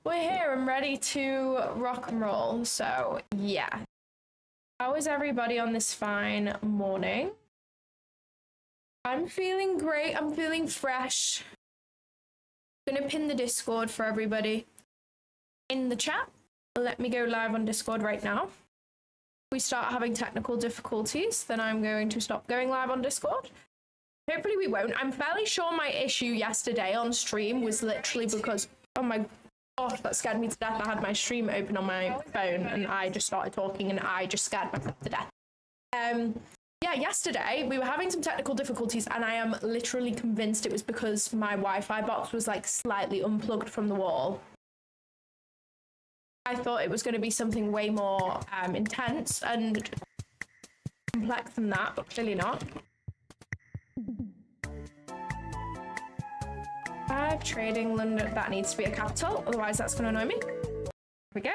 we're here and ready to rock and roll. So yeah, how is everybody on this fine morning? I'm feeling great. I'm feeling fresh. I'm gonna pin the Discord for everybody in the chat. Let me go live on Discord right now. If we start having technical difficulties, then I'm going to stop going live on Discord. Hopefully we won't. I'm fairly sure my issue yesterday on stream was literally because, oh my gosh, that scared me to death. I had my stream open on my phone and I just started talking and I just scared myself to death. Yeah, yesterday we were having some technical difficulties and I am literally convinced it was because my Wi-Fi box was like slightly unplugged from the wall. I thought it was going to be something way more intense and complex than that, but clearly not. 5 trading London, that needs to be a capital, otherwise that's going to annoy me. There we go.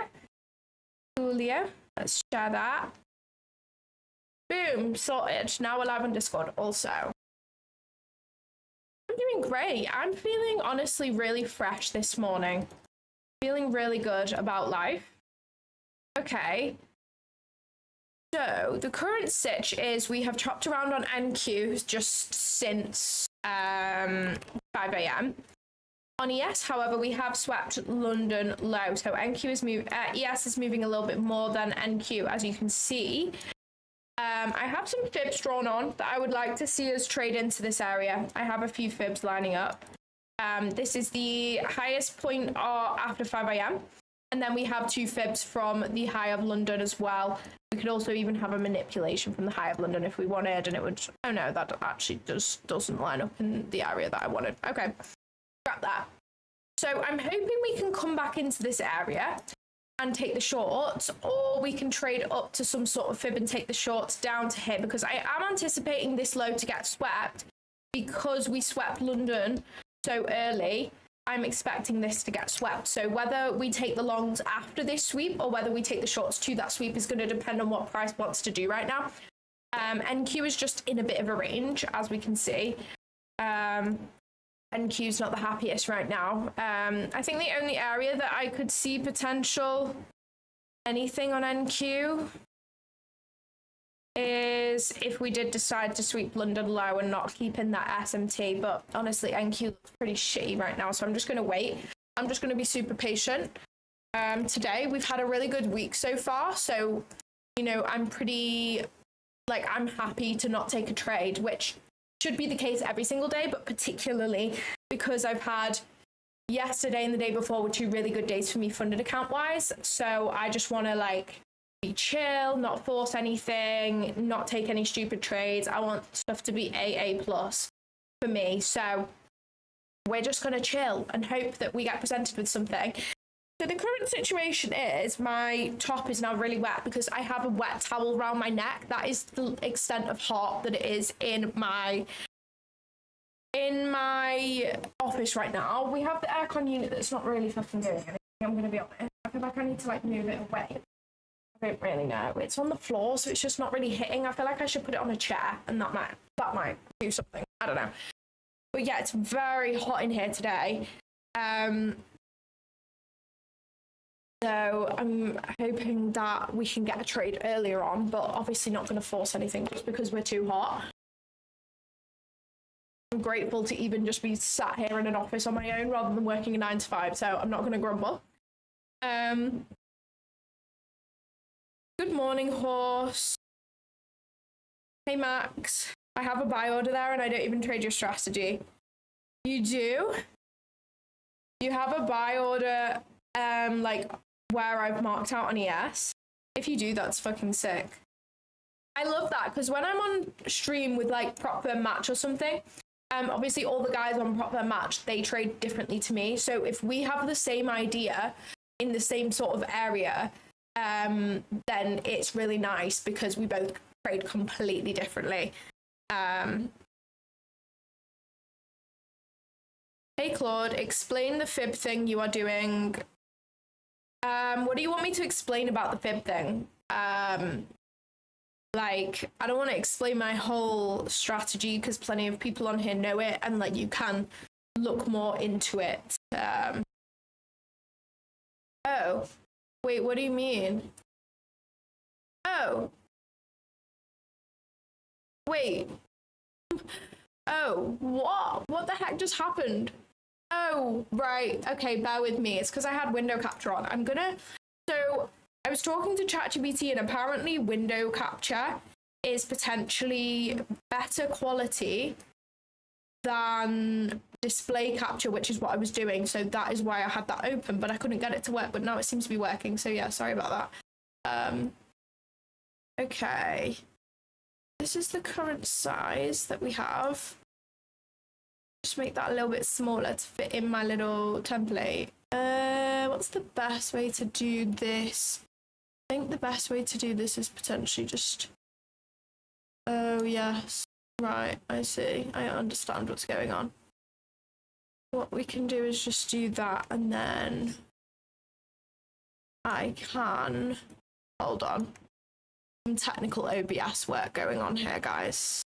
Claudia, let's share that. Boom, sorted. Now we're live on Discord also. I'm doing great. I'm feeling honestly really fresh this morning. Feeling really good about life. Okay. So the current sitch is we have chopped around on NQ just since 5 AM. On ES, however, we have swept London low. So NQ is ES is moving a little bit more than NQ, as you can see. I have some fibs drawn on that I would like to see us trade into this area. I have a few fibs lining up. This is the highest point after 5 AM. And then we have 2 fibs from the high of London as well. We could also even have a manipulation from the high of London if we wanted, and it would, oh no, that actually doesn't line up in the area that I wanted. Okay, scrap that. So I'm hoping we can come back into this area and take the shorts, or we can trade up to some sort of fib and take the shorts down to here, because I am anticipating this low to get swept because we swept London so early. I'm expecting this to get swept. So whether we take the longs after this sweep or whether we take the shorts to that sweep is going to depend on what price wants to do right now. NQ is just in a bit of a range, as we can see. NQ's not the happiest right now. I think the only area that I could see potential anything on NQ is if we did decide to sweep London low and not keep in that SMT, but honestly NQ looks pretty shitty right now, so I'm just going to wait. I'm just going to be super patient. Today we've had a really good week so far, so you know, I'm pretty, like, I'm happy to not take a trade, which should be the case every single day, but particularly because I've had yesterday and the day before were 2 really good days for me funded account wise, so I just want to like be chill, not force anything, not take any stupid trades. I want stuff to be AA plus for me, so we're just going to chill and hope that we get presented with something. So the current situation is my top is now really wet because I have a wet towel around my neck. That is the extent of hot that it is in my office right now. We have the aircon unit that's not really fucking doing anything, I'm going to be honest. I feel like I need to like move it away. I don't really know. It's on the floor, so it's just not really hitting. I feel like I should put it on a chair, and that might do something. I don't know. But yeah, it's very hot in here today. So I'm hoping that we can get a trade earlier on, but obviously not going to force anything just because we're too hot. I'm grateful to even just be sat here in an office on my own rather than working a 9 to 5, so I'm not going to grumble. Good morning, horse. Hey, Max. I have a buy order there and I don't even trade your strategy. You do? You have a buy order, like, where I've marked out on ES? If you do, that's fucking sick. I love that, because when I'm on stream with, like, prop firm match or something, obviously all the guys on prop firm match, they trade differently to me. So if we have the same idea in the same sort of area, then it's really nice because we both trade completely differently. Hey Claude, explain the fib thing you are doing. What do you want me to explain about the fib thing? Like, I don't want to explain my whole strategy because plenty of people on here know it, and like you can look more into it. Wait, what do you mean? Oh. Wait. Oh, what? What the heck just happened? Oh, right. Okay, bear with me. It's because I had window capture on. So I was talking to ChatGPT, and apparently window capture is potentially better quality than display capture, which is what I was doing. So that is why I had that open, but I couldn't get it to work. But now it seems to be working. So yeah, sorry about that. Okay. This is the current size that we have. Just make that a little bit smaller to fit in my little template. What's the best way to do this? I think the best way to do this is potentially just... Oh, yes. Right, I see. I understand what's going on. What we can do is just do that, and then I can... Hold on. Some technical OBS work going on here, guys.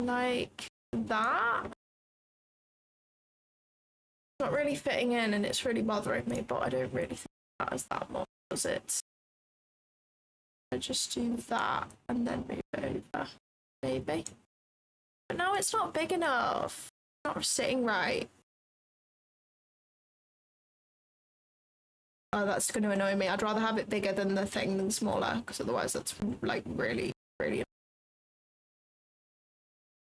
Like that. It's not really fitting in, and it's really bothering me, but I don't really think that is that much, does it? I just do that and then move it over, maybe. But now it's not big enough. It's not sitting right. Oh, that's going to annoy me. I'd rather have it bigger than the thing than smaller, because otherwise that's like really, really...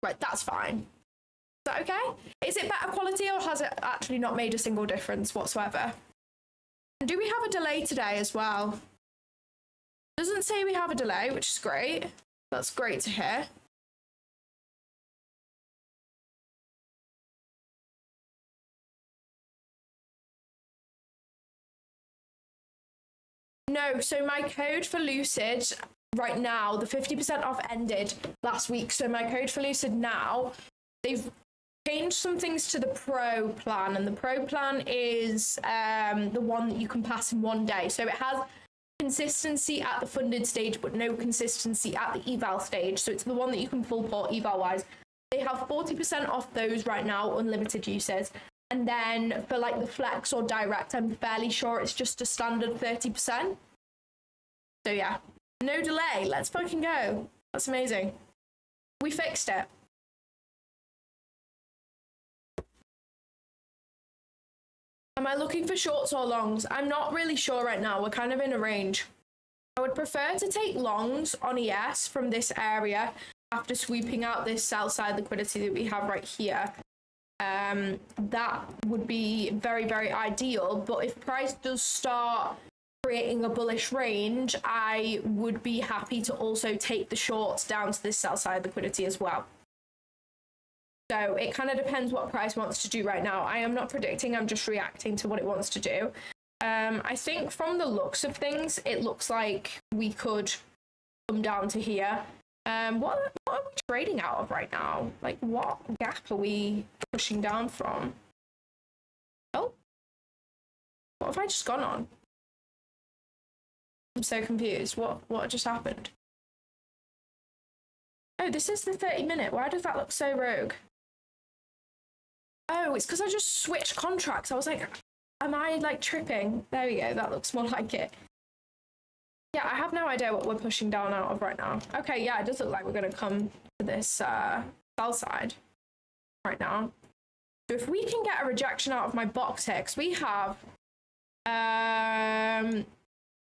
Right, that's fine. Is that okay? Is it better quality, or has it actually not made a single difference whatsoever? And do we have a delay today as well? Doesn't say we have a delay, which is great. That's great to hear. No, so my code for Lucid right now, the 50% off ended last week. So my code for Lucid now, they've changed some things to the Pro plan, and the Pro plan is the one that you can pass in one day. So it has consistency at the funded stage, but no consistency at the eval stage. So it's the one that you can full port eval wise. They have 40% off those right now, unlimited uses. And then for like the flex or direct, I'm fairly sure it's just a standard 30%. So yeah, no delay. Let's fucking go. That's amazing. We fixed it. Am I looking for shorts or longs? I'm not really sure right now. We're kind of in a range. I would prefer to take longs on ES from this area after sweeping out this sell side liquidity that we have right here. That would be very, very ideal. But if price does start creating a bullish range, I would be happy to also take the shorts down to this sell side liquidity as well. So it kind of depends what price wants to do right now. I am not predicting, I'm just reacting to what it wants to do. I think from the looks of things, it looks like we could come down to here. What are we trading out of right now? Like, what gap are we pushing down from? Oh, what have I just gone on? I'm so confused. What just happened? Oh, this is the 30-minute. Why does that look so rogue? Oh, it's because I just switched contracts. I was like, am I like tripping? There we go. That looks more like it. Yeah, I have no idea what we're pushing down out of right now. Okay, yeah, it does look like we're going to come to this sell side right now. So if we can get a rejection out of my box here, because we have...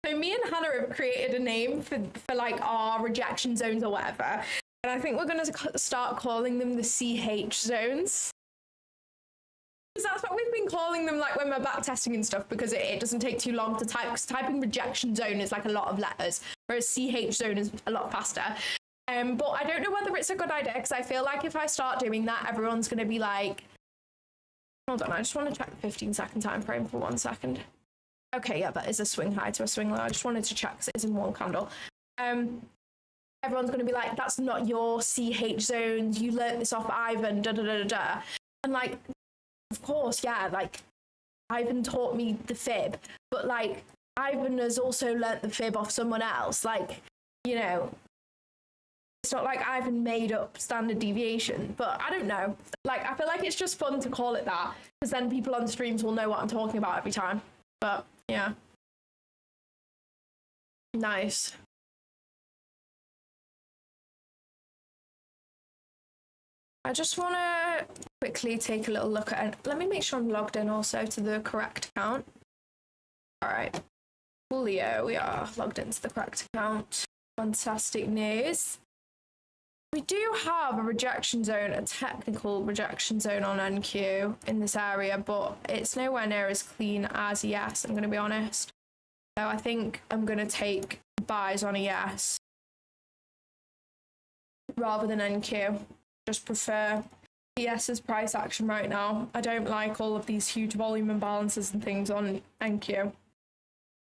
So me and Hannah have created a name for like our rejection zones or whatever. And I think we're going to start calling them the CH zones. Because that's what we've been calling them, like when we're back testing and stuff, because it doesn't take too long to type, because typing rejection zone is like a lot of letters, whereas CH zone is a lot faster. But I don't know whether it's a good idea, because I feel like if I start doing that, everyone's going to be like... Hold on, I just want to check the 15-second time frame for 1 second. Okay, yeah, that is a swing high to a swing low. I just wanted to check because it is in one candle. Everyone's going to be like, that's not your CH zones. You learnt this off Ivan, da-da-da-da-da. And like... Of course, yeah, like, Ivan taught me the fib, but, like, Ivan has also learnt the fib off someone else. Like, you know, It's not like I've made up standard deviation, but I don't know. Like, I feel like it's just fun to call it that, because then people on streams will know what I'm talking about every time. But yeah. Nice. I just want to quickly take a little look at it. Let me make sure I'm logged in also to the correct account. All right. Coolio, we are logged into the correct account. Fantastic news. We do have a rejection zone, a technical rejection zone on NQ in this area, but it's nowhere near as clean as yes, I'm going to be honest. So I think I'm going to take buys on a yes rather than NQ. Just prefer ES's price action right now. I don't like all of these huge volume imbalances and things on NQ.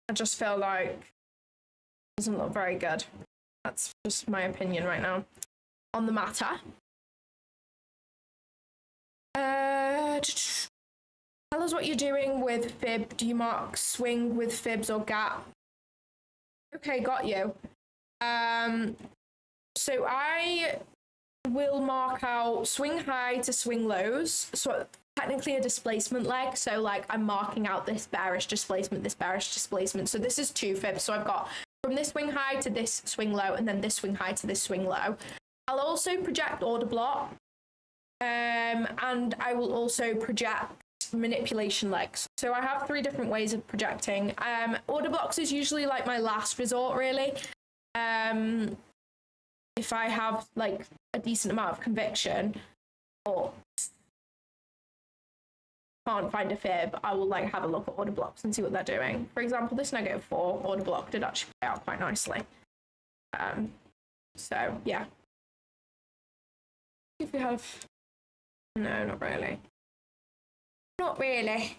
I just feel like it doesn't look very good. That's just my opinion right now on the matter. Tell us what you're doing with fib. Do you mark swing with fibs or gap? Okay, got you. So I will mark out swing high to swing lows. So technically a displacement leg. So like I'm marking out this bearish displacement, this bearish displacement. So this is 2 fibs. So I've got from this swing high to this swing low, and then this swing high to this swing low. I'll also project order block. And I will also project manipulation legs. So I have 3 different ways of projecting. Order blocks is usually like my last resort, really. If I have like a decent amount of conviction or can't find a fib, I will like have a look at order blocks and see what they're doing. For example, this -4 order block did actually play out quite nicely. So yeah. If we have, no, not really. Not really.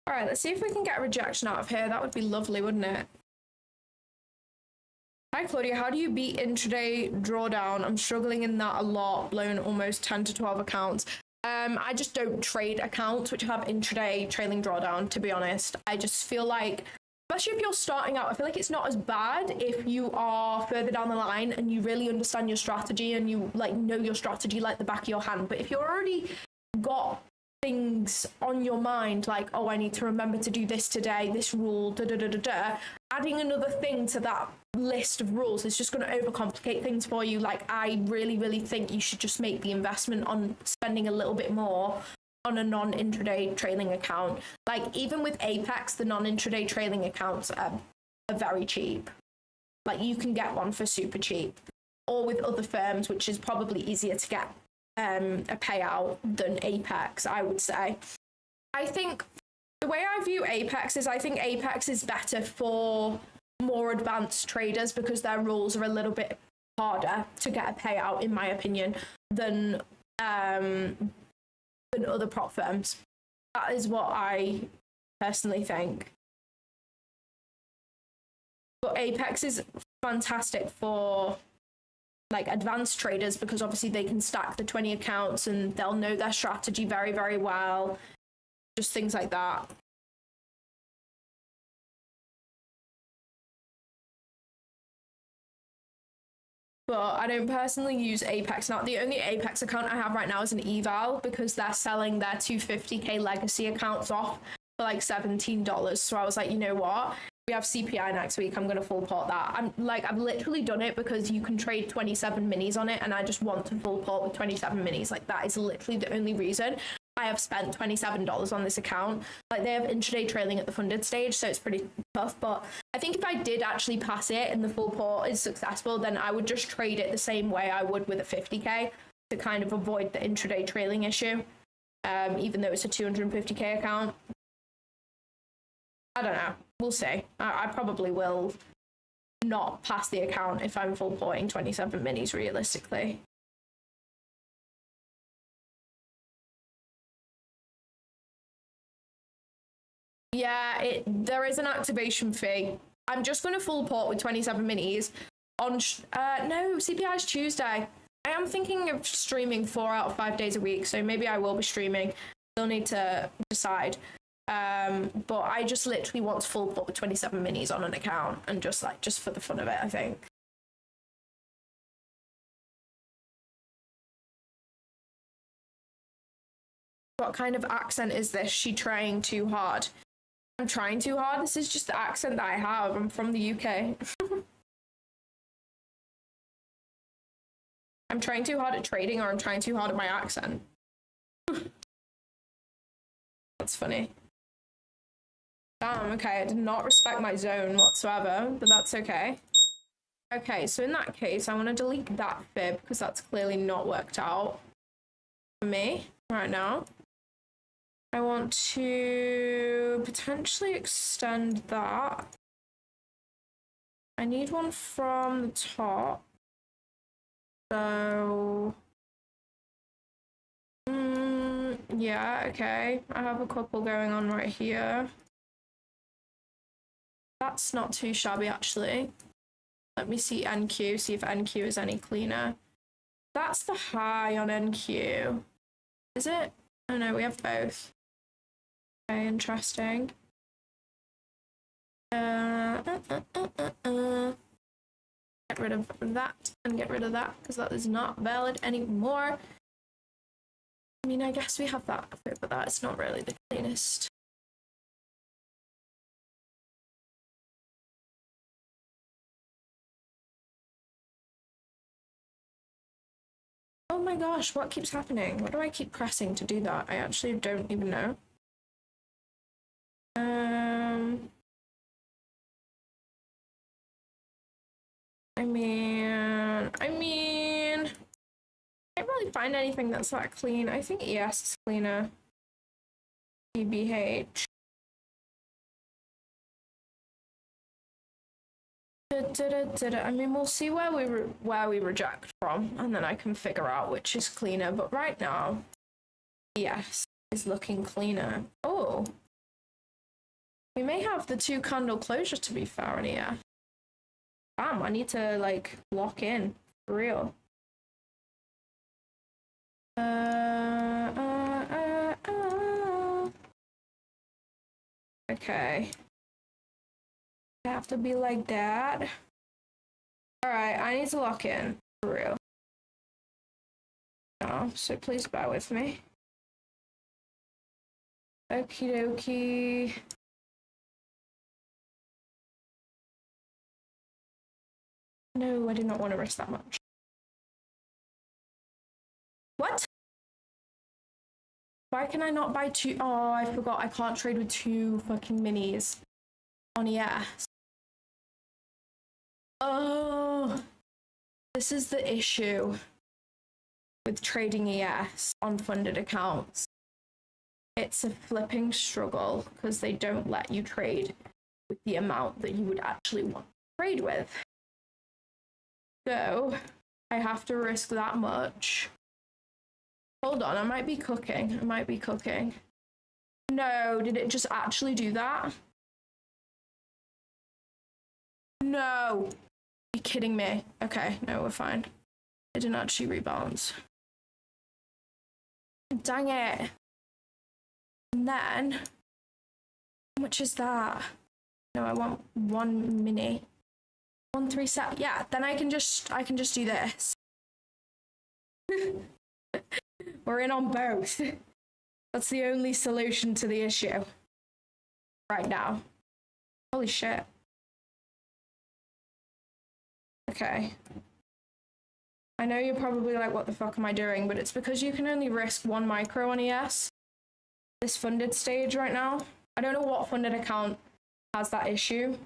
All right, let's see if we can get a rejection out of here. That would be lovely, wouldn't it? Hi, Claudia. How do you beat intraday drawdown? I'm struggling in that a lot, blown almost 10 to 12 accounts. I just don't trade accounts which have intraday trailing drawdown, to be honest. I just feel like, especially if you're starting out, I feel like it's not as bad if you are further down the line and you really understand your strategy and you like know your strategy like the back of your hand. But if you're already got things on your mind like, oh, I need to remember to do this today, this rule, adding another thing to that list of rules is just going to overcomplicate things for you. Like, I really think you should just make the investment on spending a little bit more on a non-intraday trailing account. Like, even with Apex, the non-intraday trailing accounts are very cheap. Like, you can get one for super cheap, or with other firms, which is probably easier to get a payout than Apex, I would say. I think the way I view Apex is I think Apex is better for more advanced traders because their rules are a little bit harder to get a payout, in my opinion, than other prop firms. That is what I personally think. But Apex is fantastic for like advanced traders because obviously they can stack the 20 accounts and they'll know their strategy very well. Just things like that. But I don't personally use Apex. Now, the only Apex account I have right now is an eval because they're selling their 250k legacy accounts off for like $17. So I was like, you know what? We have CPI next week. I'm going to full port that. I've literally done it because you can trade 27 minis on it. And I just want to full port with 27 minis. Like, that is literally the only reason I have spent $27 on this account. Like, they have intraday trailing at the funded stage, so it's pretty tough. But I think if I did actually pass it and the full port is successful, then I would just trade it the same way I would with a 50k to kind of avoid the intraday trailing issue, even though it's a 250k account. I don't know. We'll see. I probably will not pass the account if I'm full porting 27 minis realistically. Yeah, there is an activation fee. I'm just going to full port with 27 minis on no, CPI is Tuesday. I am thinking of streaming 4 out of 5 days a week, so maybe I will be streaming. Still need to decide. But I just literally want to full port with 27 minis on an account and just for the fun of it, I think. What kind of accent is this? She trying too hard. I'm trying too hard? This is just the accent that I have. I'm from the UK. I'm trying too hard at trading, or I'm trying too hard at my accent. That's funny. Damn, okay, I did not respect my zone whatsoever, but that's okay. Okay, so in that case, I want to delete that fib, because that's clearly not worked out for me right now. I want to potentially extend that. I need one from the top. So, yeah, okay. I have a couple going on right here. That's not too shabby, actually. Let me see NQ, see if NQ is any cleaner. That's the high on NQ. Is it? Oh no, we have both. Okay, interesting. Get rid of that and get rid of that, because that is not valid anymore. I mean, I guess we have that, but that is not really the cleanest. Oh my gosh, what keeps happening? What do I keep pressing to do that? I actually don't even know. I can't really find anything that's that clean. I think ES is cleaner. EBH. I mean, we'll see where we reject from, and then I can figure out which is cleaner. But right now, ES is looking cleaner. Oh, we may have the 2 candle closure, to be fair, on ES. Damn, I need to like lock in for real. Okay. I have to be like that. Alright, I need to lock in for real. Oh, so please bear with me. Okie dokie. No, I do not want to risk that much. What? Why can I not buy 2? Oh, I forgot I can't trade with 2 fucking minis on ES. Oh, this is the issue with trading ES on funded accounts. It's a flipping struggle because they don't let you trade with the amount that you would actually want to trade with. So I have to risk that much. Hold on, I might be cooking. No, did it just actually do that? No. Are you kidding me? Okay, no, we're fine. It didn't actually rebalance. Dang it. And then, how much is that? No, I want 1 mini. 1 3 set. Yeah, then I can just do this. We're in on both. That's the only solution to the issue right now. Holy shit. Okay. I know you're probably like, what the fuck am I doing? But it's because you can only risk 1 micro on ES. This funded stage right now. I don't know what funded account has that issue.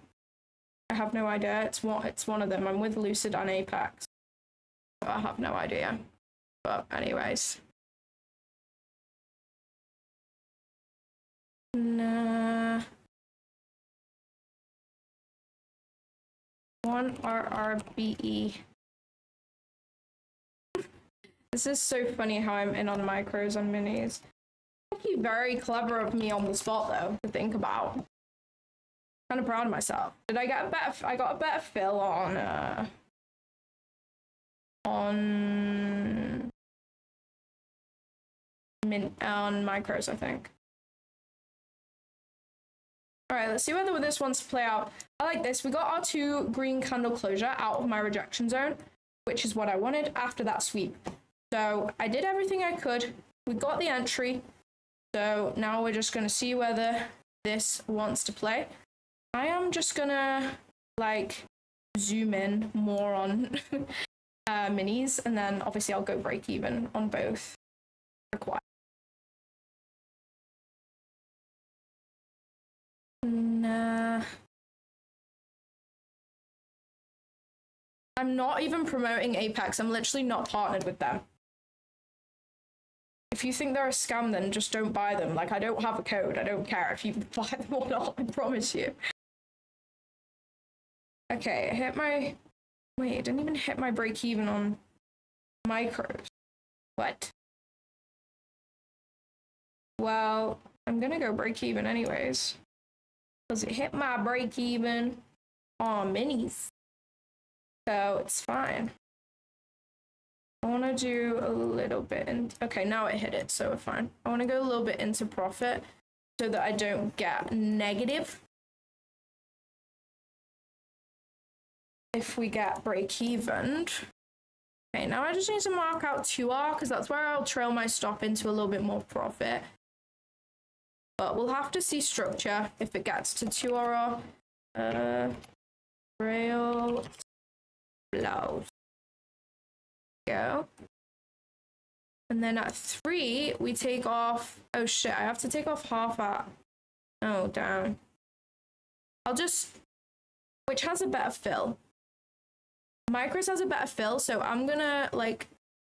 I have no idea. It's one of them. I'm with Lucid and Apex. So I have no idea. But anyways. Nah. 1 RRBE. This is so funny how I'm in on micros on minis. Actually very clever of me on the spot though to think about. Kind of proud of myself. Did I get a better? I got a better fill on micros, I think. All right, let's see whether this wants to play out. I like this. We got our 2 green candle closure out of my rejection zone, which is what I wanted after that sweep. So I did everything I could. We got the entry. So now we're just going to see whether this wants to play. I am just going to like zoom in more on minis, and then obviously I'll go break even on both required. Nah. I'm not even promoting Apex. I'm literally not partnered with them. If you think they're a scam, then just don't buy them. Like, I don't have a code. I don't care if you buy them or not. I promise you. Okay, I hit my... Wait, I didn't even hit my break even on micros. What? Well, I'm gonna go break even anyways. Because it hit my break even on minis. So it's fine. I want to do a little bit in... Okay, now it hit it, so we're fine. I want to go a little bit into profit so that I don't get negative. If we get break even. Okay, now I just need to mark out 2R because that's where I'll trail my stop into a little bit more profit. But we'll have to see structure if it gets to 2R. Trail flows. Go. And then at 3, we take off... Oh shit, I have to take off half at... Oh, damn. I'll just... Which has a better fill? Micros has a better fill, so I'm gonna, like,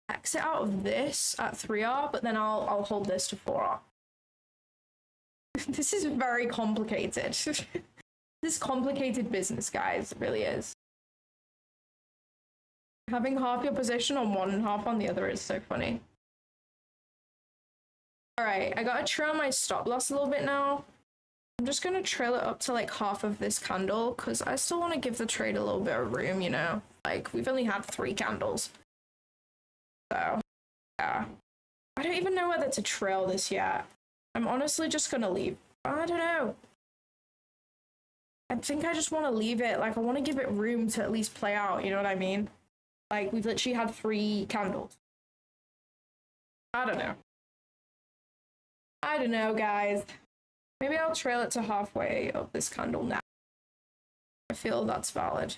exit out of this at 3R, but then I'll hold this to 4R. This is very complicated. This is complicated business, guys. It really is. Having half your position on one and half on the other is so funny. Alright, I gotta trail my stop loss a little bit now. I'm just gonna trail it up to like half of this candle because I still want to give the trade a little bit of room, you know? Like, we've only had 3 candles. So, yeah. I don't even know whether to trail this yet. I'm honestly just gonna leave. I don't know. I think I just want to leave it. Like, I want to give it room to at least play out, you know what I mean? Like, we've literally had 3 candles. I don't know. I don't know, guys. Maybe I'll trail it to halfway of this candle now. I feel that's valid.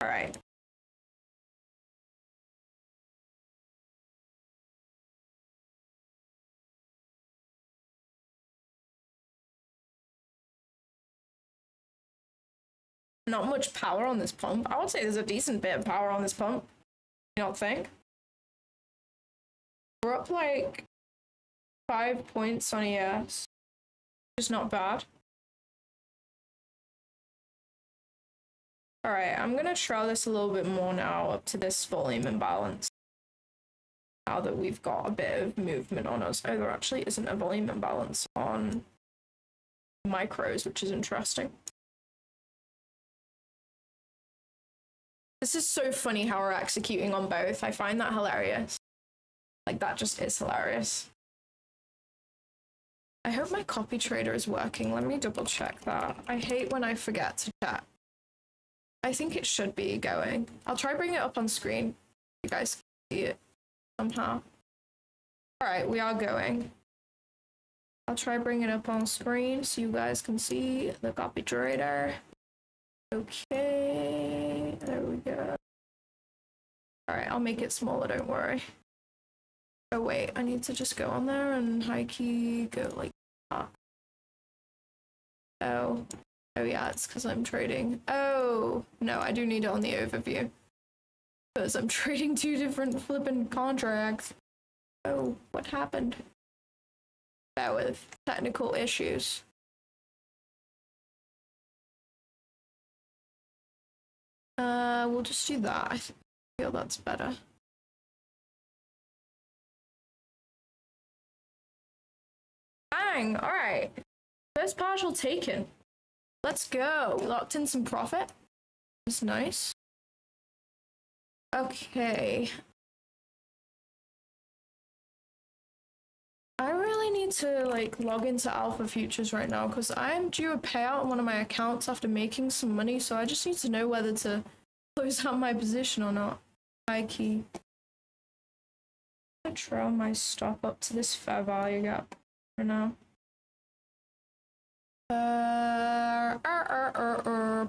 All right. Not much power on this pump. I would say there's a decent bit of power on this pump. You don't think? We're up like 5 points on ES. Just not bad. Alright, I'm gonna trail this a little bit more now up to this volume imbalance. Now that we've got a bit of movement on us. Oh, there actually isn't a volume imbalance on micros, which is interesting. This is so funny how we're executing on both. I find that hilarious. Like, that just is hilarious. I hope my copy trader is working. Let me double check that. I hate when I forget to check. I think it should be going. I'll try bring it up on screen. You guys can see it somehow. Alright, we are going. I'll try bring it up on screen so you guys can see the copy trader. Okay, there we go. Alright, I'll make it smaller, don't worry. Oh wait, I need to just go on there and high key go like that. Oh yeah, it's because I'm trading. Oh, no, I do need it on the overview. Because I'm trading 2 different flipping contracts. Oh, what happened? That with technical issues. We'll just do that. I feel that's better. Bang! Alright. First partial taken. Let's go. We locked in some profit. That's nice. Okay. I really need to like log into Alpha Futures right now because I'm due a payout on one of my accounts after making some money, so I just need to know whether to close out my position or not. High key. I'm gonna trail my stop up to this fair value gap for now.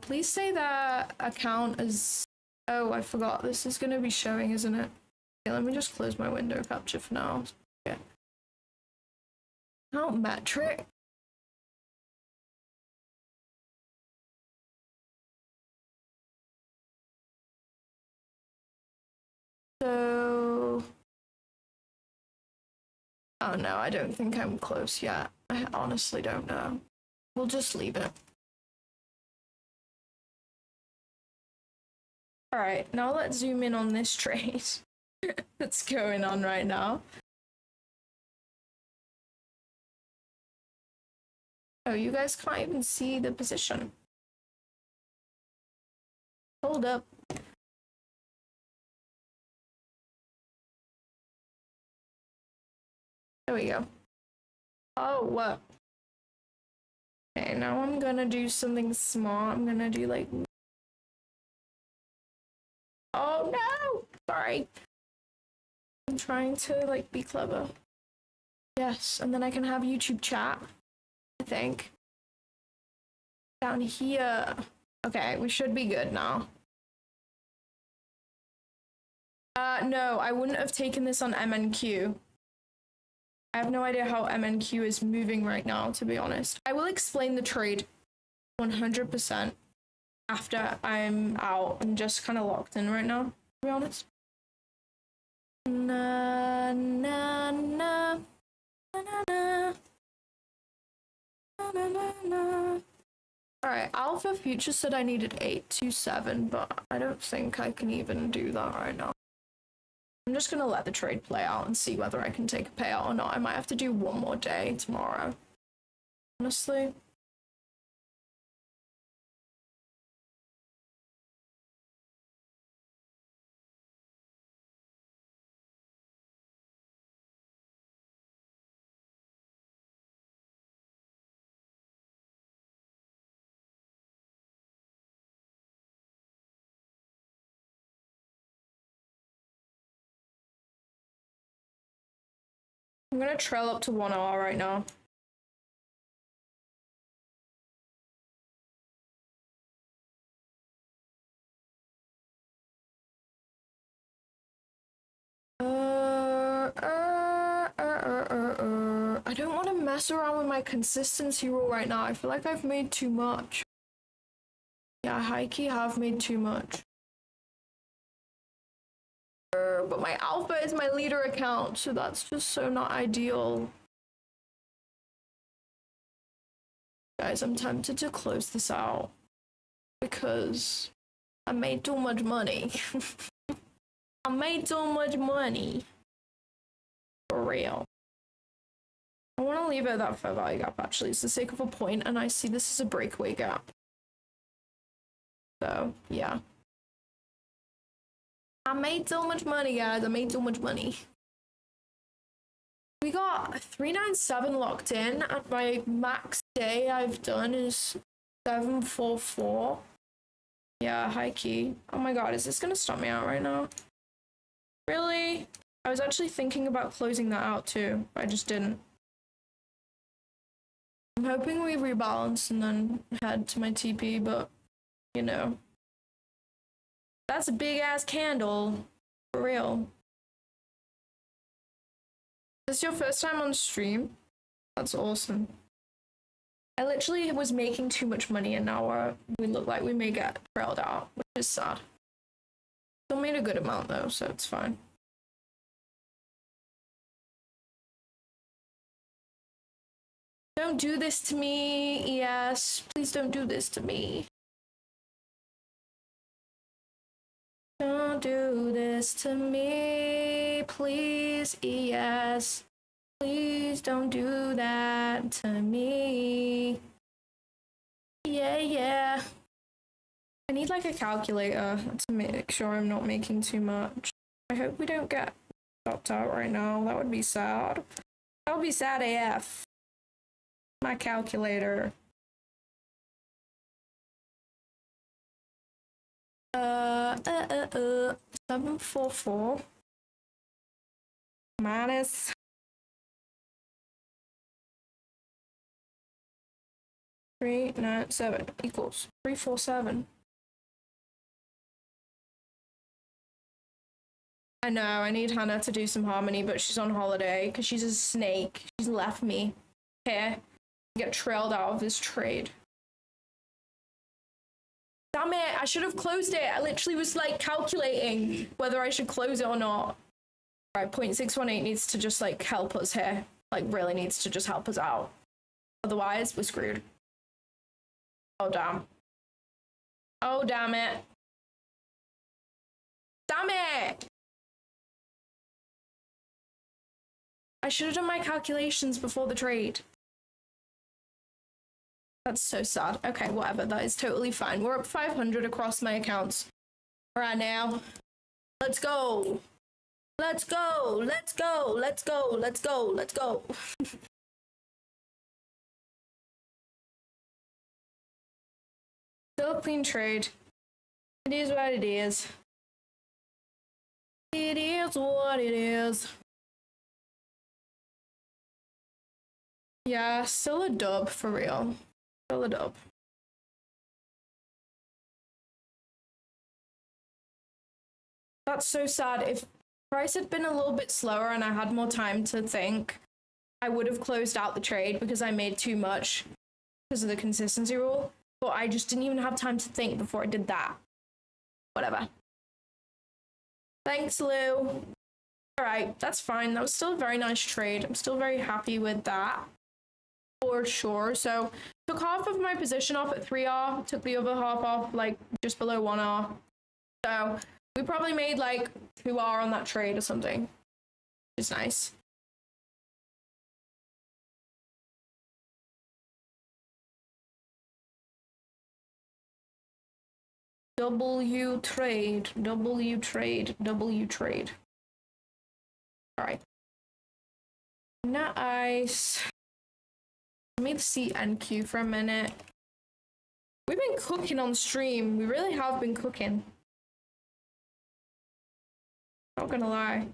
Please say that account is. Oh, I forgot. This is gonna be showing, isn't it? Okay, let me just close my window capture for now. Yeah. Account metric. So. Oh no, I don't think I'm close yet. I honestly don't know. We'll just leave it. Alright, now let's zoom in on this trade that's going on right now. Oh, you guys can't even see the position. Hold up. There we go. Oh, what? Okay, now I'm gonna do something smart. I'm gonna do like. Oh no! Sorry. I'm trying to like be clever. Yes, and then I can have YouTube chat. I think. Down here. Okay, we should be good now. No, I wouldn't have taken this on MNQ. I have no idea how MNQ is moving right now, to be honest. I will explain the trade 100% after I'm out. I'm just kind of locked in right now, to be honest. Na, na, na, na, na, na. Na, na, na, na. Alright, Alpha Future said I needed 827, but I don't think I can even do that right now. I'm just gonna let the trade play out and see whether I can take a payout or not. I might have to do one more day tomorrow. Honestly. I'm gonna trail up to 1R right now. I don't want to mess around with my consistency rule right now. I feel like I've made too much. Yeah, high-key have made too much. But my alpha is my leader account, so that's just so not ideal. Guys, I'm tempted to close this out because I made too much money. I made too much money. For real. I want to leave it at that fair value gap, actually. It's the sake of a point, and I see this as a breakaway gap. So, yeah. I made so much money, guys. I made so much money. We got 397 locked in, and my max day I've done is 744. Yeah, high key. Oh my god, is this gonna stop me out right now? Really? I was actually thinking about closing that out too, but I just didn't. I'm hoping we rebalance and then head to my TP, but you know. That's a big ass candle. For real. Is this your first time on stream? That's awesome. I literally was making too much money and now we look like we may get trailed out, which is sad. Still made a good amount though, so it's fine. Don't do this to me, ES. Please don't do this to me. Don't do this to me, please, ES. Please don't do that to me. Yeah, yeah. I need like a calculator to make sure I'm not making too much. I hope we don't get stopped out right now. That would be sad. That would be sad AF. My calculator. 744. minus 397 equals 347. I know, I need Hannah to do some harmony, but she's on holiday because she's a snake. She's left me here to get trailed out of this trade. Damn it, I should have closed it. I literally was like calculating whether I should close it or not. Right, 0.618 needs to just like help us here. Like really needs to just help us out. Otherwise, we're screwed. Oh, damn. Oh, damn it. Damn it! I should have done my calculations before the trade. That's so sad. Okay, whatever. That is totally fine. We're up 500 across my accounts right now. Let's go. Let's go. Let's go. Let's go. Let's go. Let's go. Still a clean trade. It is what it is. It is what it is. Yeah, still a dub for real. Still a dub. That's so sad. If price had been a little bit slower and I had more time to think, I would have closed out the trade because I made too much because of the consistency rule. But I just didn't even have time to think before I did that. Whatever. Thanks, Lou. All right, that's fine. That was still a very nice trade. I'm still very happy with that. For sure. So took half of my position off at 3R, took the other half off like just below 1R. So we probably made like 2R on that trade or something. Which is nice. W trade, W trade, W trade. All right. Nice. Let me see NQ for a minute. We've been cooking on stream. We really have been cooking. Not gonna lie.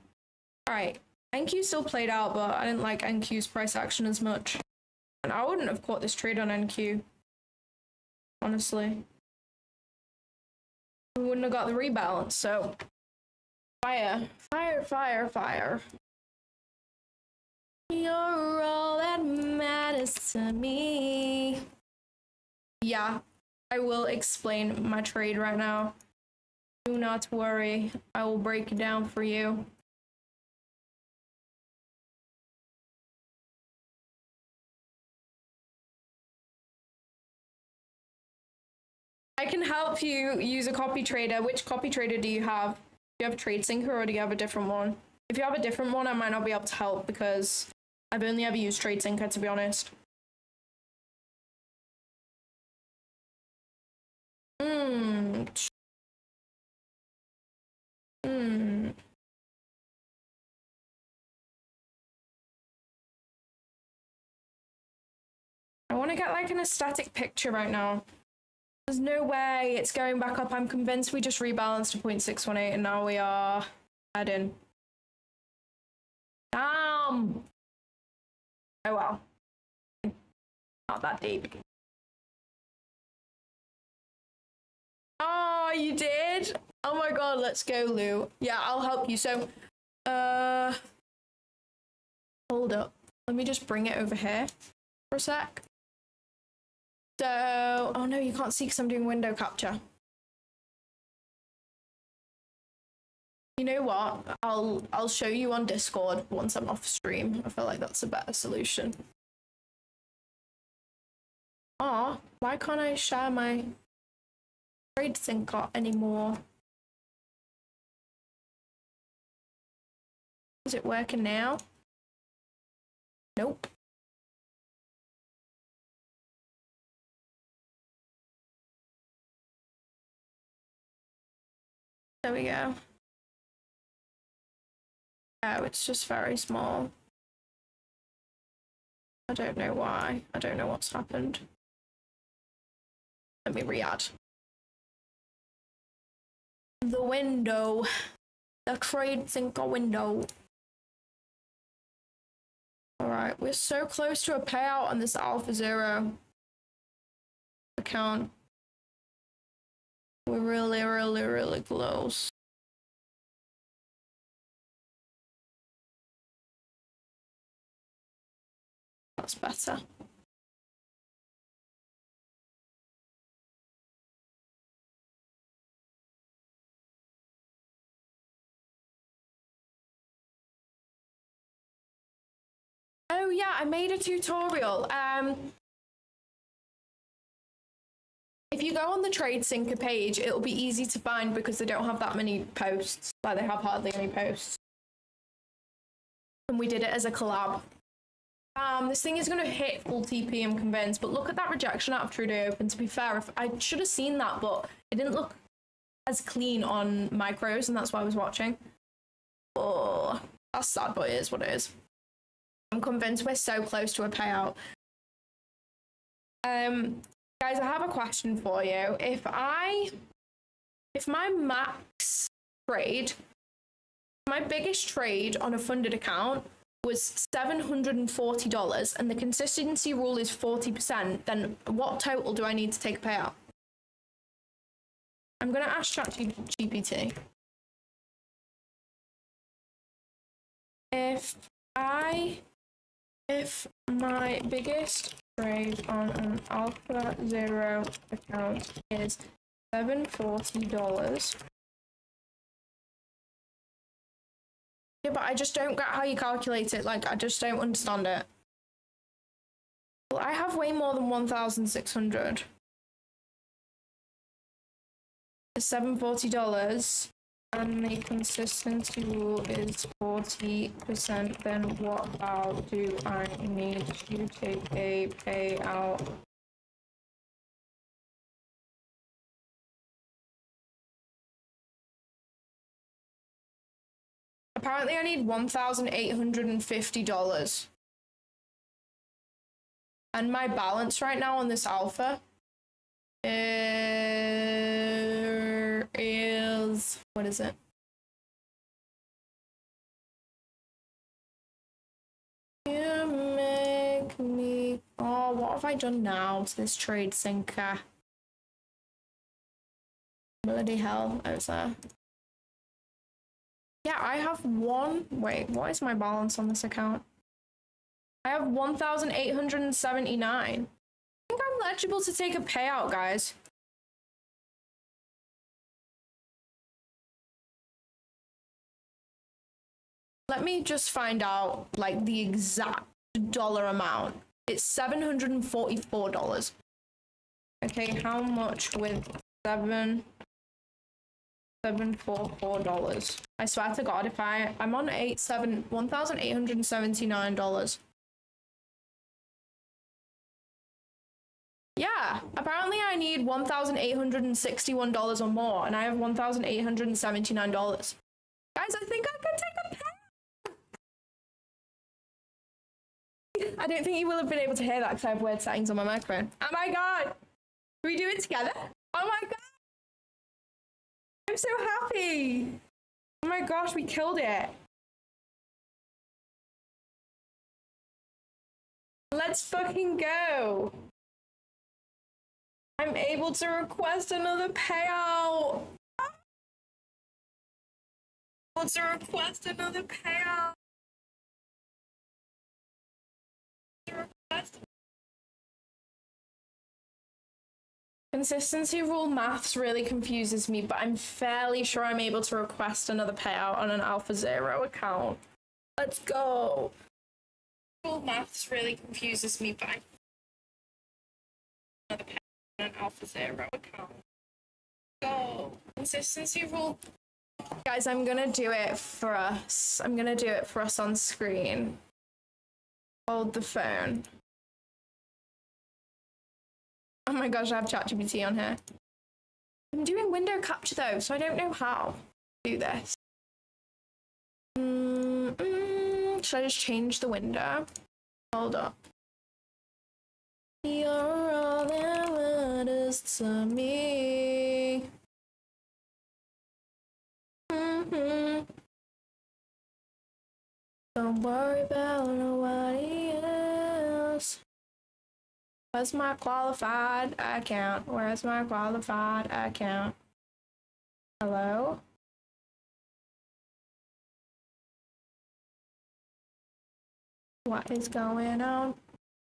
All right. NQ still played out, but I didn't like NQ's price action as much. And I wouldn't have caught this trade on NQ. Honestly. We wouldn't have got the rebalance, so. Fire. Fire, fire, fire. You're all that matters to me. Yeah, I will explain my trade right now. Do not worry. I will break it down for you. I can help you use a copy trader. Which copy trader do you have? Do you have a trade syncer or do you have a different one? If you have a different one, I might not be able to help because I've only ever used trade syncer, to be honest. I want to get like an static picture right now. There's no way it's going back up. I'm convinced we just rebalanced to 0.618 and now we are heading. Damn. Oh well. Not that deep. Oh, you did? Oh my god, let's go, Lou. Yeah, I'll help you. So, hold up. Let me just bring it over here for a sec. So, oh no, you can't see because I'm doing window capture. You know what? I'll show you on Discord once I'm off stream. I feel like that's a better solution. Oh, why can't I share my trade sync anymore? Is it working now? Nope. There we go. Oh, it's just very small. I don't know why. I don't know what's happened. Let me re-add. The window. The trade sync window. We're so close to a payout on this Alpha Zero account. We're really, really, really close. That's better. Oh yeah, I made a tutorial. If you go on the Trade Syncer page, it'll be easy to find because they don't have that many posts. Like, they have hardly any posts. And we did it as a collab. This thing is going to hit full TP, I'm convinced. But look at that rejection out of True Day Open. To be fair, I should have seen that, but it didn't look as clean on micros, and that's why I was watching. Oh, that's sad, but it is what it is. I'm convinced we're so close to a payout. Guys, I have a question for you. If my max trade, my biggest trade on a funded account was $740 and the consistency rule is 40%, then what total do I need to take a payout? I'm going to ask ChatGPT. If my biggest trade on an Alpha Zero account is $740. Yeah, but I just don't get how you calculate it. Like, I just don't understand it. Well, I have way more than 1,600. It's $740. And the consistency rule is 40%, then what value do I need to take a payout? Apparently I need $1,850. And my balance right now on this alpha is, what is it? You make me, oh, what have I done now to this Trade Syncer? Bloody hell, I was there. Yeah, I have wait, what is my balance on this account? I have 1,879. I think I'm eligible to take a payout, guys. Let me just find out, like, the exact dollar amount. It's $744. Okay, how much with $744? I swear to God, if I'm on $1,879. Yeah, apparently I need $1,861 or more, and I have $1,879. Guys, I think I can take a payout. I don't think you will have been able to hear that because I have weird settings on my microphone. Oh my God! Can we do it together? Oh my God! I'm so happy! Oh my gosh, we killed it! Let's fucking go! I'm able to request another payout! I'm able to request another payout! Consistency rule maths really confuses me, but I'm fairly sure I'm able to request another payout on an Alpha Zero account. Let's go. Rule maths really confuses me, but I'm another payout on an Alpha Zero account. Go. Consistency rule. Guys, I'm gonna do it for us. I'm gonna do it for us on screen. Hold the phone. Oh my gosh, I have ChatGPT on here. I'm doing window capture though, so I don't know how to do this. Should I just change the window? Hold up. You're all that matters to me. Don't worry about nobody else. Where's my qualified account? Where's my qualified account? Hello? What is going on?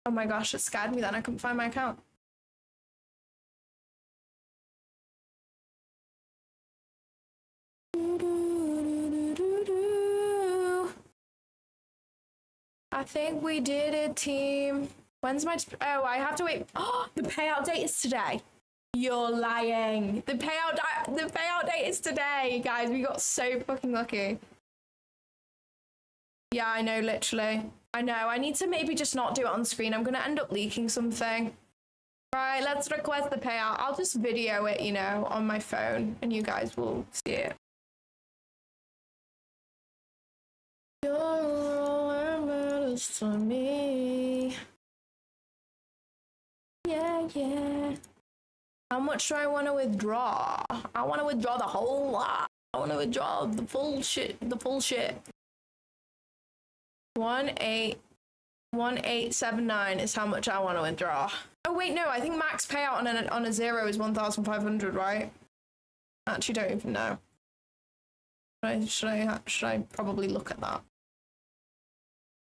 Oh my gosh, it scared me then. I couldn't find my account. I think we did it, team. When's my... Oh, I have to wait. Oh, the payout date is today. You're lying. The payout date is today, guys. We got so fucking lucky. Yeah, I know, literally. I know. I need to maybe just not do it on screen. I'm going to end up leaking something. Right, let's request the payout. I'll just video it, you know, on my phone, and you guys will see it. You're all that matters to me. Yeah, yeah. How much do I want to withdraw? I want to withdraw the whole lot. I want to withdraw the full shit. 1879 is how much I want to withdraw. Oh wait, no, I think max payout on a zero is 1,500, right? I actually don't even know. Should I probably look at that?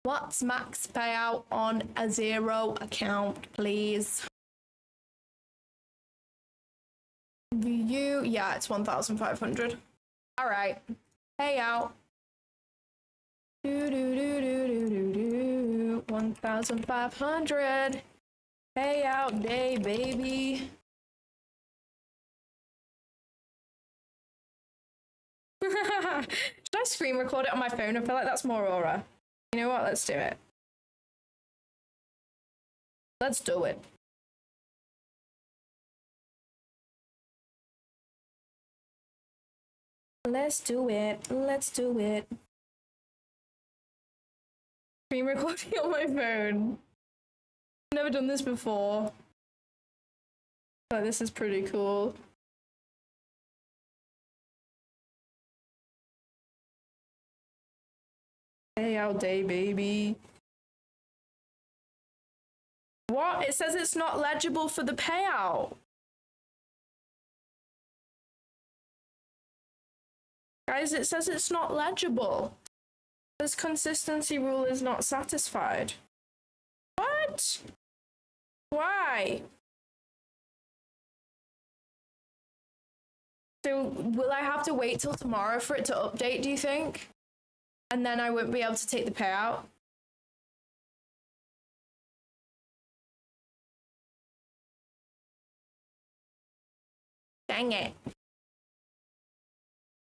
What's max payout on a zero account, please? View, yeah, it's 1,500. All right, payout. 1,500. Payout day, baby. Should I screen record it on my phone? I feel like that's more aura. You know what? Let's do it. Let's do it. Let's do it. Let's do it. Screen recording on my phone. Never done this before. But this is pretty cool. Payout day, baby. What? It says it's not legible for the payout. Guys, it says it's not legible. This consistency rule is not satisfied. What? Why? So will I have to wait till tomorrow for it to update, do you think? And then I won't be able to take the payout? Dang it.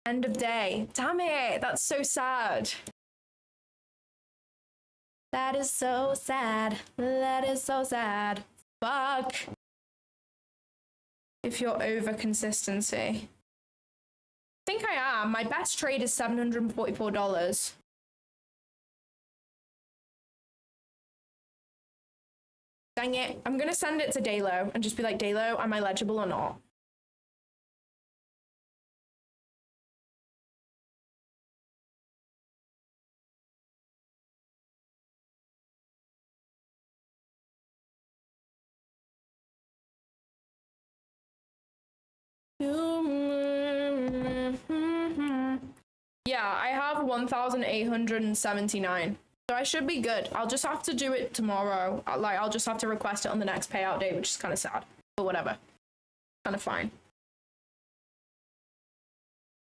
End of day. Damn it, that's so sad. That is so sad. That is so sad. Fuck. If you're over consistency. I think I am. My best trade is $744. Dang it. I'm gonna send it to Daylo and just be like, Daylo, am I legible or not? Yeah, I have 1,879. So I should be good. I'll just have to do it tomorrow. I'll just have to request it on the next payout day, which is kind of sad. But whatever. Kind of fine.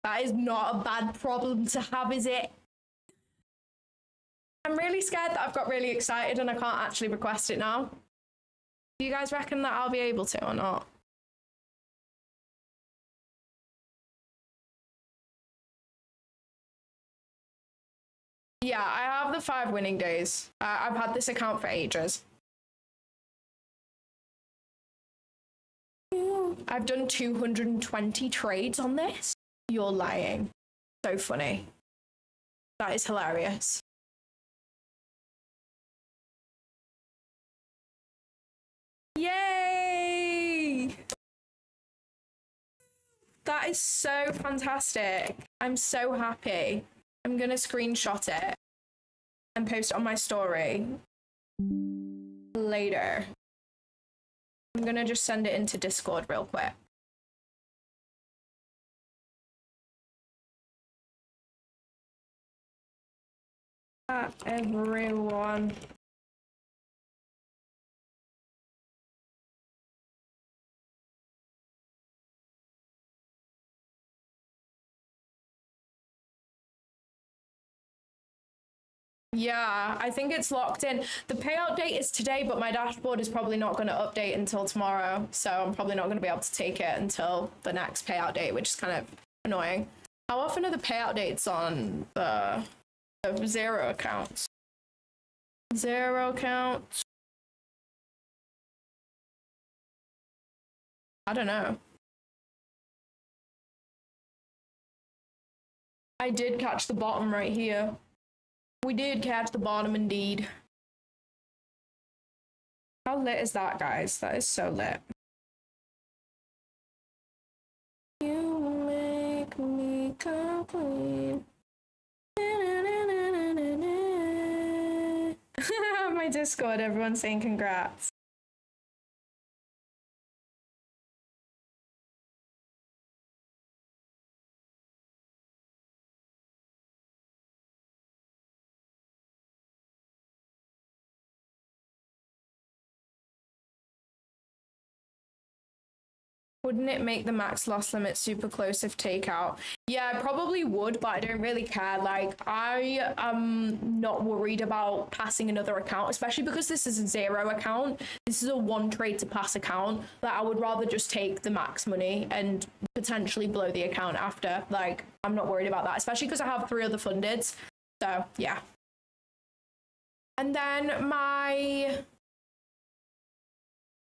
That is not a bad problem to have, is it? I'm really scared that I've got really excited and I can't actually request it now. Do you guys reckon that I'll be able to or not? Yeah, I have the 5 winning days. I've had this account for ages. I've done 220 trades on this. You're lying. So funny. That is hilarious. Yay! That is so fantastic. I'm so happy. I'm gonna screenshot it and post it on my story later. I'm gonna just send it into Discord real quick. Everyone. Yeah, I think it's locked in. The payout date is today, but my dashboard is probably not going to update until tomorrow. So I'm probably not going to be able to take it until the next payout date, which is kind of annoying. How often are the payout dates on the zero accounts? Zero accounts. I don't know. I did catch the bottom right here. We did catch the bottom indeed. How lit is that, guys? That is so lit. You make me complete. My Discord, everyone's saying congrats. Wouldn't it make the max loss limit super close if takeout? Yeah, I probably would, but I don't really care. Like, I am not worried about passing another account, especially because this is a zero account. This is a one trade to pass account. That I would rather just take the max money and potentially blow the account after. Like, I'm not worried about that, especially because I have 3 other fundeds. So, yeah. And then my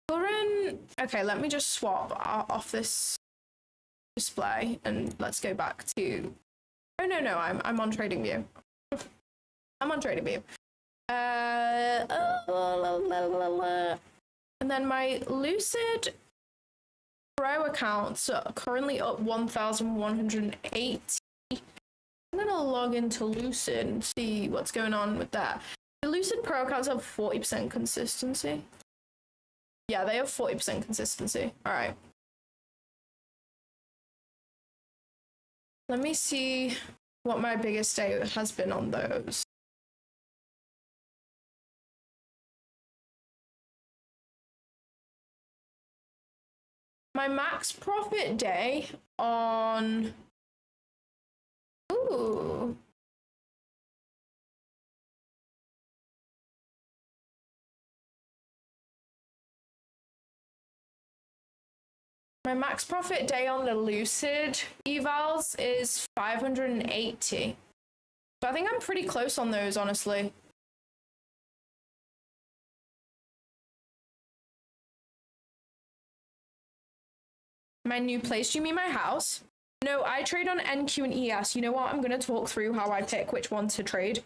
current, okay, let me just swap off this display and let's go back to, oh no, I'm on TradingView. I'm on TradingView. And then my Lucid Pro accounts are currently up 1,180. I'm gonna log into Lucid and see what's going on with that. The Lucid Pro accounts have 40% consistency. Yeah, they have 40% consistency. All right. Let me see what my biggest day has been on those. My max profit day on... Ooh. My max profit day on the Lucid evals is 580. So I think I'm pretty close on those, honestly. My new place? Do you mean my house? No, I trade on NQ and ES. You know what? I'm going to talk through how I pick which one to trade.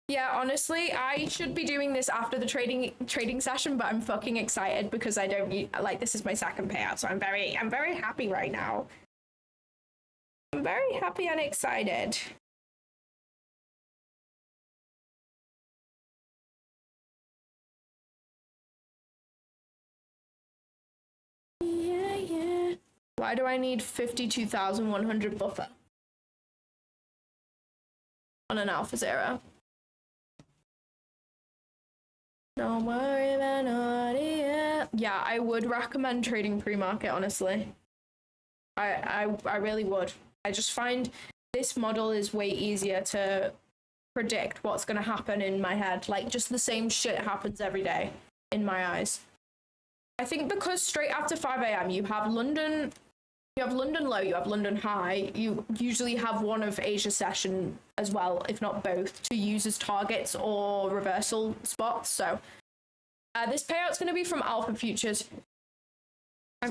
Yeah, honestly, I should be doing this after the trading session, but I'm fucking excited because I don't need, like, this is my second payout, so I'm very happy right now. I'm very happy and excited. Yeah. Why do I need 52,100 buffer on an Alpha Zero? Don't worry about it. Yeah, I would recommend trading pre-market, honestly. I really would. I just find this model is way easier to predict what's going to happen in my head. Like, just the same shit happens every day in my eyes. I think because straight after 5 a.m. you have London low, you have London high, you usually have one of Asia session as well, if not both, to use as targets or reversal spots. So this payout's going to be from Alpha Futures.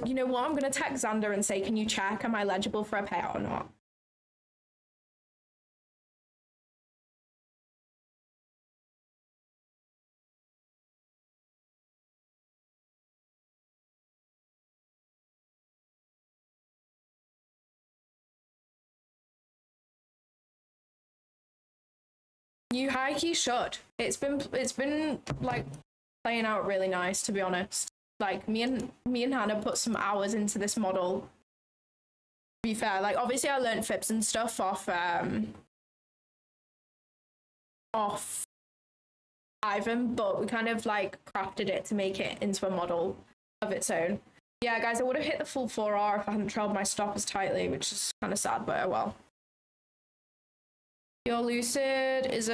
You know what? I'm going to text Xander and say, can you check, am I eligible for a payout or not? You high key should. It's been like playing out really nice, to be honest. Like me and Hannah put some hours into this model. To be fair, like obviously I learned fibs and stuff off Ivan, but we kind of like crafted it to make it into a model of its own. Yeah, guys, I would have hit the full 4R if I hadn't trailed my stop as tightly, which is kind of sad, but oh well. Your Lucid is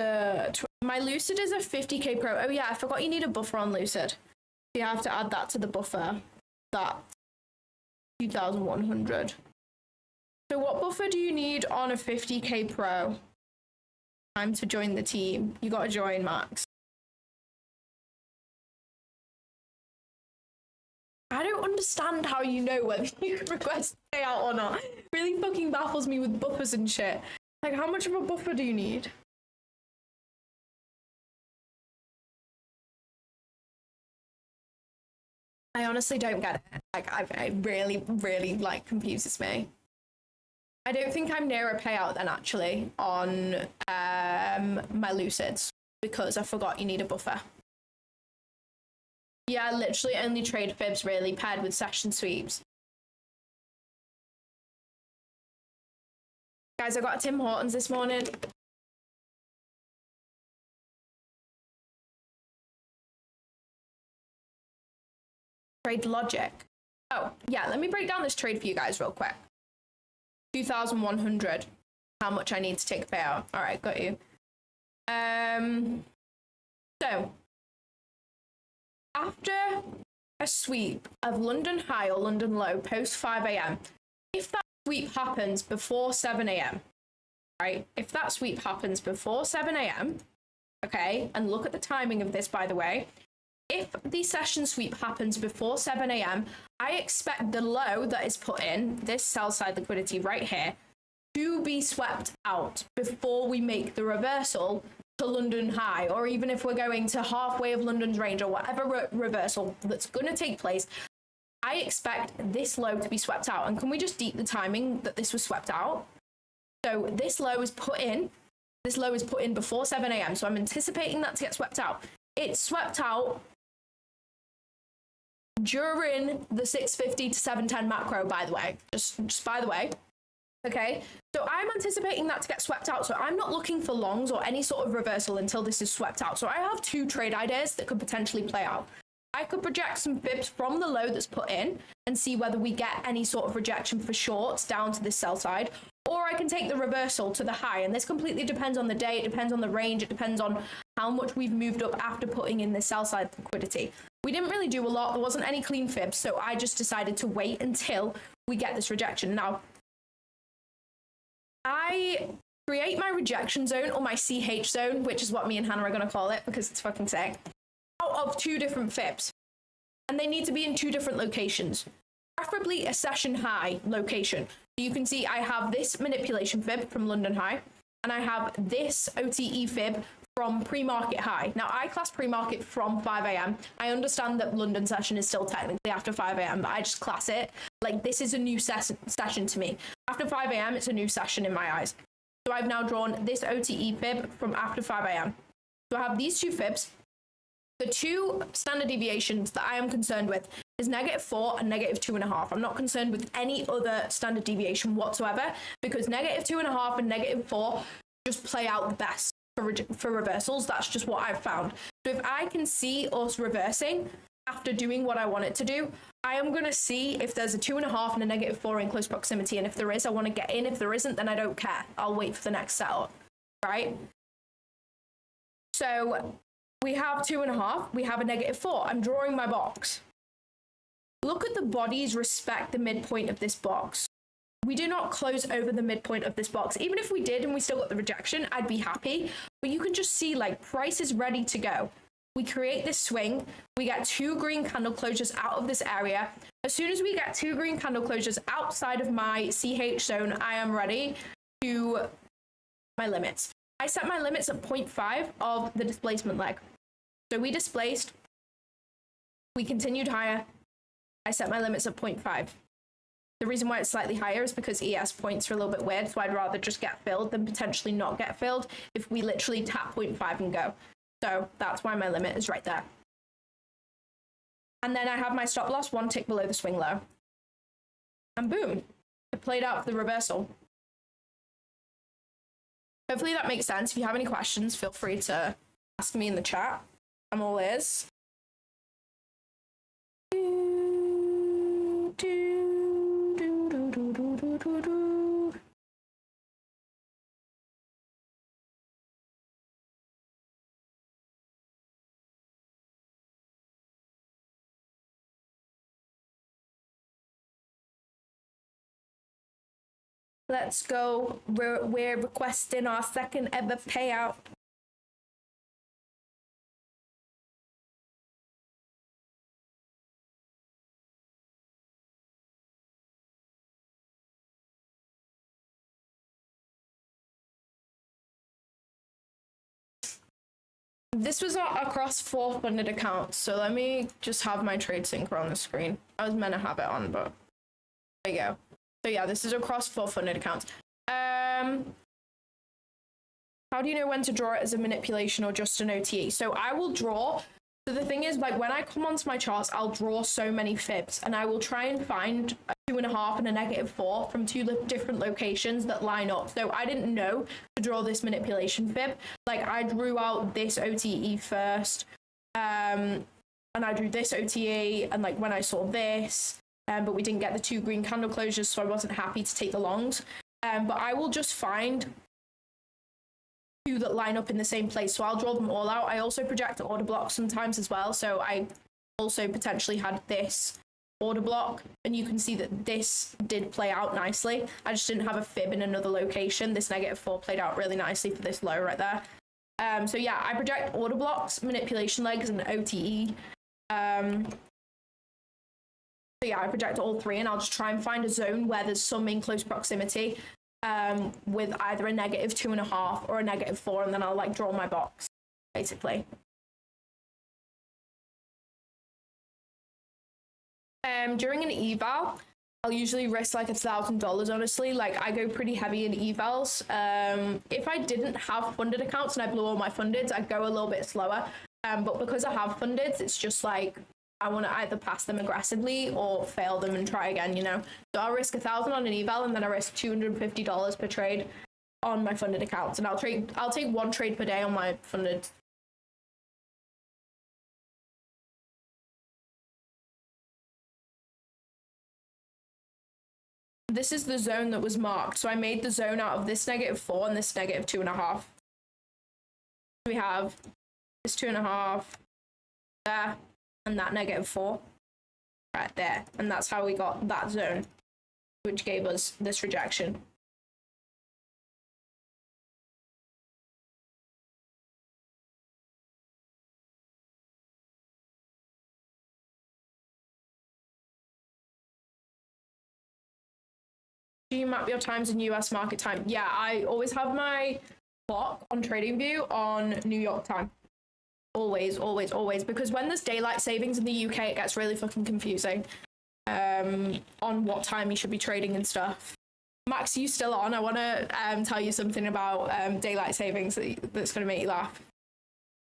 my Lucid is a 50k Pro. Oh yeah, I forgot you need a buffer on Lucid. You have to add that to the buffer. That 2,100. So what buffer do you need on a 50k Pro? Time to join the team. You gotta join, Max. I don't understand how you know whether you can request payout or not. It really fucking baffles me with buffers and shit. Like, how much of a buffer do you need? I honestly don't get it. Like, it really, really, like, confuses me. I don't think I'm near a payout then, actually, on my Lucids, because I forgot you need a buffer. Yeah, literally only trade fibs, really, paired with session sweeps. Guys, I got a Tim Hortons this morning. Trade logic. Oh, yeah, let me break down this trade for you guys real quick. 2,100. How much I need to take a payout. All right, got you. So, after a sweep of London high or London low post 5 a.m., if that sweep happens before 7 a.m., right? If that sweep happens before 7 a.m., okay, and look at the timing of this, by the way. If the session sweep happens before 7 a.m., I expect the low that is put in, this sell side liquidity right here, to be swept out before we make the reversal to London high, or even if we're going to halfway of London's range or whatever reversal that's going to take place, I expect this low to be swept out. And can we just deep the timing that this was swept out? So this low is put in. This low is put in before 7 a.m. So I'm anticipating that to get swept out. It's swept out during the 650 to 710 macro, by the way. Just by the way. Okay, so I'm anticipating that to get swept out. So I'm not looking for longs or any sort of reversal until this is swept out. So I have two trade ideas that could potentially play out. I could project some fibs from the low that's put in and see whether we get any sort of rejection for shorts down to this sell side, or I can take the reversal to the high. And this completely depends on the day, it depends on the range, it depends on how much we've moved up after putting in this sell side liquidity. We didn't really do a lot, there wasn't any clean fibs, so I just decided to wait until we get this rejection. Now, I create my rejection zone, or my CH zone, which is what me and Hannah are going to call it because it's fucking sick, out of two different fibs. And they need to be in two different locations, preferably a session high location. You can see I have this manipulation fib from London high, and I have this OTE fib from pre-market high. Now, I class pre-market from 5 a.m. I understand that London session is still technically after 5 a.m., but I just class it like this is a new session to me. After 5 a.m., it's a new session in my eyes. So I've now drawn this OTE fib from after 5 a.m. So I have these two fibs. The two standard deviations that I am concerned with is -4 and -2.5. I'm not concerned with any other standard deviation whatsoever, because -2.5 and -4 just play out the best for reversals. That's just what I've found. So if I can see us reversing after doing what I want it to do, I am going to see if there's a 2.5 and a -4 in close proximity. And if there is, I want to get in. If there isn't, then I don't care. I'll wait for the next setup, right? So we have 2.5, we have a -4. I'm drawing my box. Look at the bodies respect the midpoint of this box. We do not close over the midpoint of this box. Even if we did and we still got the rejection, I'd be happy. But you can just see, like, price is ready to go. We create this swing. We get two green candle closures out of this area. As soon as we get two green candle closures outside of my CH zone, I am ready to my limits. I set my limits at 0.5 of the displacement leg. So we displaced. We continued higher. I set my limits at 0.5. The reason why it's slightly higher is because ES points are a little bit weird, so I'd rather just get filled than potentially not get filled if we literally tap 0.5 and go. So that's why my limit is right there. And then I have my stop loss 1 tick below the swing low. And boom, it played out for the reversal. Hopefully that makes sense. If you have any questions, feel free to ask me in the chat. I'm all ears. Let's go. We're requesting our second ever payout. This was across 4 funded accounts, so let me just have my trade synchro on the screen. I was meant to have it on, but there you go. So yeah, this is across 4 funded accounts. How do you know when to draw it as a manipulation or just an OTE? So I will draw. So the thing is, like, when I come onto my charts, I'll draw so many fibs, and I will try and find a 2.5 and a -4 from 2 different locations that line up. So I didn't know to draw this manipulation fib. Like, I drew out this OTE first, and I drew this OTE, and like when I saw this, but we didn't get the 2 green candle closures, so I wasn't happy to take the longs. But I will just find 2 that line up in the same place, so I'll draw them all out. I also project order blocks sometimes as well, so I also potentially had this order block, and you can see that this did play out nicely. I just didn't have a fib in another location. This -4 played out really nicely for this low right there. So yeah, I project order blocks, manipulation legs, and OTE. So yeah, I project all 3, and I'll just try and find a zone where there's some in close proximity, with either a -2.5 or a -4, and then I'll like draw my box, basically. During an eval, I'll usually risk like $1,000, honestly. Like, I go pretty heavy in evals. If I didn't have funded accounts and I blew all my fundeds, I'd go a little bit slower. But because I have fundeds, it's just like, I want to either pass them aggressively or fail them and try again, you know? So I'll risk 1,000 on an eval, and then I risk $250 per trade on my funded accounts. And I'll take 1 trade per day on my funded. This is the zone that was marked. So I made the zone out of this -4 and this -2.5. We have this 2.5 there, and that -4 right there. And that's how we got that zone, which gave us this rejection. Do you map your times in US market time? Yeah, I always have my clock on TradingView on New York time. Always, always, always. Because when there's daylight savings in the UK, it gets really fucking confusing on what time you should be trading and stuff. Max, are you still on? I want to tell you something about daylight savings that's going to make you laugh.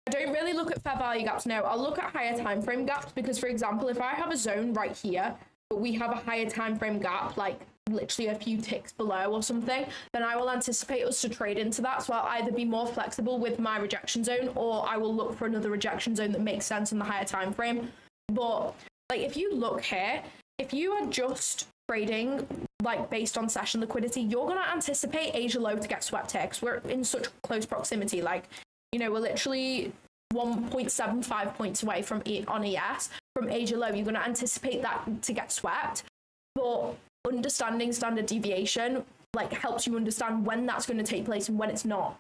I don't really look at fair value gaps now. I'll look at higher time frame gaps because, for example, if I have a zone right here, but we have a higher time frame gap, like literally a few ticks below or something, then I will anticipate us to trade into that. So I'll either be more flexible with my rejection zone, or I will look for another rejection zone that makes sense in the higher time frame. But like, if you look here, if you are just trading like based on session liquidity, you're going to anticipate Asia low to get swept here because we're in such close proximity. Like, you know, we're literally 1.75 points away from on ES from Asia low. You're going to anticipate that to get swept, but understanding standard deviation like helps you understand when that's going to take place and when it's not.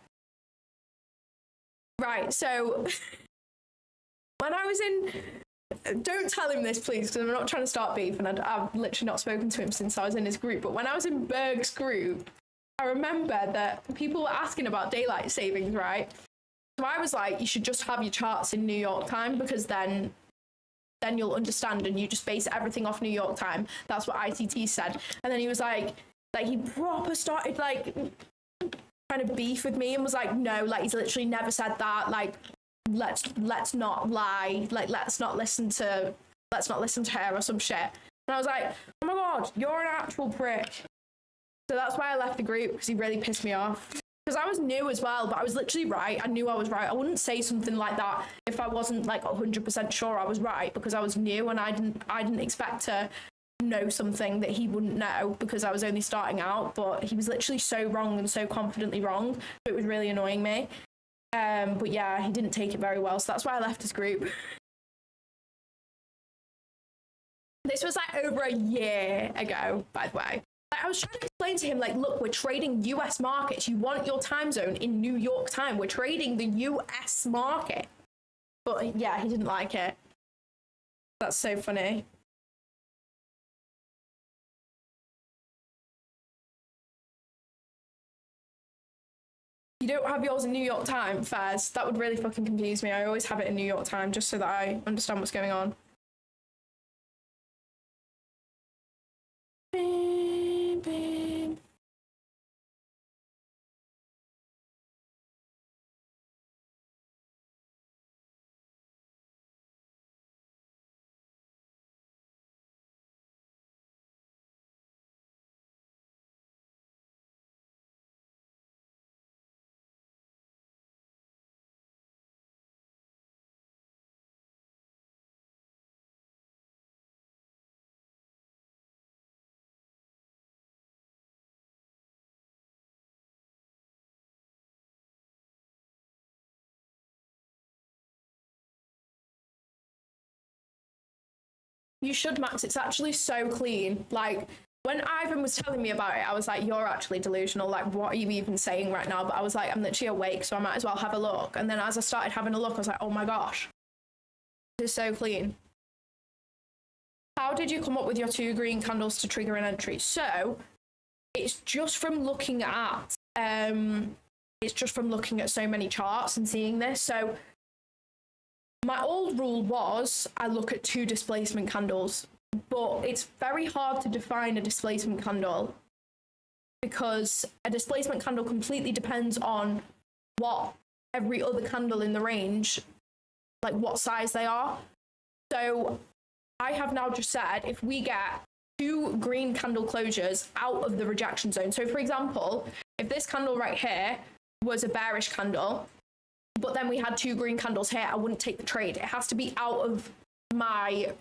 Right, so when I was in, don't tell him this please, because I'm not trying to start beef, and I've literally not spoken to him since I was in his group, but when I was in Berg's group, I remember that people were asking about daylight savings, right? So I was like, you should just have your charts in New York time, because then then you'll understand, and you just base everything off New York time. That's what ICT said. And then he was like he proper started like trying to beef with me and was like, no, like he's literally never said that. Like, let's not lie. Like, let's not listen to her or some shit. And I was like, oh my God, you're an actual prick. So that's why I left the group, because he really pissed me off. Because I was new as well, but I was literally right. I knew I was right. I wouldn't say something like that if I wasn't like 100% sure I was right, because I was new and I didn't expect to know something that he wouldn't know, because I was only starting out. But he was literally so wrong and so confidently wrong. So it was really annoying me. But yeah, he didn't take it very well. So that's why I left his group. This was like over a year ago, by the way. Like, I was trying to explain to him, like, look, we're trading US markets. You want your time zone in New York time. We're trading the US market. But yeah, he didn't like it. That's so funny. You don't have yours in New York time, Fairs? That would really fucking confuse me. I always have it in New York time just so that I understand what's going on. You should, Max. It's actually so clean. Like, when Ivan was telling me about it, I was like, you're actually delusional. Like, what are you even saying right now? But I was like, I'm literally awake, so I might as well have a look. And then as I started having a look, I was like, oh my gosh, this is so clean. How did you come up with your 2 green candles to trigger an entry? So it's just from looking at so many charts and seeing this. So my old rule was I look at 2 displacement candles, but it's very hard to define a displacement candle, because a displacement candle completely depends on what every other candle in the range, like what size they are. So I have now just said, if we get 2 green candle closures out of the rejection zone. So for example, if this candle right here was a bearish candle, but then we had 2 green candles here, I wouldn't take the trade. It has to be out of my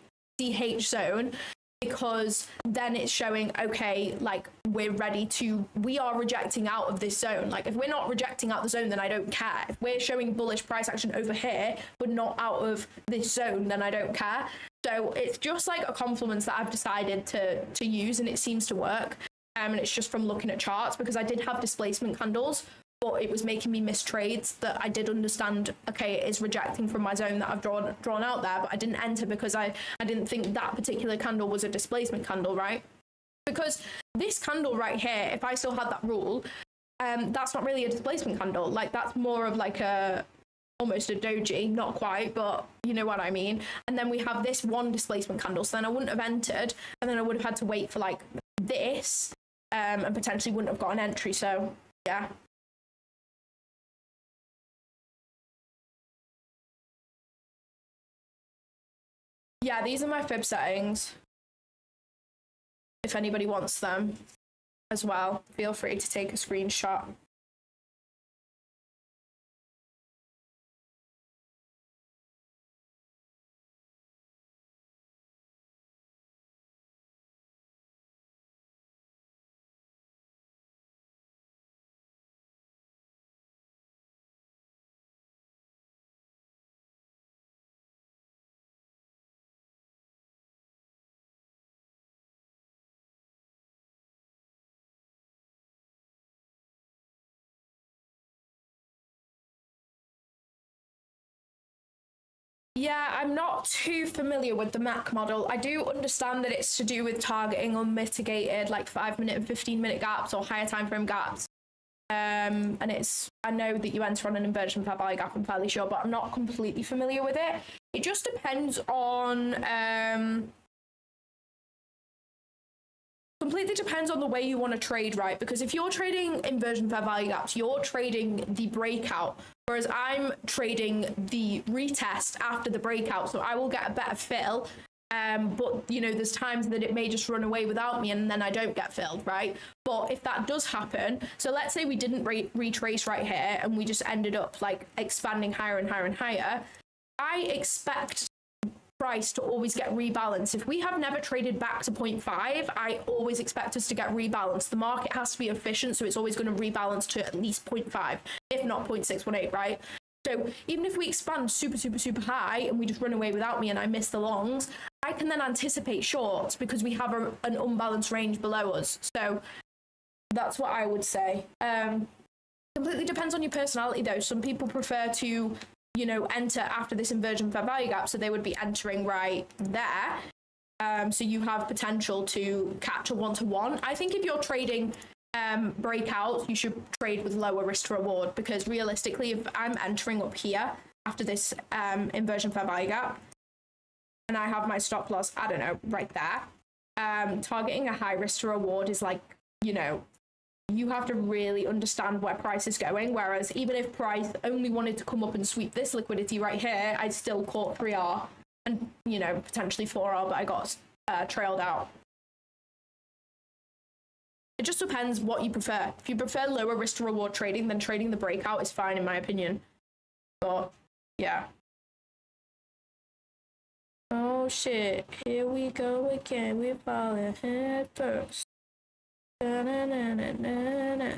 CH zone, because then it's showing, okay, like we are rejecting out of this zone. Like, if we're not rejecting out the zone, then I don't care. If we're showing bullish price action over here, but not out of this zone, then I don't care. So it's just like a complement that I've decided to use, and it seems to work. And it's just from looking at charts, because I did have displacement candles, but it was making me miss trades that I did understand, okay, it is rejecting from my zone that I've drawn out there, but I didn't enter because I didn't think that particular candle was a displacement candle, right? Because this candle right here, if I still had that rule, that's not really a displacement candle. Like, that's more of like almost a doji, not quite, but you know what I mean. And then we have this one displacement candle, so then I wouldn't have entered, and then I would have had to wait for like this, and potentially wouldn't have got an entry. So yeah. Yeah, these are my fib settings. If anybody wants them as well, feel free to take a screenshot. Yeah, I'm not too familiar with the Mac model. I do understand that it's to do with targeting unmitigated, like 5-minute and 15-minute gaps or higher time frame gaps. And I know that you enter on an inversion fair value gap, I'm fairly sure, but I'm not completely familiar with it. It just depends on completely depends on the way you want to trade, right? Because if you're trading inversion fair value gaps, you're trading the breakout, whereas I'm trading the retest after the breakout, so I will get a better fill. But you know, there's times that it may just run away without me and then I don't get filled, right? But if that does happen, so let's say we didn't retrace right here and we just ended up like expanding higher and higher and higher, I expect price to always get rebalanced. If we have never traded back to 0.5, I always expect us to get rebalanced. The market has to be efficient, so it's always going to rebalance to at least 0.5, if not 0.618, right? So even if we expand super, super, super high and we just run away without me and I miss the longs, I can then anticipate shorts because we have an unbalanced range below us. So that's what I would say. Completely depends on your personality though. Some people prefer to, you know, enter after this inversion fair value gap, so they would be entering right there. So you have potential to catch a one-to-one. I think if you're trading breakouts, you should trade with lower risk to reward, because realistically, if I'm entering up here after this inversion fair value gap and I have my stop loss, I don't know, right there, targeting a high risk to reward is like, you know, you have to really understand where price is going. Whereas even if price only wanted to come up and sweep this liquidity right here, I'd still caught 3R and, you know, potentially 4R, but I got trailed out. It just depends what you prefer. If you prefer lower risk to reward trading, then trading the breakout is fine in my opinion. But yeah. Oh shit, here we go again. We're falling head first. Na, na, na, na, na, na.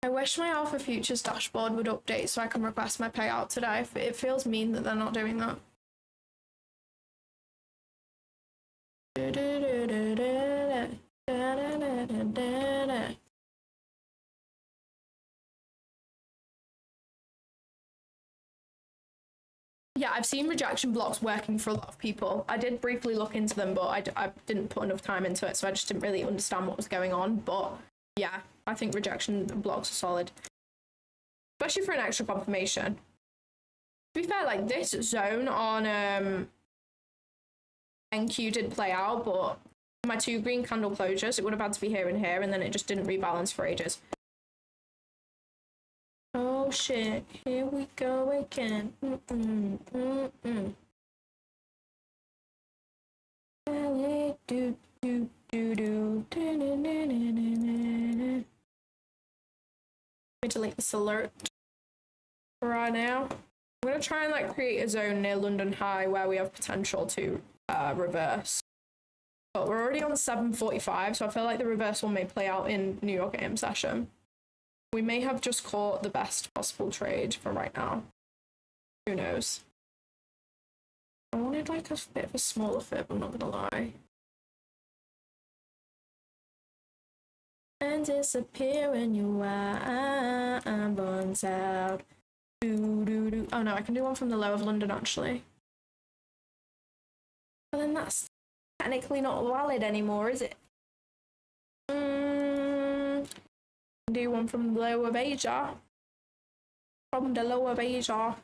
I wish my Alpha Futures dashboard would update so I can request my payout today. It feels mean that they're not doing that. Yeah, I've seen rejection blocks working for a lot of people. I did briefly look into them, but I didn't put enough time into it, so I just didn't really understand what was going on. But yeah, I think rejection blocks are solid, especially for an extra confirmation. To be fair, like this zone on NQ did play out, but my 2 green candle closures, it would have had to be here and here, and then it just didn't rebalance for ages. Oh shit, here we go again. Let me delete this alert right now. I'm gonna try and like create a zone near London High where we have potential to reverse. But we're already on 7:45, so I feel like the reversal may play out in New York AM session. We may have just caught the best possible trade for right now. Who knows? I wanted like a bit of a smaller fib, I'm not gonna lie. And disappear when you are burns out. Oh no, I can do one from the low of London actually. But then that's technically not valid anymore, is it? Do one from the low of Asia. From the low of Asia.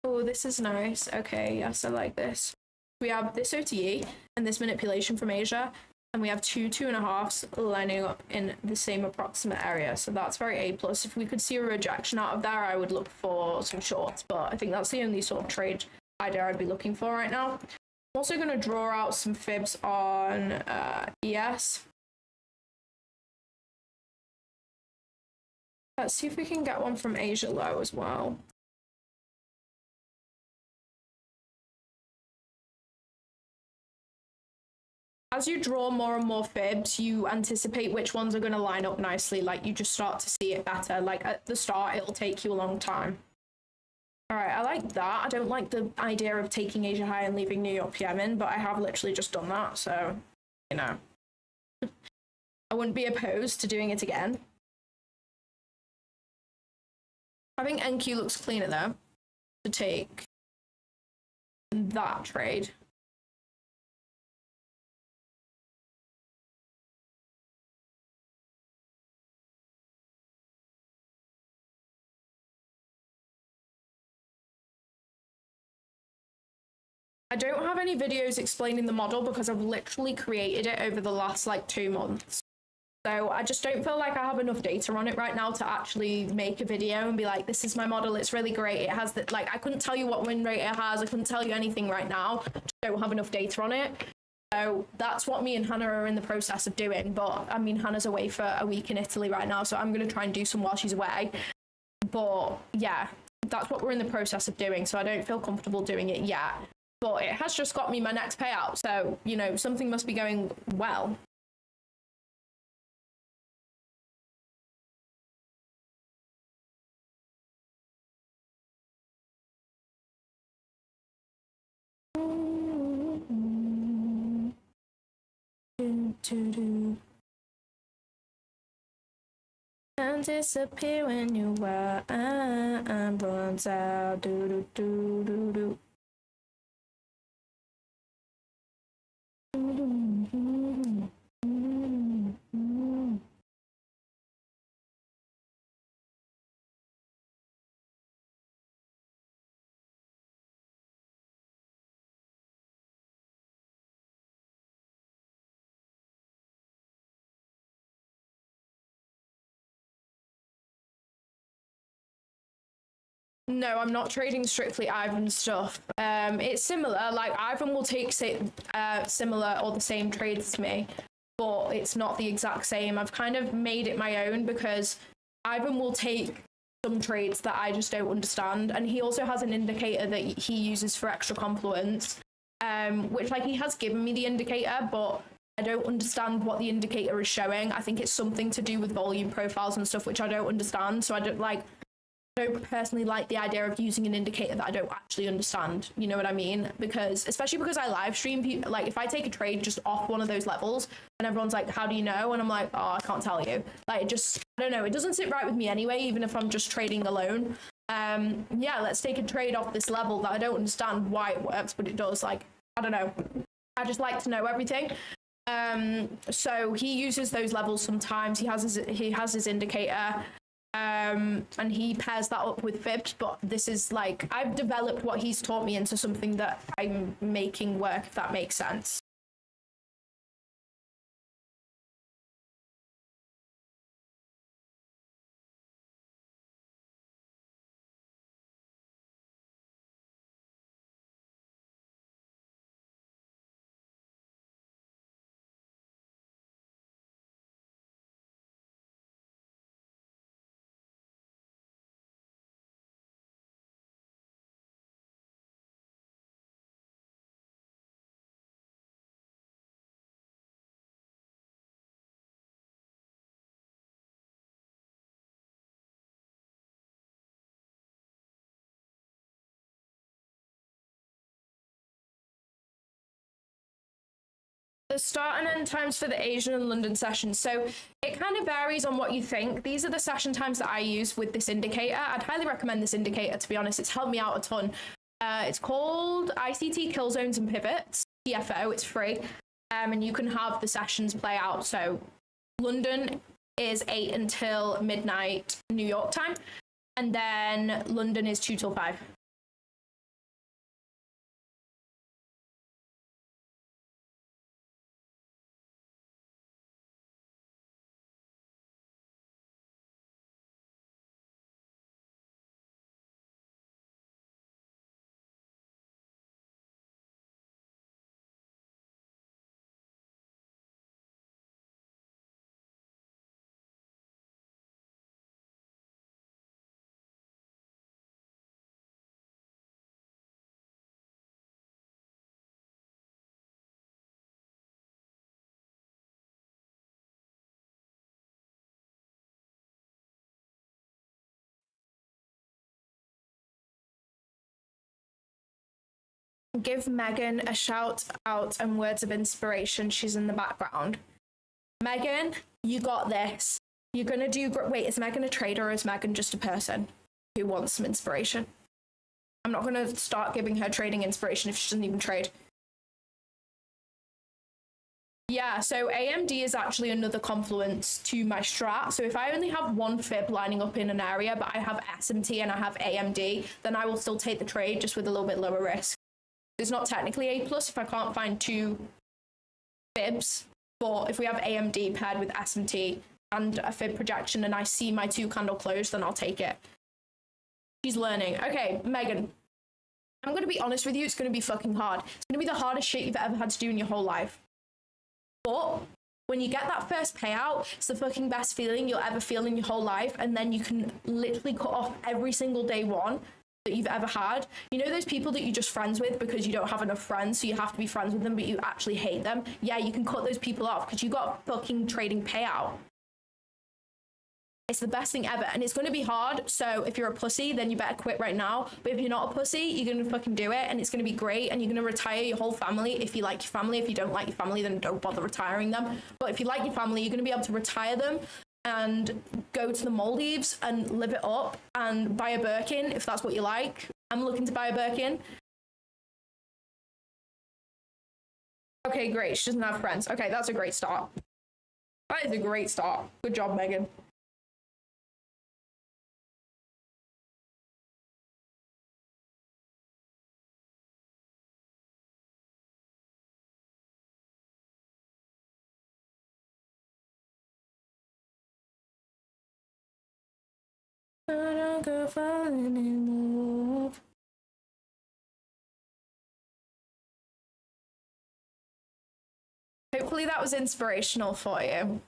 Oh, this is nice. Okay, yes, I like this. We have this OTE and this manipulation from Asia, and we have 2.5s lining up in the same approximate area. So that's very A+. If we could see a rejection out of there, I would look for some shorts, but I think that's the only sort of trade idea I'd be looking for right now. I'm also going to draw out some fibs on ES. Let's see if we can get one from Asia low as well. As you draw more and more fibs, you anticipate which ones are going to line up nicely. Like you just start to see it better. Like at the start, it'll take you a long time. All right, I like that. I don't like the idea of taking Asia high and leaving New York PM in, but I have literally just done that. So, you know, I wouldn't be opposed to doing it again. I think NQ looks cleaner though to take that trade. I don't have any videos explaining the model because I've literally created it over the last like 2 months. So I just don't feel like I have enough data on it right now to actually make a video and be like, this is my model, it's really great. It has that, like, I couldn't tell you what win rate it has. I couldn't tell you anything right now. I just don't have enough data on it. So that's what me and Hannah are in the process of doing. But I mean, Hannah's away for a week in Italy right now, so I'm going to try and do some while she's away. But yeah, that's what we're in the process of doing. So I don't feel comfortable doing it yet. But it has just got me my next payout. So, you know, something must be going well. And disappear when you were runs out. Do do do do do. No, I'm not trading strictly Ivan stuff. It's similar. Like Ivan will take similar or the same trades to me, but it's not the exact same. I've kind of made it my own because Ivan will take some trades that I just don't understand, and he also has an indicator that he uses for extra confluence, which like he has given me the indicator, but I don't understand what the indicator is showing. I think it's something to do with volume profiles and stuff, which I don't understand. So I don't personally like the idea of using an indicator that I don't actually understand. You know what I mean? Because especially because I live stream, like if I take a trade just off one of those levels and everyone's like, how do you know? And I'm like, oh, I can't tell you. Like, it just, I don't know. It doesn't sit right with me anyway, even if I'm just trading alone. Yeah, let's take a trade off this level that I don't understand why it works, but it does. Like, I don't know. I just like to know everything. So he uses those levels sometimes. He has his indicator. And he pairs that up with fibs, but this is like, I've developed what he's taught me into something that I'm making work, if that makes sense. The start and end times for the Asian and London sessions. So it kind of varies on what you think. These are the session times that I use with this indicator. I'd highly recommend this indicator, to be honest. It's helped me out a ton. It's called ICT Kill Zones and Pivots, TFO. It's free. And you can have the sessions play out. So London is 8 until midnight New York time. And then London is 2 till 5. Give Megan a shout out and words of inspiration. She's in the background. Megan, you got this. You're going to do great. Wait, is Megan a trader or is Megan just a person who wants some inspiration? I'm not going to start giving her trading inspiration if she doesn't even trade. Yeah, so AMD is actually another confluence to my strat. So if I only have one fib lining up in an area, but I have SMT and I have AMD, then I will still take the trade just with a little bit lower risk. It's not technically A plus if I can't find two fibs, but if we have AMD paired with SMT and a fib projection and I see my two candle close, then I'll take it. She's learning. Okay, Megan, I'm going to be honest with you, it's going to be fucking hard. It's going to be the hardest shit you've ever had to do in your whole life. But when you get that first payout, it's the fucking best feeling you'll ever feel in your whole life, and then you can literally cut off every single day one that you've ever had. You know those people that you're just friends with because you don't have enough friends, so you have to be friends with them, but you actually hate them? Yeah, you can cut those people off because you got a fucking trading payout. It's the best thing ever, and it's going to be hard, so if you're a pussy, then you better quit right now. But if you're not a pussy, you're going to fucking do it, and it's going to be great, and you're going to retire your whole family if you like your family. If you don't like your family, then don't bother retiring them. But if you like your family, you're going to be able to retire them and go to the Maldives and live it up and buy a Birkin if that's what you like. I'm looking to buy a Birkin. Okay, great. She doesn't have friends. Okay, that's a great start. That is a great start. Good job, Megan. Go falling in love. Hopefully that was inspirational for you.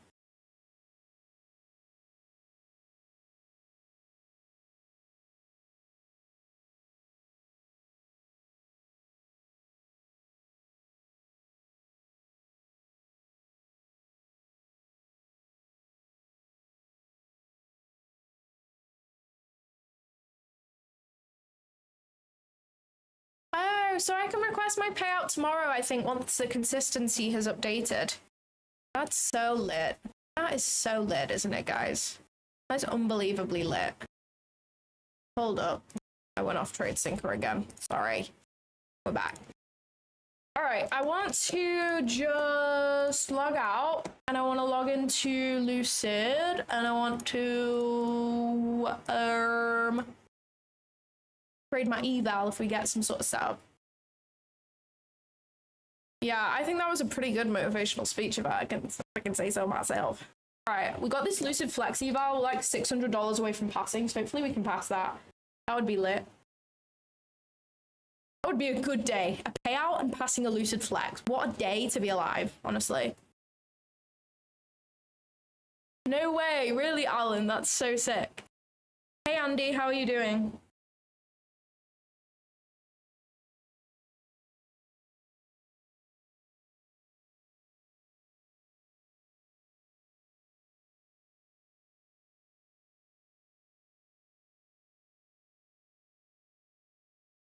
Oh, so I can request my payout tomorrow, I think, once the consistency has updated. That's so lit. That is so lit, isn't it, guys? That's unbelievably lit. Hold up. I went off Trade Syncer again. Sorry. We're back. All right, I want to just log out, and I want to log into Lucid, and I want to trade my eval if we get some sort of setup. Yeah, I think that was a pretty good motivational speech if I can say so myself. All right, we got this Lucid Flex eval. We're like $600 away from passing, so hopefully we can pass that. That would be lit. That would be a good day. A payout and passing a Lucid Flex. What a day to be alive, honestly. No way, really, Alan? That's so sick. Hey, Andy, how are you doing?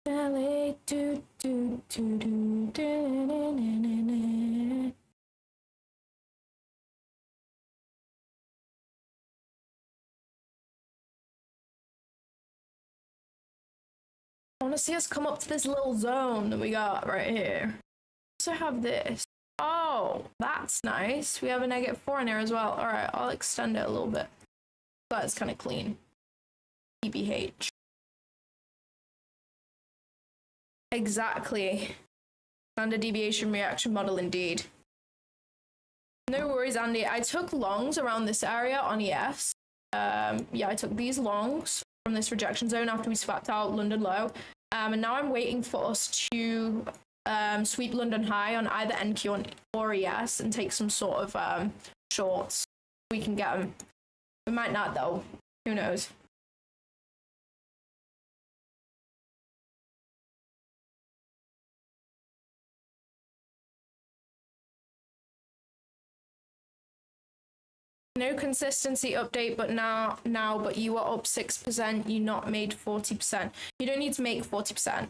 I want to see us come up to this little zone that we got right here. Also have this. Oh, that's nice. We have a -4 in here as well. All right, I'll extend it a little bit. That's kind of clean. EBH. Exactly. Standard deviation reaction model indeed. No worries, Andy. I took longs around this area on ES. Yeah, I took these longs from this rejection zone after we swapped out London low. And now I'm waiting for us to sweep London high on either NQ or ES and take some sort of shorts. We can get them. We might not, though. Who knows? No consistency update, but now, but you are up 6%. You not made 40%. You don't need to make 40%.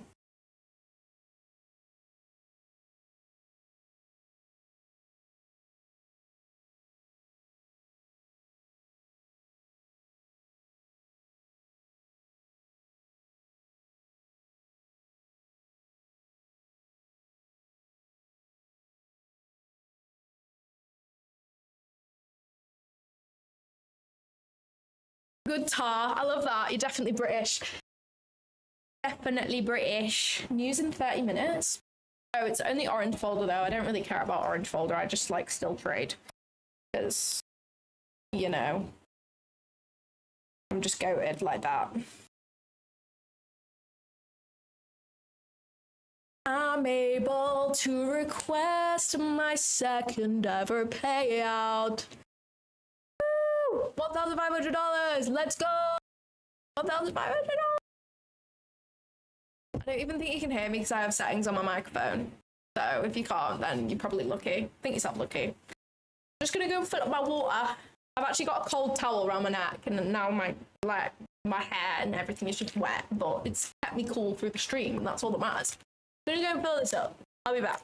Good tar. I love that. You're definitely British. Definitely British. News in 30 minutes. Oh, it's only orange folder though. I don't really care about orange folder. I just like still trade. Because, you know, I'm just goated like that. I'm able to request my second ever payout. Woo! $1,500. Let's go. $1,500. I don't even think you can hear me because I have settings on my microphone. So if you can't, then you're probably lucky. Think yourself lucky. Just gonna go fill up my water. I've actually got a cold towel around my neck, and now my hair and everything is just wet, but it's kept me cool through the stream, and that's all that matters. I'm gonna go and fill this up. I'll be back.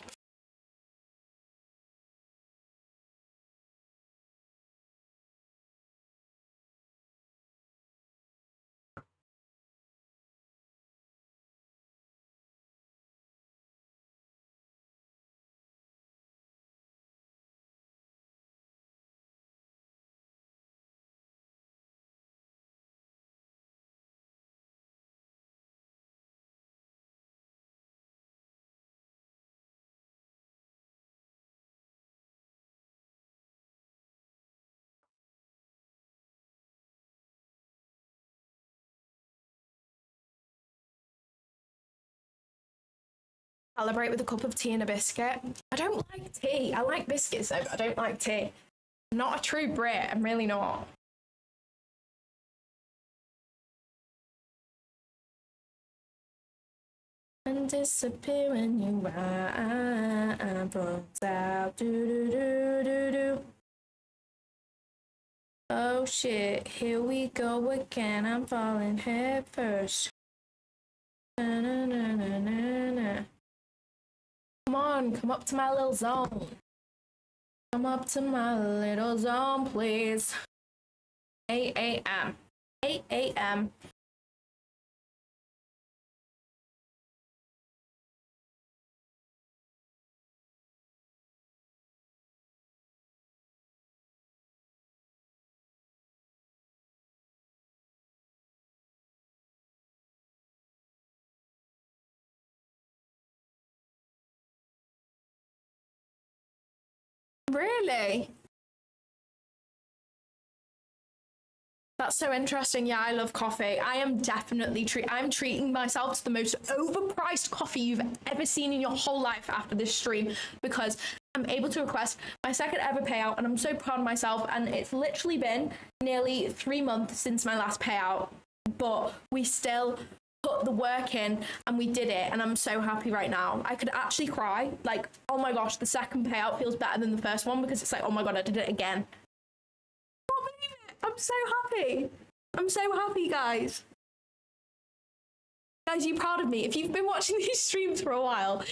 Celebrate with a cup of tea and a biscuit. I don't like tea. I like biscuits though, but I don't like tea. I'm not a true Brit. I'm really not. And disappear when you eyebrows out. Do do do do do. Oh shit, here we go again. I'm falling head first. Na, na, na, na, na, na. Come on, come up to my little zone. Come up to my little zone, please. 8 a.m. 8 a.m. Really? That's so interesting. Yeah, I love coffee. I am definitely I'm treating myself to the most overpriced coffee you've ever seen in your whole life after this stream, because I'm able to request my second ever payout, and I'm so proud of myself. And it's literally been nearly 3 months since my last payout, but we still put the work in and we did it, and I'm so happy right now. I could actually cry. Like, oh my gosh, the second payout feels better than the first one, because it's like, oh my god, I did it again. I can't believe it. I'm so happy. I'm so happy, guys. Guys, you proud of me? If you've been watching these streams for a while,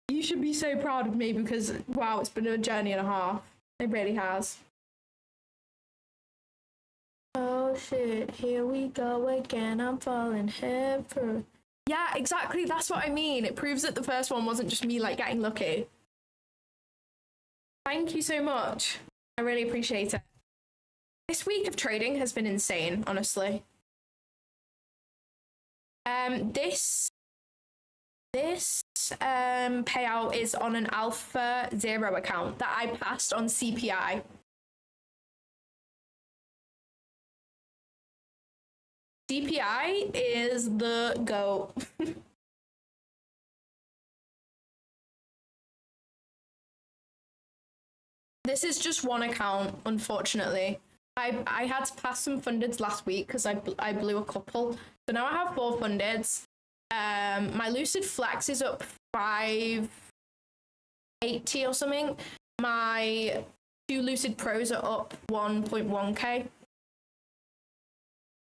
you should be so proud of me, because wow, it's been a journey and a half. It really has. Oh shit, here we go again. I'm falling head first. Yeah, exactly. That's what I mean. It proves that the first one wasn't just me like getting lucky. Thank you so much. I really appreciate it. This week of trading has been insane, honestly. This payout is on an Alpha Zero account that I passed on CPI. CPI is the GOAT. This is just one account, unfortunately. I had to pass some fundeds last week because I blew a couple. So now I have 4 fundeds. My Lucid Flex is up 580 or something. My 2 Lucid Pros are up 1.1k.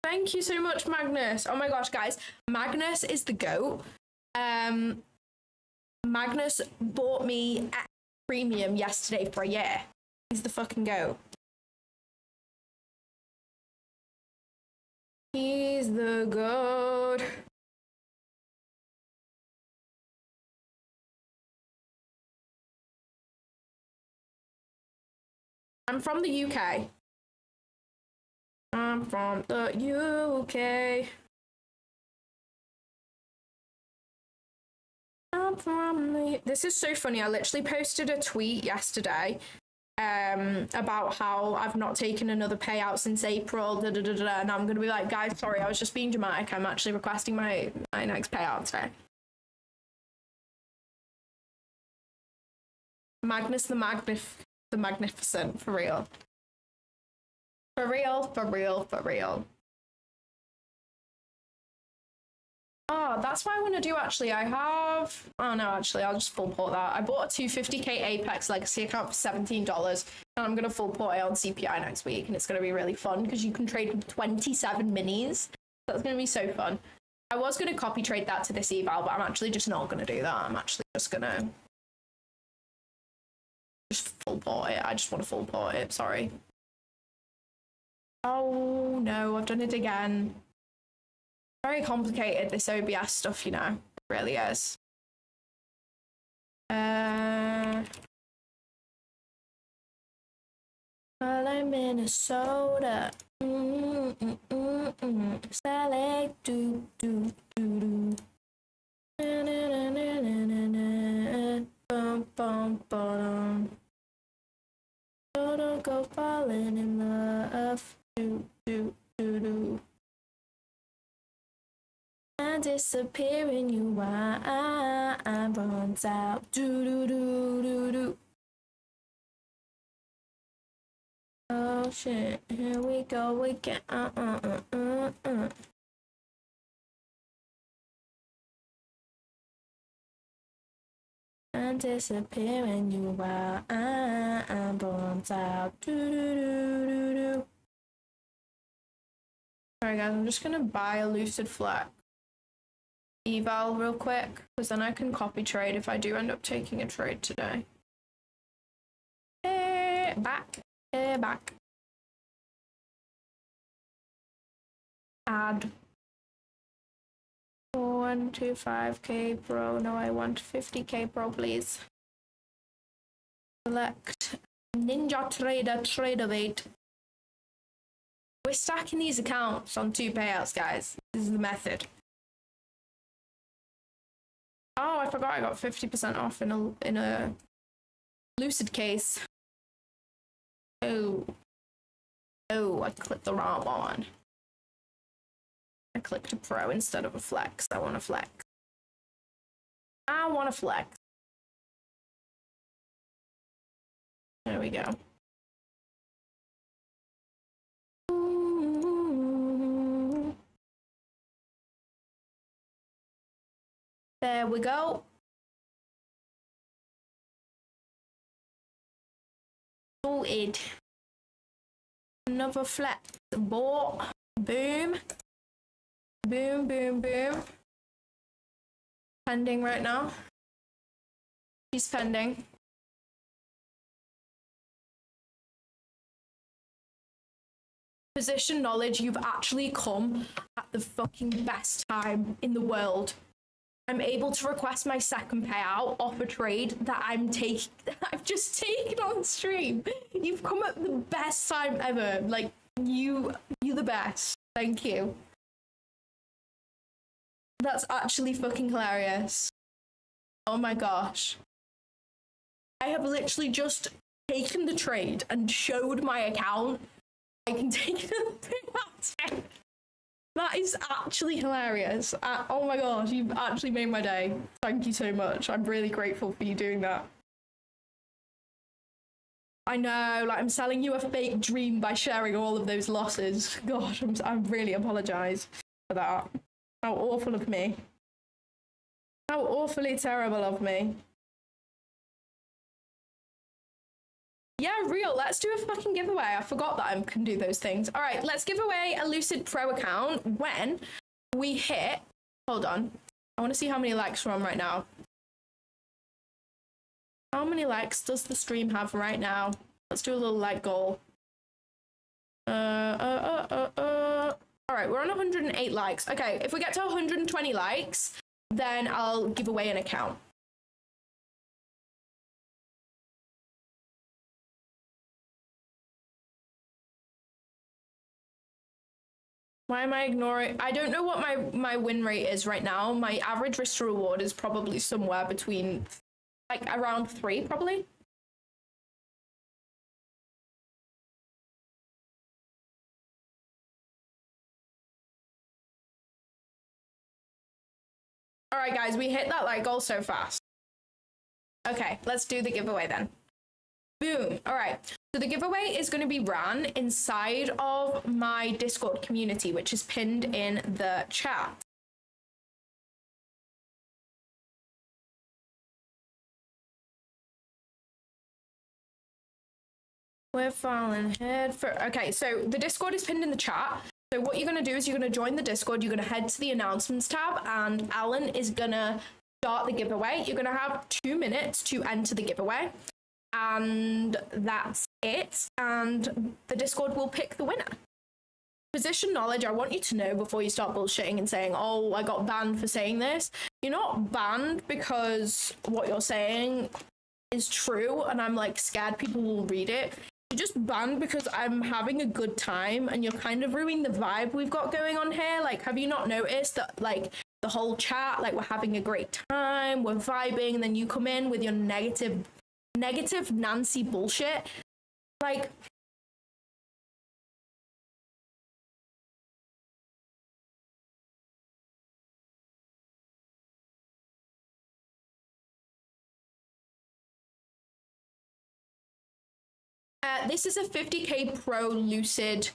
Thank you so much, Magnus. Oh my gosh, guys. Magnus is the GOAT. Magnus bought me at premium yesterday for a year. He's the fucking GOAT. He's the GOAT. I'm from the UK. I'm from the UK. This is so funny. I literally posted a tweet yesterday about how I've not taken another payout since April, and I'm gonna be like, guys, sorry, I was just being dramatic. I'm actually requesting my next payout today. Magnus the Magnificent, for real. For real, for real, for real. Oh, that's what I want to do, actually. I have... Oh, no, actually, I'll just full port that. I bought a 250k Apex Legacy account for $17, and I'm going to full port it on CPI next week, and it's going to be really fun, because you can trade with 27 minis. That's going to be so fun. I was going to copy trade that to this eval, but I'm actually just not going to do that. I'm actually just going to... just full port it. I just want to full port it, sorry. Oh, no, I've done it again. Very complicated, this OBS stuff, you know. It really is. Well, I'm Minnesota. Select do do do do. Bum bum bum. Don't go falling in love. Do do do do. And disappearing you while I'm burnt out. Do do do do do. Oh shit, here we go again. I'm disappearing you while I'm burnt out. Do do do do do. Alright guys, I'm just gonna buy a Lucid Flex eval real quick, because then I can copy trade if I do end up taking a trade today. Back. Add 125k pro. No, I want 50k pro, please. Select Ninja Trader Tradeovate. We're stacking these accounts on 2 payouts, guys. This is the method. Oh, I forgot I got 50% off in a Lucid case. Oh, I clicked the wrong one. I clicked a pro instead of a flex. I want a flex. There we go. There we go. Sorted. Another flex bought. Boom. Boom, boom, boom. Pending right now. She's pending. Position knowledge, you've actually come at the fucking best time in the world. I'm able to request my second payout off a trade that I've just taken on stream. You've come at the best time ever. Like, you're the best. Thank you. That's actually fucking hilarious. Oh my gosh. I have literally just taken the trade and showed my account. I can take the payout. That is actually hilarious. Oh my gosh, you've actually made my day. Thank you so much. I'm really grateful for you doing that. I know, like, I'm selling you a fake dream by sharing all of those losses. Gosh, I really apologize for that. How awful of me. How awfully terrible of me. Yeah, real. Let's do a fucking giveaway. I forgot that I can do those things. All right, let's give away a Lucid Pro account when we hit... Hold on. I want to see how many likes we're on right now. How many likes does the stream have right now? Let's do a little like goal. All right, we're on 108 likes. Okay, if we get to 120 likes, then I'll give away an account. Why am I ignoring? I don't know what my win rate is right now. My average risk to reward is probably somewhere between, like, around 3, probably. All right, guys, we hit that like goal so fast. Okay, let's do the giveaway then. Boom. All right. So the giveaway is going to be run inside of my Discord community, which is pinned in the chat. We're falling head for. Okay, so the Discord is pinned in the chat. So what you're going to do is you're going to join the Discord. You're going to head to the announcements tab, and Alan is going to start the giveaway. You're going to have 2 minutes to enter the giveaway. And that's it. And the Discord will pick the winner. Position knowledge, I want you to know before you start bullshitting and saying, oh, I got banned for saying this. You're not banned because what you're saying is true and I'm like scared people will read it. You're just banned because I'm having a good time and you're kind of ruining the vibe we've got going on here. Like, have you not noticed that, like, the whole chat, like, we're having a great time, we're vibing, and then you come in with your negative Nancy bullshit? Like, this is a 50k pro Lucid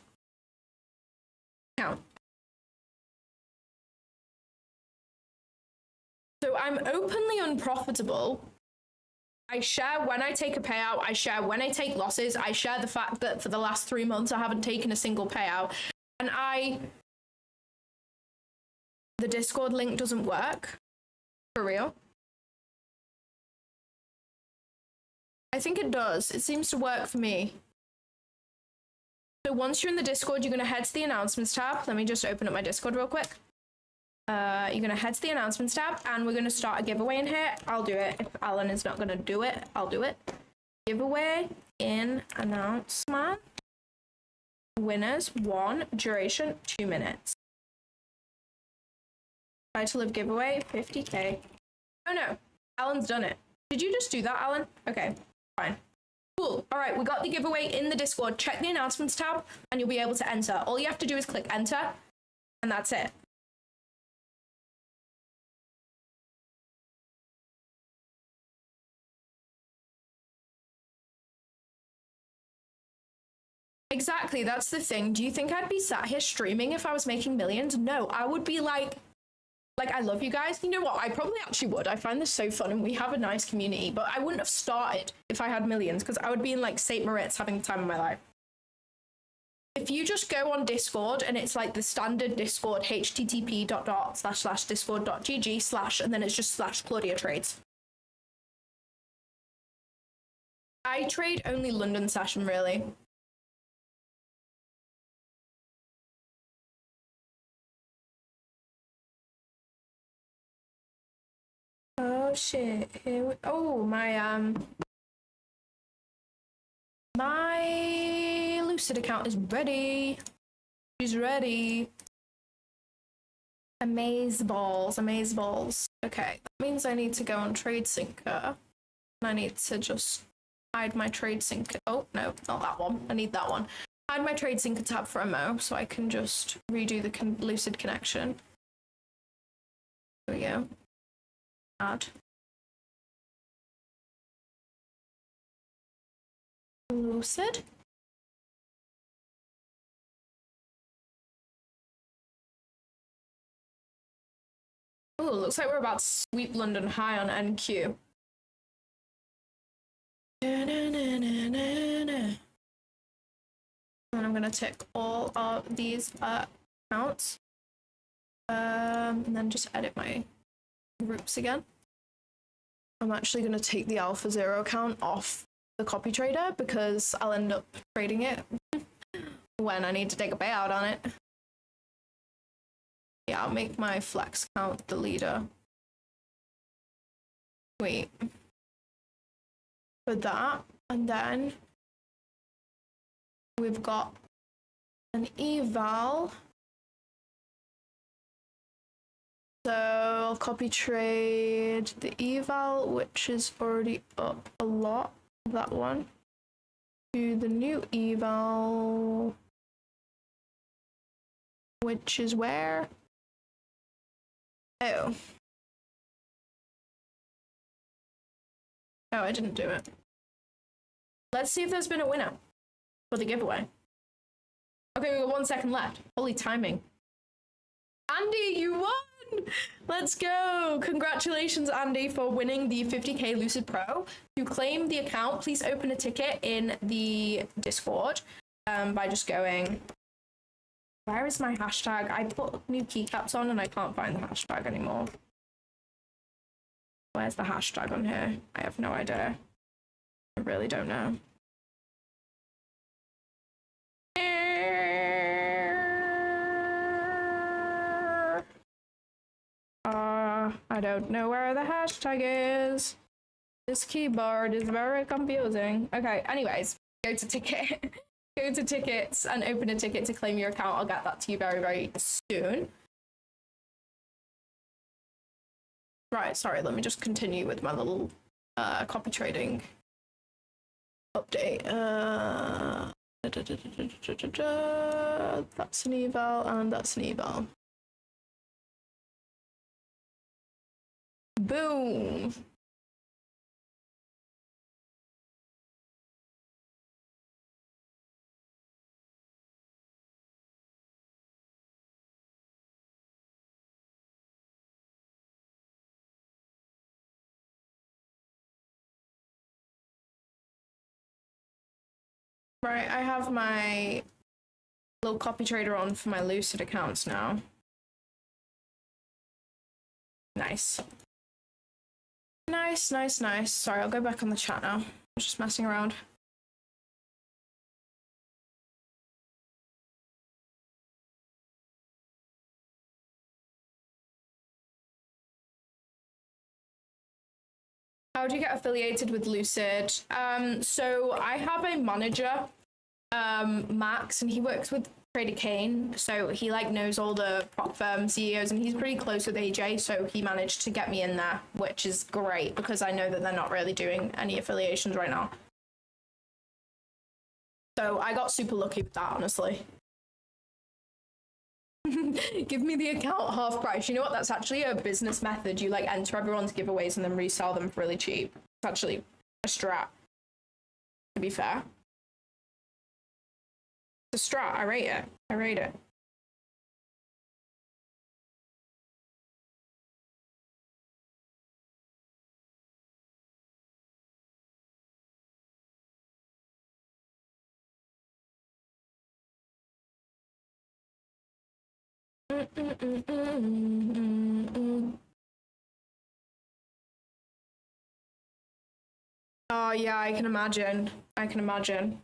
account. So I'm openly unprofitable. I share when I take a payout, I share when I take losses, I share the fact that for the last 3 months I haven't taken a single payout, and the Discord link doesn't work. For real? I think it does. It seems to work for me. So once you're in the Discord, you're going to head to the announcements tab. Let me just open up my Discord real quick. You're going to head to the announcements tab, and we're going to start a giveaway in here. I'll do it. If Alan is not going to do it, I'll do it. Giveaway in announcement. Winners 1, duration 2 minutes. Title of giveaway 50k. Oh no, Alan's done it. Did you just do that, Alan? Okay, fine. Cool. All right, we got the giveaway in the Discord. Check the announcements tab and you'll be able to enter. All you have to do is click enter and that's it. Exactly, that's the thing. Do you think I'd be sat here streaming if I was making millions? No, I would be like, I love you guys. You know what? I probably actually would. I find this so fun and we have a nice community, but I wouldn't have started if I had millions because I would be in like St. Moritz having the time of my life. If you just go on Discord and it's like the standard Discord, http://discord.gg/ and then it's just /Claudia trades. I trade only London session, really. Oh shit. Oh, my Lucid account is ready. She's ready. Amaze balls. Okay, that means I need to go on TradeSyncer. I need to just hide my TradeSyncer. Oh, no, not that one. I need that one. Hide my TradeSyncer tab for a mo so I can just redo the Lucid connection. There we go. Add. Lucid. Oh, looks like we're about to sweep London high on NQ. And I'm gonna tick all of these accounts. And then just edit my groups again. I'm actually going to take the Alpha Zero account off the copy trader because I'll end up trading it when I need to take a payout on it. Yeah, I'll make my flex account the leader. Wait. For that, and then we've got an eval So I'll copy trade the eval, which is already up a lot, that one, to the new eval, which is where? Oh. Oh, I didn't do it. Let's see if there's been a winner for the giveaway. Okay, we got 1 second left. Holy timing. Andy, you won! Let's go! Congratulations, Andy, for winning the 50k Lucid Pro. To claim the account, please open a ticket in the Discord by just going... Where is my hashtag? I put new keycaps on and I can't find the hashtag anymore. Where's the hashtag on here? I have no idea. I really don't know. I don't know where the hashtag is. This keyboard is very confusing. Okay, anyways, go to ticket. Go to tickets and open a ticket to claim your account. I'll get that to you very, very soon. Right, sorry, let me just continue with my little copy trading update. That's an eval and that's an eval. Boom. Right, I have my little copy trader on for my Lucid accounts now. Nice. Nice, nice, nice. Sorry, I'll go back on the chat now. I was just messing around. How do you get affiliated with Lucid? So I have a manager, Max, and he works with Trader Kane. So he like knows all the prop firm CEOs and he's pretty close with AJ. So he managed to get me in there, which is great because I know that they're not really doing any affiliations right now. So I got super lucky with that, honestly. Give me the account half price. You know what? That's actually a business method. You like enter everyone's giveaways and then resell them for really cheap. It's actually a strat, to be fair. It's a strat. I rate it. I rate it. Oh yeah, I can imagine. I can imagine.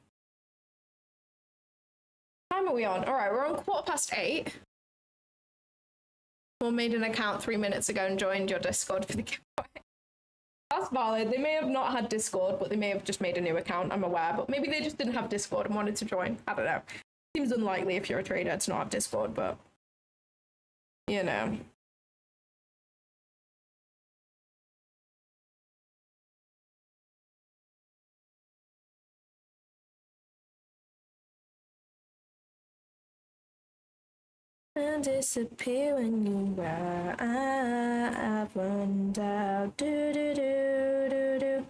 What time are we on? All right, we're on 8:15. Someone made an account 3 minutes ago and joined your Discord for the giveaway. That's valid. They may have not had Discord, but they may have just made a new account. I'm aware, but maybe they just didn't have Discord and wanted to join. I don't know. Seems unlikely if you're a trader to not have Discord, but you know. And disappear when you were. I've run out. Do do do do do.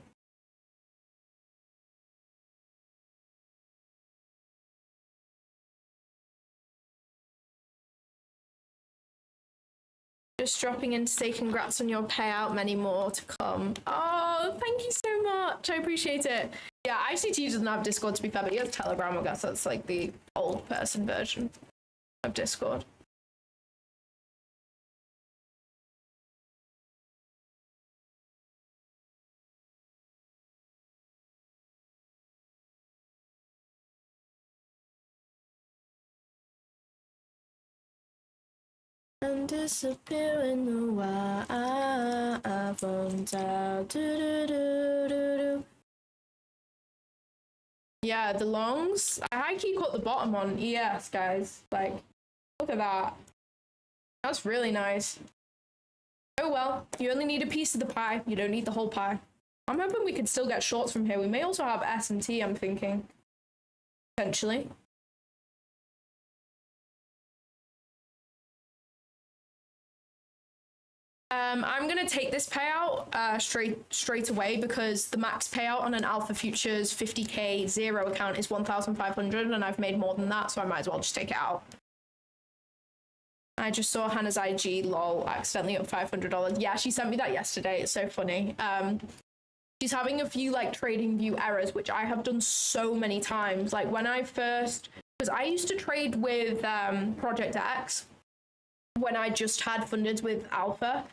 Just dropping in to say congrats on your payout, many more to come. Oh, thank you so much. I appreciate it. Yeah, ICT doesn't have Discord to be fair, but he has Telegram. I guess that's like the old person version of Discord. And disappear in the wild. I've run out. Do do do do do. Yeah, the longs. I high-key caught the bottom on ES, guys. Like, look at that. That's really nice. Oh well, you only need a piece of the pie. You don't need the whole pie. I'm hoping we could still get shorts from here. We may also have S&T, I'm thinking. Potentially. I'm going to take this payout straight away because the max payout on an Alpha Futures 50k zero account is 1,500 and I've made more than that, so I might as well just take it out. I just saw Hannah's IG, lol, accidentally up $500. Yeah, she sent me that yesterday. It's so funny. She's having a few like trading view errors, which I have done so many times. Like when I first, because I used to trade with Project X when I just had fundeds with Alpha.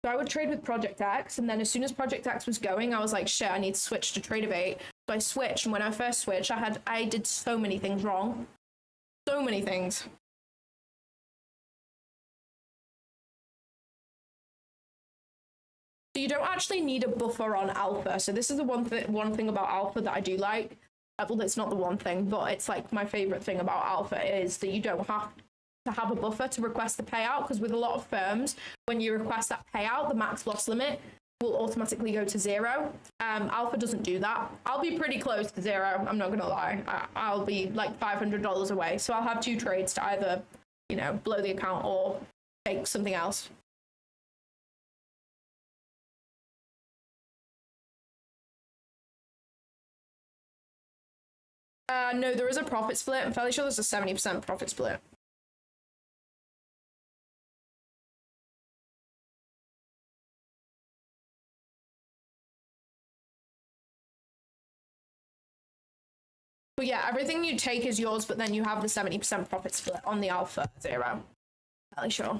So I would trade with Project X, and then as soon as Project X was going, I was like, shit, I need to switch to Tradeovate. So I switched, and when I first switched, I did so many things wrong. So many things. So you don't actually need a buffer on Alpha. So this is the one thing about Alpha that I do like. Well, it's not the one thing, but it's like my favorite thing about Alpha is that you don't have to have a buffer to request the payout, because with a lot of firms, when you request that payout, the max loss limit will automatically go to zero. Alpha doesn't do that. I'll be pretty close to zero. I'm not gonna lie. I'll be like $500 away. So I'll have two trades to either, you know, blow the account or take something else. No, there is a profit split. I'm fairly sure there's a 70% profit split. But yeah, everything you take is yours, but then you have the 70% profit split on the Alpha zero. Fairly sure.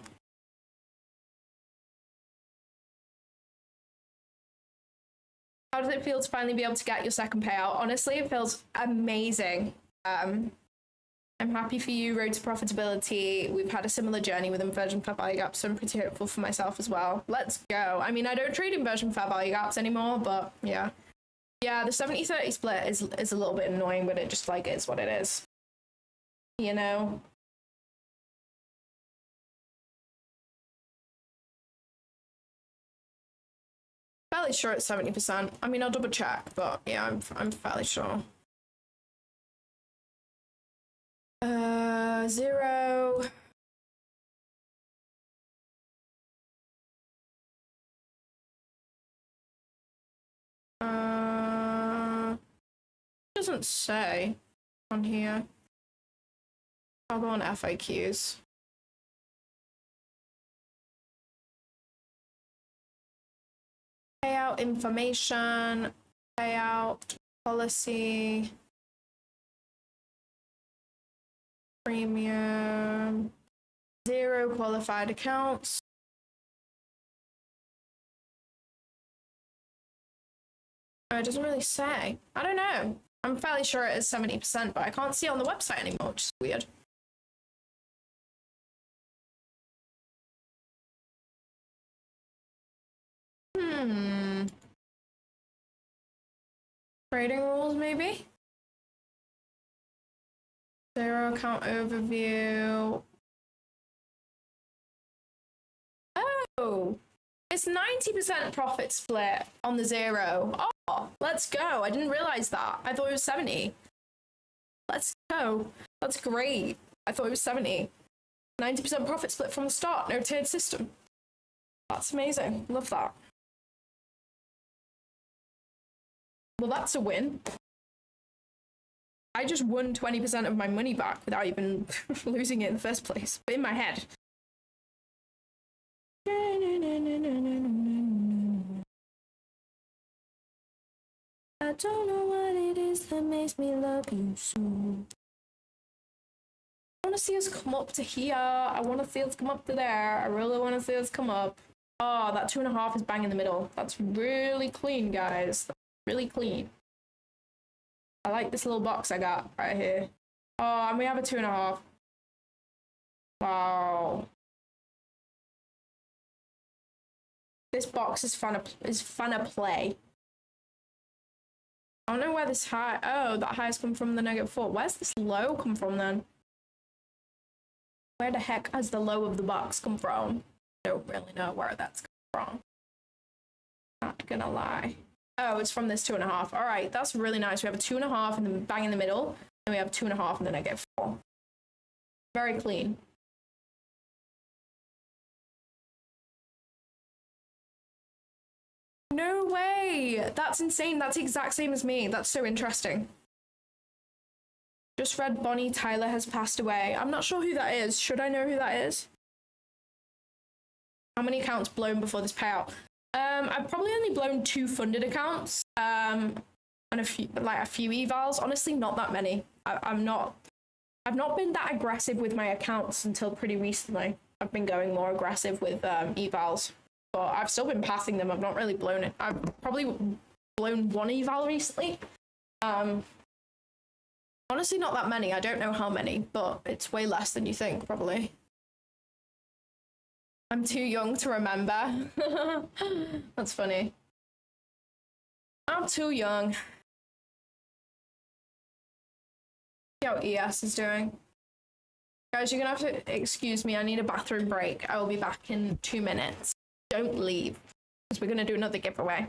How does it feel to finally be able to get your second payout? Honestly, it feels amazing. I'm happy for you, road to profitability. We've had a similar journey with inversion fair value gaps, so I'm pretty hopeful for myself as well. Let's go. I mean, I don't trade inversion fair value gaps anymore, but yeah. Yeah, the 70-30 split is a little bit annoying, but it just like is what it is. You know? Fairly sure it's 70%. I mean, I'll double check, but yeah, I'm fairly sure. 0. Doesn't say on here. I'll go on FAQs. Payout information, payout policy, premium, 0 qualified accounts. Oh, it doesn't really say. I don't know. I'm fairly sure it is 70%, but I can't see it on the website anymore, which is weird. Trading rules, maybe? 0 account overview. Oh, it's 90% profit split on the 0. Oh, let's go. I didn't realize that. I thought it was 70. Let's go. That's great. I thought it was 70. 90% profit split from the start. No tiered system. That's amazing. Love that. Well, that's a win. I just won 20% of my money back without even losing it in the first place. But in my head. I don't know what it is that makes me love you so. I want to see us come up to here. I want to see us come up to there. I really want to see us come up. Oh, that 2.5 is bang in the middle. That's really clean, guys. That's really clean. I like this little box I got right here. Oh, and we have a 2.5. Wow. This box is fun to play. I don't know where this high. Oh, that high's come from the -4. Where's this low come from then? Where the heck has the low of the box come from? I don't really know where that's come from? Not gonna lie. Oh, it's from this 2.5. All right, that's really nice. We have a 2.5 and then bang in the middle, and we have 2.5 and then I get 4. Very clean. No way! That's insane. That's the exact same as me. That's so interesting. Just read Bonnie Tyler has passed away. I'm not sure who that is. Should I know who that is? How many accounts blown before this payout? I've probably only blown 2 funded accounts, and a few evals. Honestly, not that many. I've not been that aggressive with my accounts until pretty recently. I've been going more aggressive with evals, but I've still been passing them. I've not really blown it. I've probably blown 1 eval recently. Honestly, not that many. I don't know how many, but it's way less than you think, probably. I'm too young to remember. That's funny. I'm too young. See how ES is doing. Guys, you're gonna have to excuse me. I need a bathroom break. I will be back in 2 minutes. Don't leave, because we're gonna do another giveaway.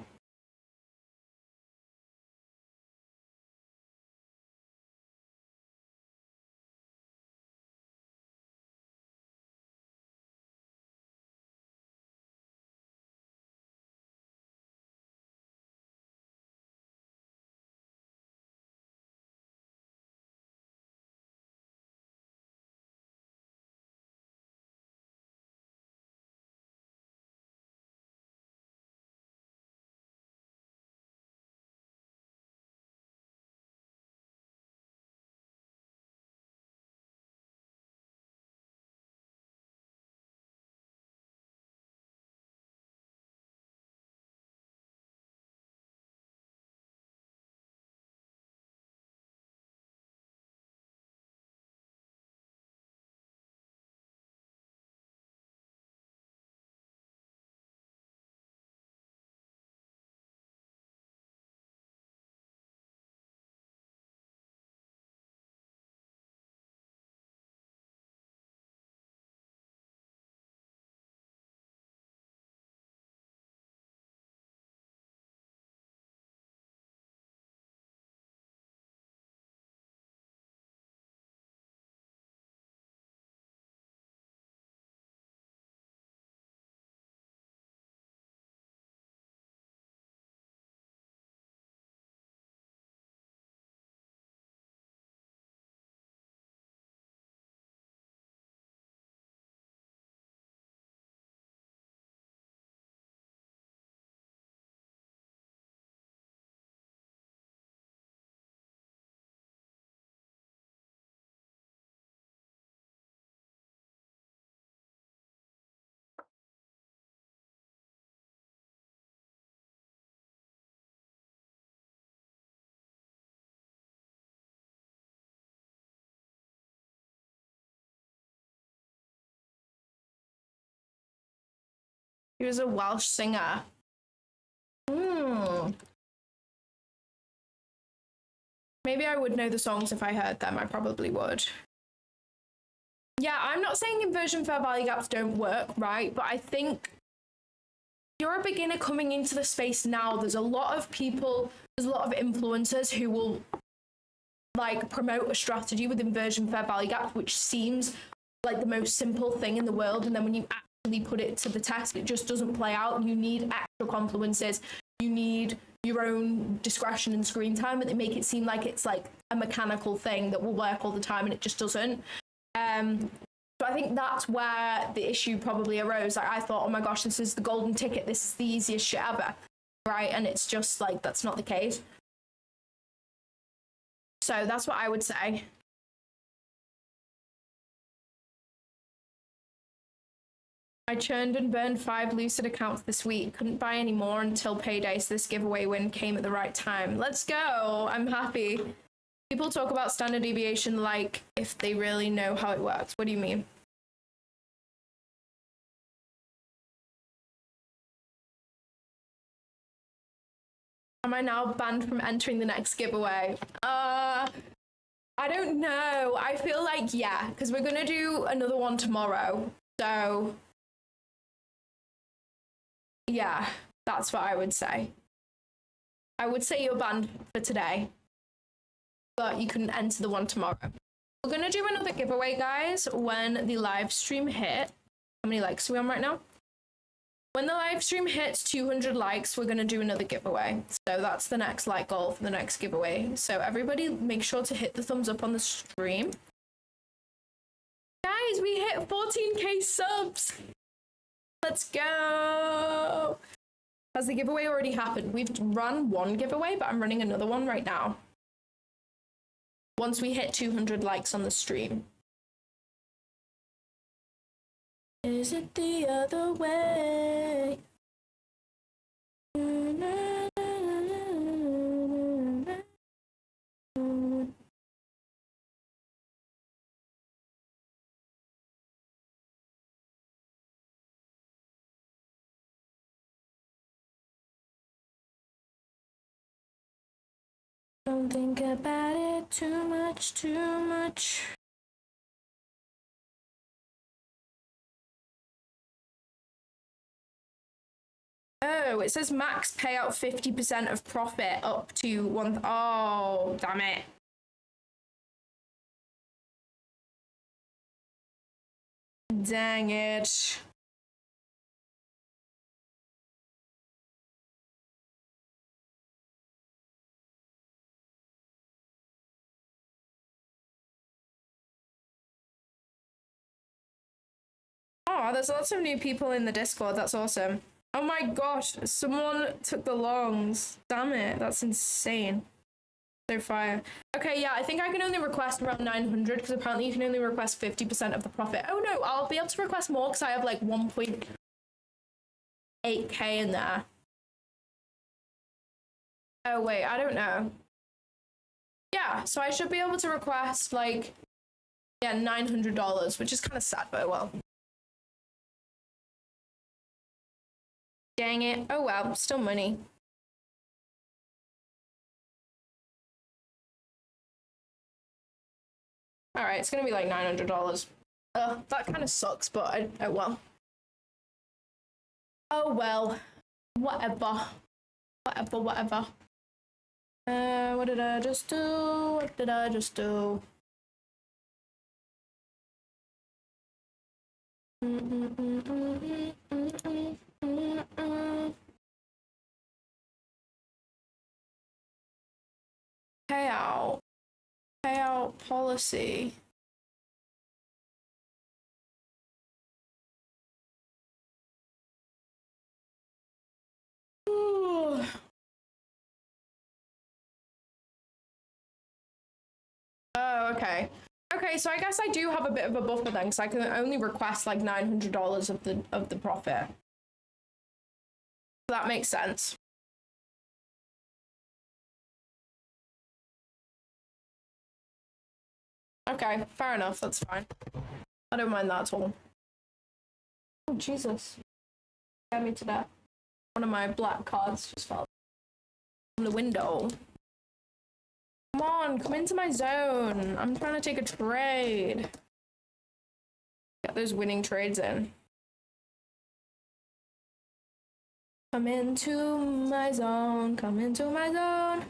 He was a Welsh singer. Maybe I would know the songs if I heard them. I probably would. Yeah, I'm not saying inversion fair value gaps don't work, right? But I think you're a beginner coming into the space now. There's a lot of people, there's a lot of influencers who will like promote a strategy with inversion fair value gaps, which seems like the most simple thing in the world. And then when you actually put it to the test, it just doesn't play out. You need extra confluences. You need your own discretion and screen time, and they make it seem like it's like a mechanical thing that will work all the time, and it just doesn't. So I think that's where the issue probably arose. Like I thought, oh my gosh, this is the golden ticket. This is the easiest shit ever, right? And it's just like, that's not the case. So that's what I would say. I churned and burned 5 Lucid accounts this week. Couldn't buy any more until payday, so this giveaway win came at the right time. Let's go. I'm happy. People talk about standard deviation like if they really know how it works. What do you mean? Am I now banned from entering the next giveaway? I don't know. I feel like, yeah, because we're going to do another one tomorrow. So Yeah, that's what I would say. I would say you're banned for today, but you can enter the one tomorrow. We're gonna do another giveaway, guys, when the live stream hit. How many likes are we on right now? When the live stream hits 200 likes, we're gonna do another giveaway. So that's the next like goal for the next giveaway. So everybody make sure to hit the thumbs up on the stream. Guys, we hit 14k subs. Let's go. Has the giveaway already happened? We've run one giveaway, but I'm running another one right now. Once we hit 200 likes on the stream. Is it the other way? Don't think about it too much, too much. Oh, it says max payout 50% of profit up to one. Oh, damn it. Dang it. Oh, there's lots of new people in the Discord. That's awesome. Oh my gosh, someone took the longs. Damn it, that's insane. So fire. Okay, yeah, I think I can only request around 900 because apparently you can only request 50% of the profit. Oh no, I'll be able to request more because I have like 1.8k in there. Oh wait, I don't know. Yeah, so I should be able to request like, yeah, $900, which is kind of sad, but well. Dang it. Oh well, still money. All right, it's gonna be like $900. That kind of sucks, but oh well. Oh well. Whatever. Whatever, whatever. What did I just do? What did I just do? Payout policy. Ooh. Oh, okay. Okay, so I guess I do have a bit of a buffer then, because I can only request like $900 of the profit. That makes sense. Okay, fair enough, that's fine. I don't mind that at all. Oh, Jesus. Get me to that. One of my black cards just fell from the window. Come on, come into my zone. I'm trying to take a trade. Get those winning trades in. Come into my zone. Come into my zone.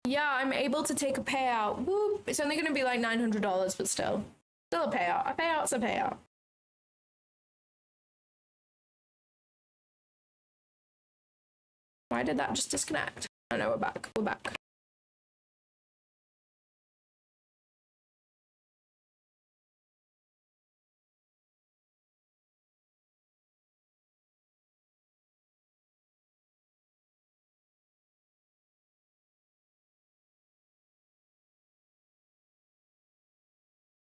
Yeah, I'm able to take a payout. Whoop. It's only going to be like $900, but still a payout. A payout's a payout. Why did that just disconnect? Oh no, we're back. We're back.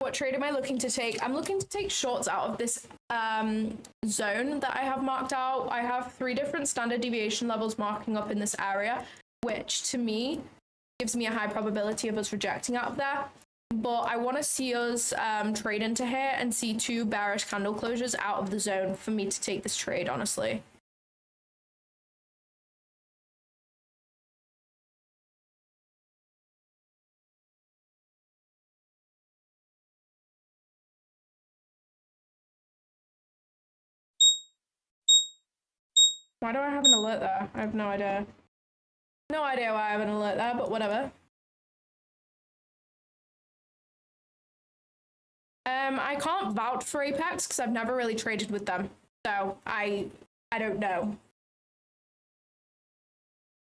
What trade am I looking to take? I'm looking to take shorts out of this zone that I have marked out. I have 3 different standard deviation levels marking up in this area, which to me gives me a high probability of us rejecting out of there. But I want to see us trade into here and see 2 bearish candle closures out of the zone for me to take this trade, honestly. Why do I have an alert there? I have no idea. No idea why I have an alert there, but whatever. I can't vouch for Apex because I've never really traded with them. So I don't know.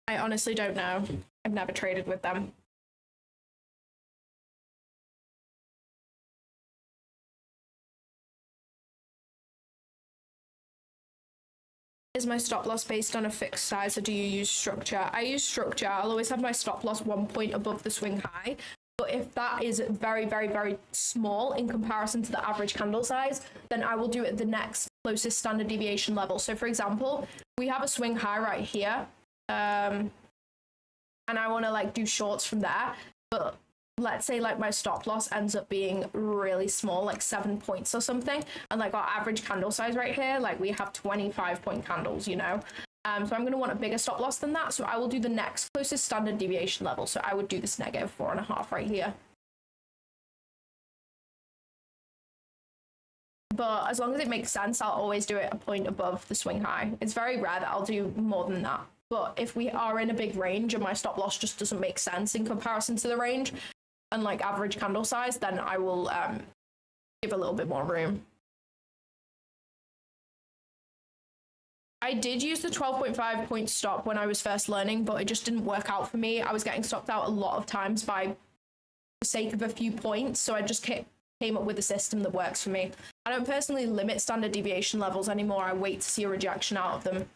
I honestly don't know. I've never traded with them. Is my stop loss based on a fixed size or do you use structure? I use structure. I'll always have my stop loss 1 point above the swing high. But if that is very, very, very small in comparison to the average candle size, then I will do it at the next closest standard deviation level. So for example, we have a swing high right here. And I want to like do shorts from there. But let's say like my stop loss ends up being really small, like 7 points or something. And like our average candle size right here, like we have 25-point candles, you know? So I'm going to want a bigger stop loss than that. So I will do the next closest standard deviation level. So I would do this -4.5 right here. But as long as it makes sense, I'll always do it a point above the swing high. It's very rare that I'll do more than that. But if we are in a big range and my stop loss just doesn't make sense in comparison to the range and like average candle size, then I will give a little bit more room. I did use the 12.5 point stop when I was first learning, but it just didn't work out for me. I was getting stopped out a lot of times by the sake of a few points, so I just came up with a system that works for me. I don't personally limit standard deviation levels anymore. I wait to see a rejection out of them.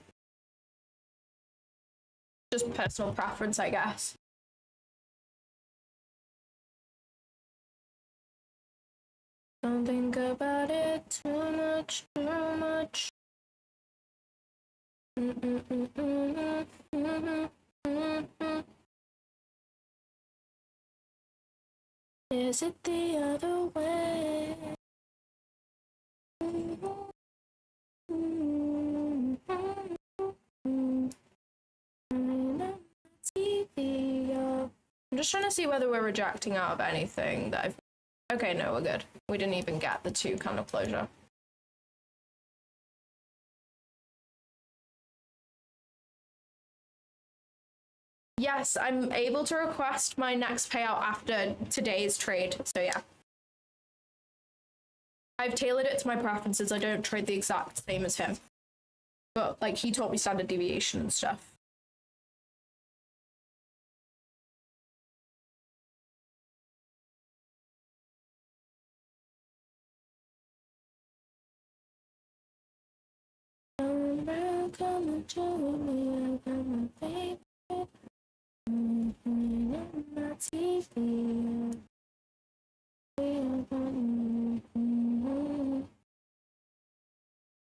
Just personal preference, I guess. Don't think about it too much, too much. Is it the other way? I'm just trying to see whether we're rejecting out of anything that I've... Okay, no, we're good. We didn't even get the 2 candle closure. Yes, I'm able to request my next payout after today's trade, so yeah. I've tailored it to my preferences. I don't trade the exact same as him. But, like, he taught me standard deviation and stuff.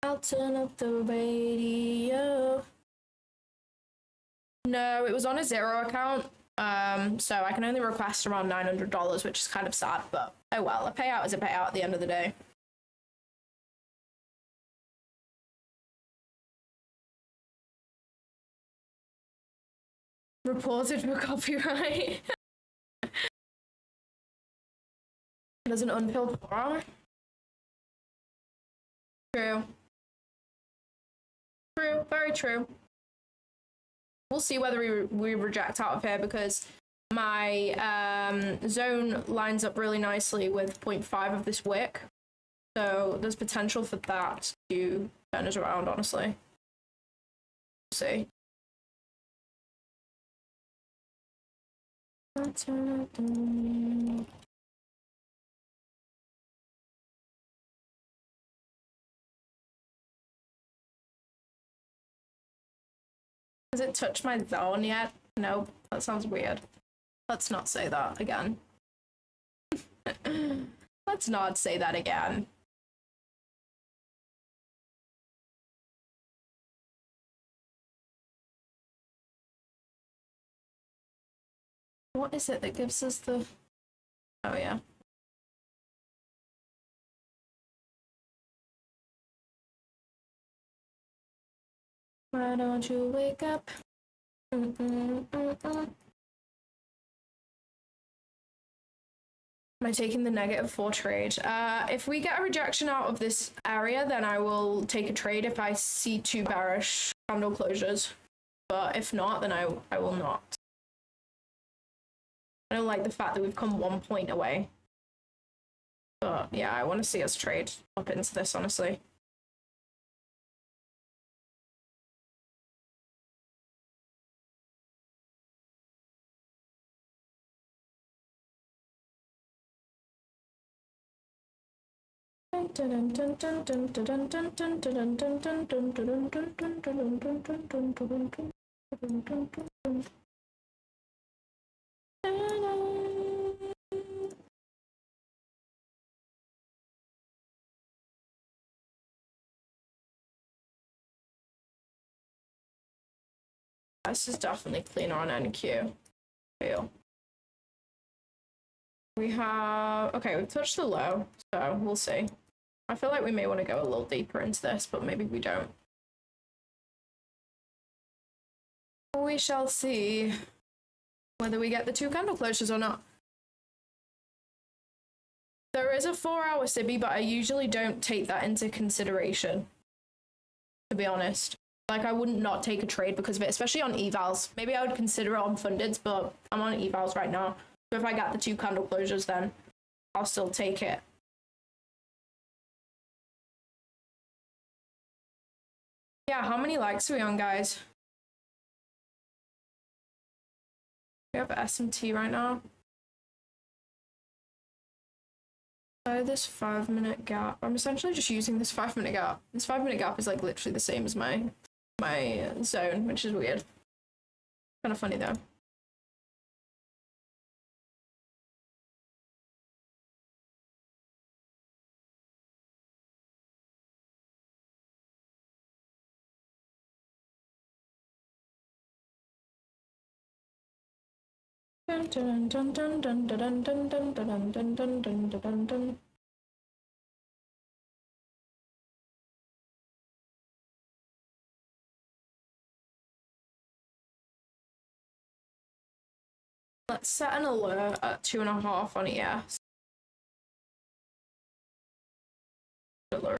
I'll turn up the radio. No, it was on a 0 account. So I can only request around $900, which is kind of sad, but oh well, a payout is a payout at the end of the day. Reported for copyright. There's an unfilled forum. True. True, very true. We'll see whether we reject out of here because my zone lines up really nicely with 0.5 of this wick. So there's potential for that to turn us around, honestly. We'll see. Has it touched my zone yet? No, that sounds weird. Let's not say that again. Let's not say that again. What is it that gives us the... Oh, yeah. Why don't you wake up? Am I taking the -4 trade? If we get a rejection out of this area, then I will take a trade if I see 2 bearish candle closures. But if not, then I will not. I don't like the fact that we've come 1 point away. But yeah, I want to see us trade up into this, honestly. This is definitely cleaner on NQ. Feel. We have, okay, we've touched the low, so we'll see. I feel like we may want to go a little deeper into this, but maybe we don't. We shall see whether we get the 2 candle closures or not. There is a 4-hour SIBI, but I usually don't take that into consideration, to be honest. Like, I wouldn't not take a trade because of it, especially on evals. Maybe I would consider it on fundeds, but I'm on evals right now. So if I get the 2 candle closures, then I'll still take it. Yeah, how many likes are we on, guys? We have SMT right now. So this 5-minute gap. I'm essentially just using this 5-minute gap. This 5-minute gap is like literally the same as my zone, which is weird. Kind of funny though. Let's set an alert at 2.5 on ES. Alert.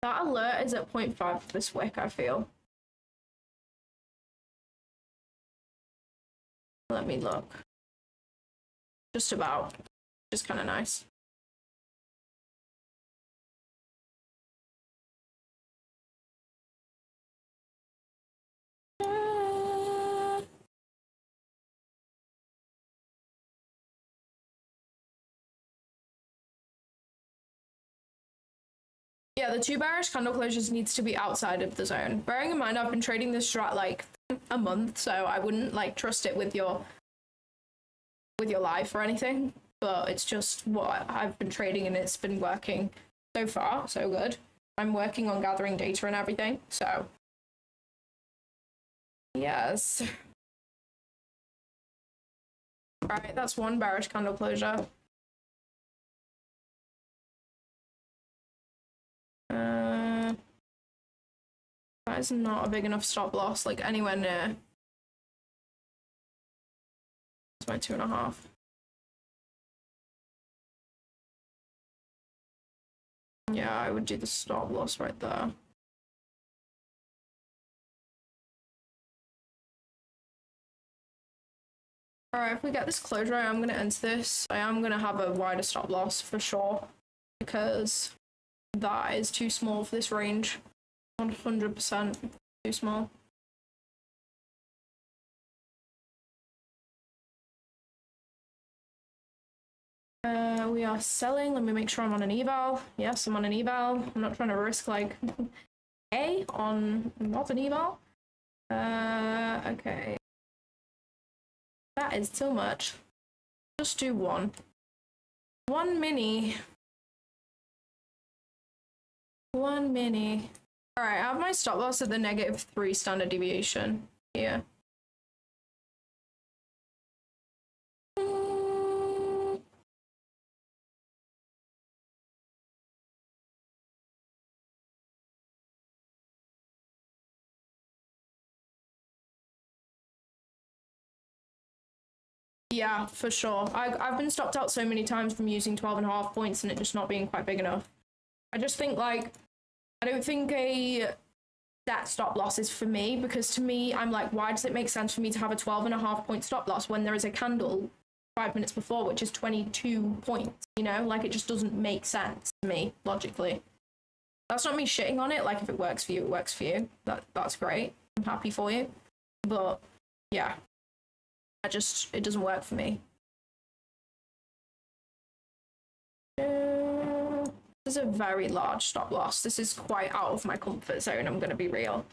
That alert is at 0.5 for this wick, I feel. Let me look. Just about. Just kind of nice. Yeah, the 2 bearish candle closures needs to be outside of the zone. Bearing in mind, I've been trading this strat like a month, so I wouldn't like trust it with your life or anything. But it's just what I've been trading, and it's been working so far, so good. I'm working on gathering data and everything, so yes. Right, that's 1 bearish candle closure. That is not a big enough stop loss, like anywhere near. It's my 2.5. Yeah, I would do the stop loss right there. Alright, if we get this closure, I am going to enter this. I am going to have a wider stop loss for sure, because that is too small for this range. 100% too small. We are selling. Let me make sure I'm on an eval. Yes, I'm on an eval. I'm not trying to risk like A on not an eval. Okay. That is too much. Just do 1. 1 mini. 1 mini. Alright, I have my stop loss at the -3 standard deviation. Yeah. Yeah, for sure. I've been stopped out so many times from using 12.5 points and it just not being quite big enough. I just think, like, I don't think that stop loss is for me, because to me, I'm like, why does it make sense for me to have a 12.5 point stop loss when there is a candle 5 minutes before which is 22 points, you know? Like, it just doesn't make sense to me, logically. That's not me shitting on it. Like, if it works for you, it works for you. That's great. I'm happy for you. But, yeah. It doesn't work for me. This is a very large stop loss. This is quite out of my comfort zone, I'm going to be real.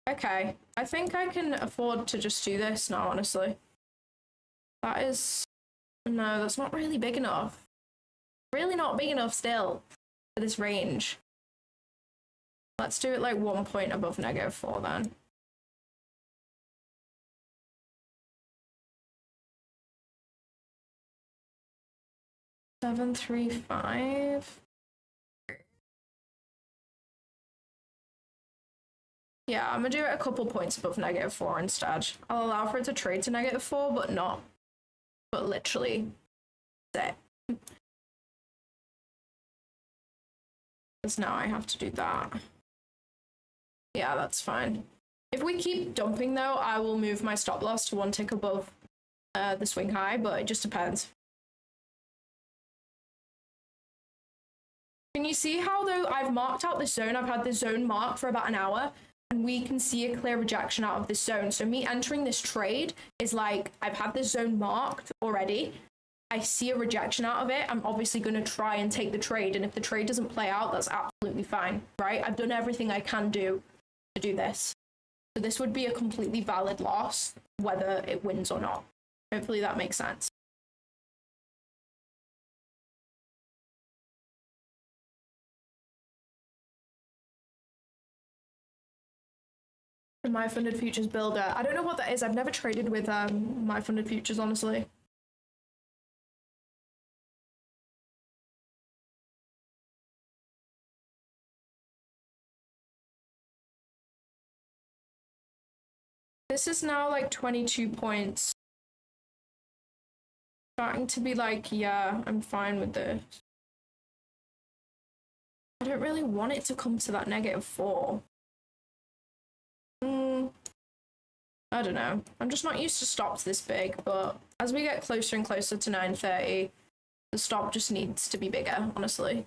Okay, I think I can afford to just do this now, honestly. That is... No, that's not really big enough. Really not big enough still for this range. Let's do it like 1 point above -4 then. $735. Yeah, I'm gonna do it a couple points above -4 instead. I'll allow for it to trade to -4, but not. But literally, that's it. Because now I have to do that. Yeah, that's fine. If we keep dumping though, I will move my stop loss to 1 tick above the swing high, but it just depends. Can you see how, though, I've marked out this zone? I've had this zone marked for about an hour, and we can see a clear rejection out of this zone. So me entering this trade is like, I've had this zone marked already. I see a rejection out of it. I'm obviously going to try and take the trade, and if the trade doesn't play out, that's absolutely fine, right? I've done everything I can do to do this. So this would be a completely valid loss, whether it wins or not. Hopefully that makes sense. My funded futures builder. I don't know what that is. I've never traded with my funded futures, honestly. This is now like 22 points. Starting to be like, yeah, I'm fine with this. I don't really want it to come to that -4. I don't know. I'm just not used to stops this big, but as we get closer and closer to 9:30, the stop just needs to be bigger, honestly.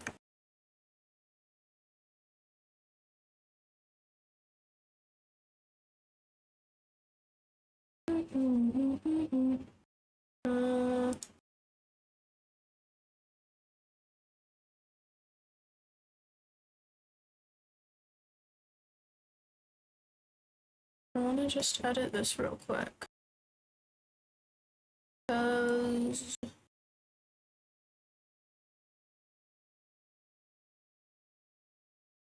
I want to just edit this real quick. Because...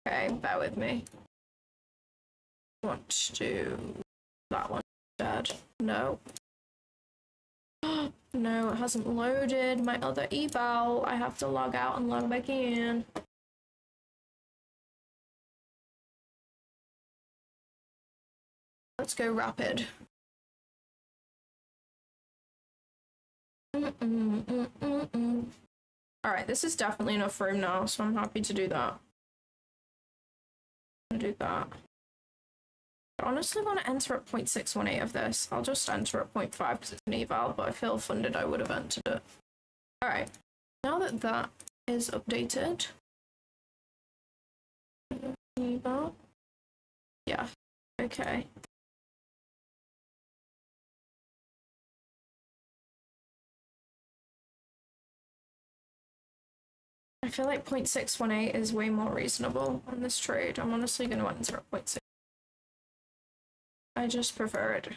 Okay, bear with me. I want to do that one instead. No. No, it hasn't loaded my other eval. I have to log out and log back in. Let's go rapid. Alright, this is definitely enough room now, so I'm happy to do that. I'm gonna do that. I honestly want to enter at 0.618 of this. I'll just enter at 0.5 because it's an eval, but I feel funded I would have entered it. Alright, now that that is updated. Eval. Yeah, okay. I feel like 0.618 is way more reasonable on this trade. I'm honestly going to enter at 0.6. I just prefer it.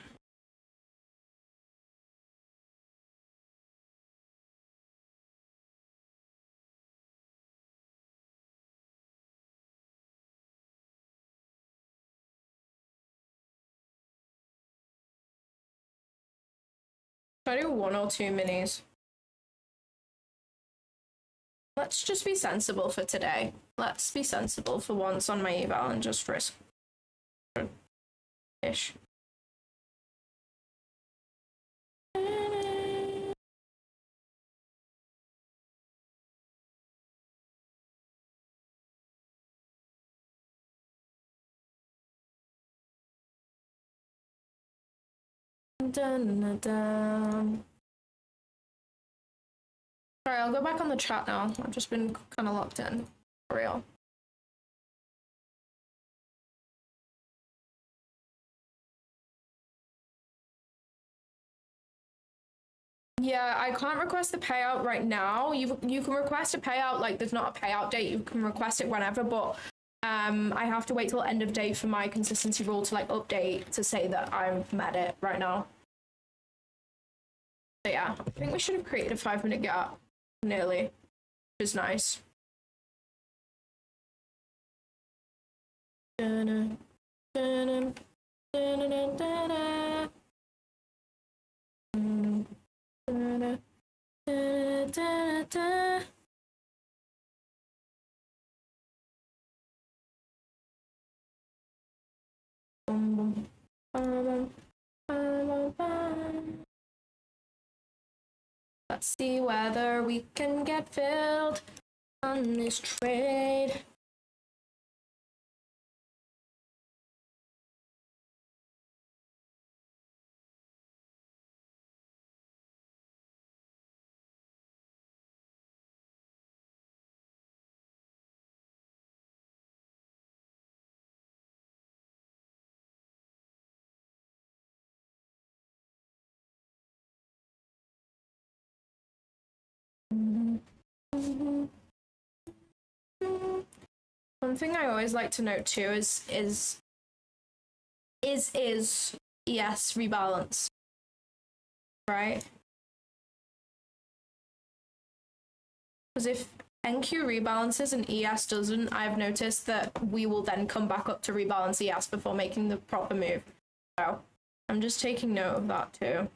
Should I do 1 or 2 minis? Let's just be sensible for today. Let's be sensible for once on my eval and just risk ish. dun, dun. Sorry, I'll go back on the chat now. I've just been kind of locked in. For real. Yeah, I can't request the payout right now. You can request a payout, like there's not a payout date. You can request it whenever, but I have to wait till end of day for my consistency rule to like update to say that I've met it right now. So yeah, I think we should have created a 5-minute gap nearly, which is nice. Da-na, da-na, da-na, da-na, da-na, da-na, da-na, da-na. Bum, bum, bum, bum. Let's see whether we can get filled on this trade. One thing I always like to note too is ES rebalance, right? Because if NQ rebalances and ES doesn't, I've noticed that we will then come back up to rebalance ES before making the proper move. So I'm just taking note of that too.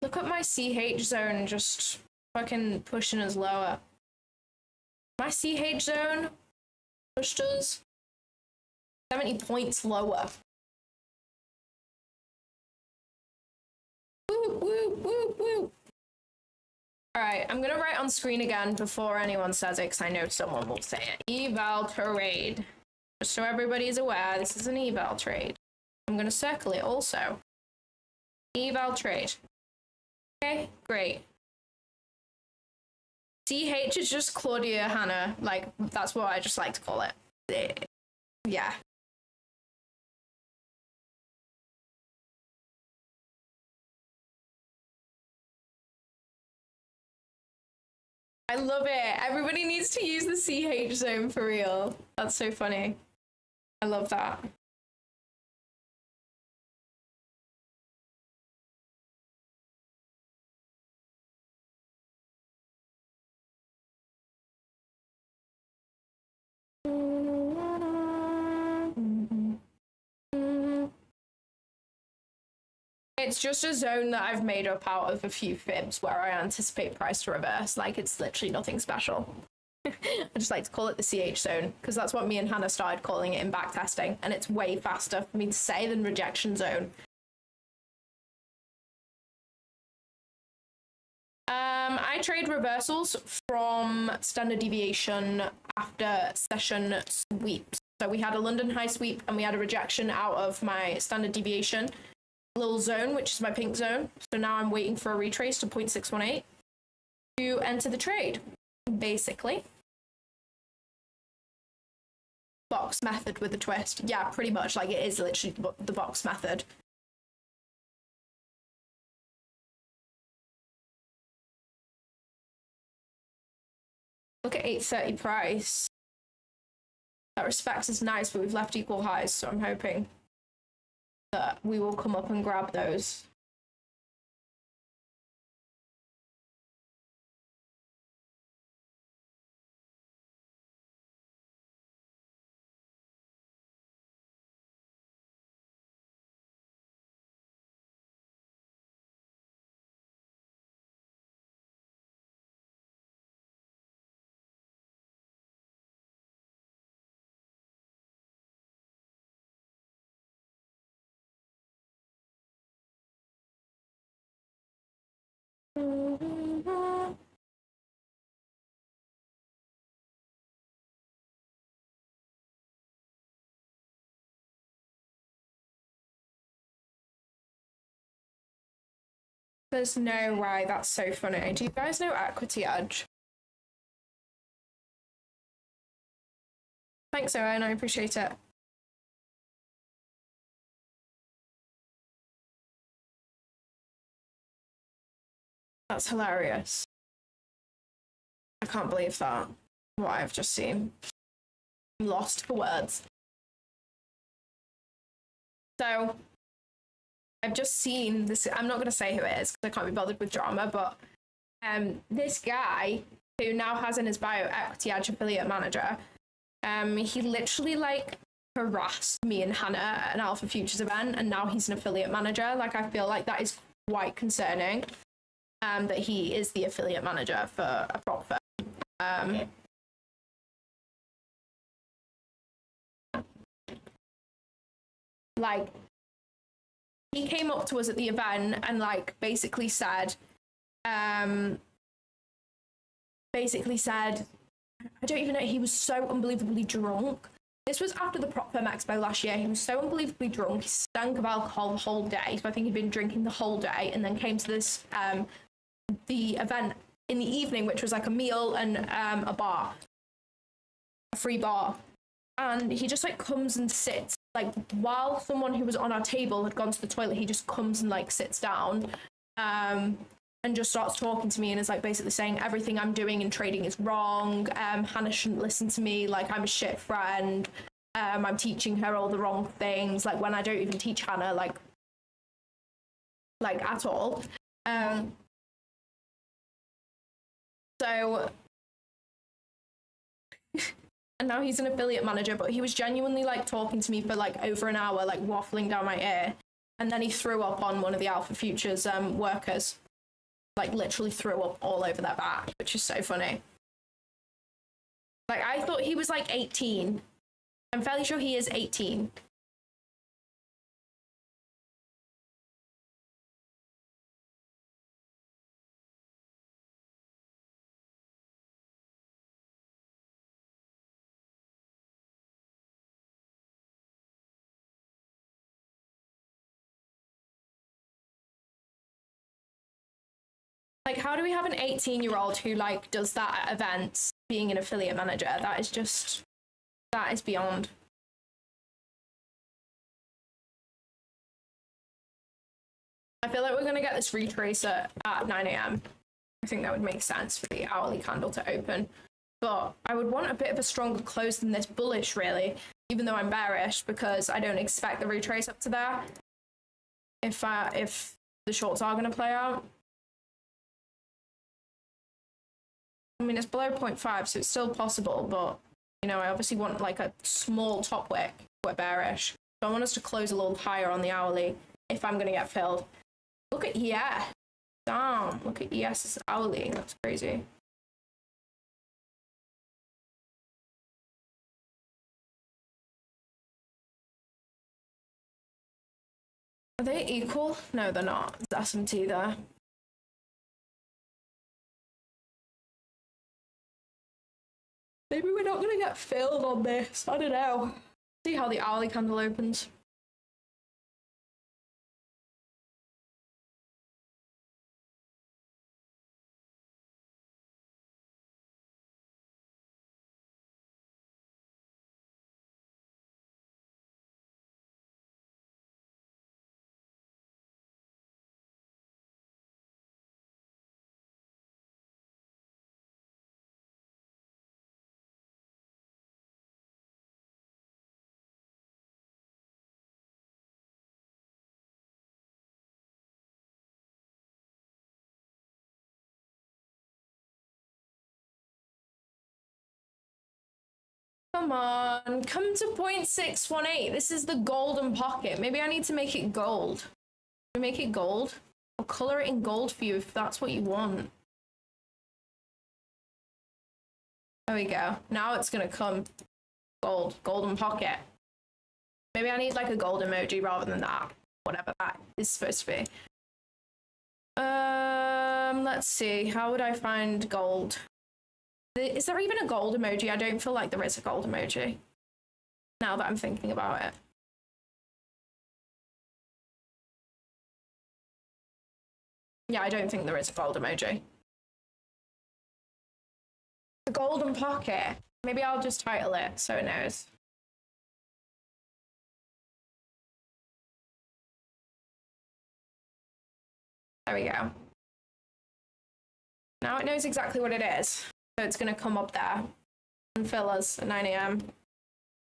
Look at my CH zone just fucking pushing us lower. My CH zone pushed us 70 points lower. Woo, woo, woo, woo. All right, I'm gonna write on screen again before anyone says it, because I know someone will say it. Eval trade. Just so everybody's aware, this is an eval trade. I'm gonna circle it also. Eval trade. Okay, great. CH is just Claudia Hannah, like that's what I just like to call it. Yeah. I love it. Everybody needs to use the CH zone for real. That's so funny. I love that. It's just a zone that I've made up out of a few fibs where I anticipate price to reverse. Like, it's literally nothing special. I just like to call it the CH zone because that's what me and Hannah started calling it in backtesting, and it's way faster for me to say than rejection zone. I trade reversals from standard deviation after session sweeps. So we had a London high sweep and we had a rejection out of my standard deviation little zone, which is my pink zone. So now I'm waiting for a retrace to 0.618 to enter the trade, basically. Box method with a twist. Yeah, pretty much. Like, it is literally the box method. Look at 830 price. That respect is nice, but we've left equal highs, so I'm hoping that we will come up and grab those. There's no way. That's so funny. Do you guys know Equity Edge? Thanks, Owen. I appreciate it. That's hilarious. I can't believe that. What I've just seen. I'm lost for words. So, I've just seen this. I'm not going to say who it is because I can't be bothered with drama, but this guy who now has in his bio Equity Edge affiliate manager, he literally like harassed me and Hannah at an Alpha Futures event, and now he's an affiliate manager. Like, I feel like that is quite concerning, that he is the affiliate manager for a prop firm. Like, he came up to us at the event and like basically said, I don't even know, he was so unbelievably drunk. This was after the Prop Firm Expo last year. He was so unbelievably drunk. He stank of alcohol the whole day. So I think he'd been drinking the whole day, and then came to this the event in the evening, which was like a meal and a bar, a free bar. And he just like comes and sits, like while someone who was on our table had gone to the toilet, he just comes and like sits down and just starts talking to me and is like basically saying everything I'm doing in trading is wrong. Hannah shouldn't listen to me, like I'm a shit friend. I'm teaching her all the wrong things, like when I don't even teach Hannah like at all. So and now he's an affiliate manager, but he was genuinely like talking to me for like over an hour, like waffling down my ear, and then he threw up on one of the Alpha Futures workers, like literally threw up all over their back, which is so funny. Like, I thought he was like 18. I'm fairly sure he is 18. Like, how do we have an 18-year-old who like does that at events, being an affiliate manager? That is beyond. I feel like we're gonna get this retrace at 9 a.m. I think that would make sense for the hourly candle to open. But I would want a bit of a stronger close than this bullish, really, even though I'm bearish, because I don't expect the retrace up to there if the shorts are going to play out. I mean, it's below 0.5, so it's still possible, but, you know, I obviously want, like, a small top wick. We're bearish. So I want us to close a little higher on the hourly if I'm going to get filled. Look at ES. Damn, look at ES's hourly. That's crazy. Are they equal? No, they're not. There's SMT there. Maybe we're not going to get filled on this. I don't know. See how the hourly candle opens. Come on, come to 0.618. This is the golden pocket. Maybe I need to make it gold. Can we make it gold? I'll color it in gold for you if that's what you want. There we go. Now it's gonna come gold, golden pocket. Maybe I need like a gold emoji rather than that. Whatever that is supposed to be. Let's see. How would I find gold? Is there even a gold emoji? I don't feel like there is a gold emoji. Now that I'm thinking about it. Yeah, I don't think there is a gold emoji. The golden pocket. Maybe I'll just title it so it knows. There we go. Now it knows exactly what it is. So it's going to come up there and fill us at 9 AM.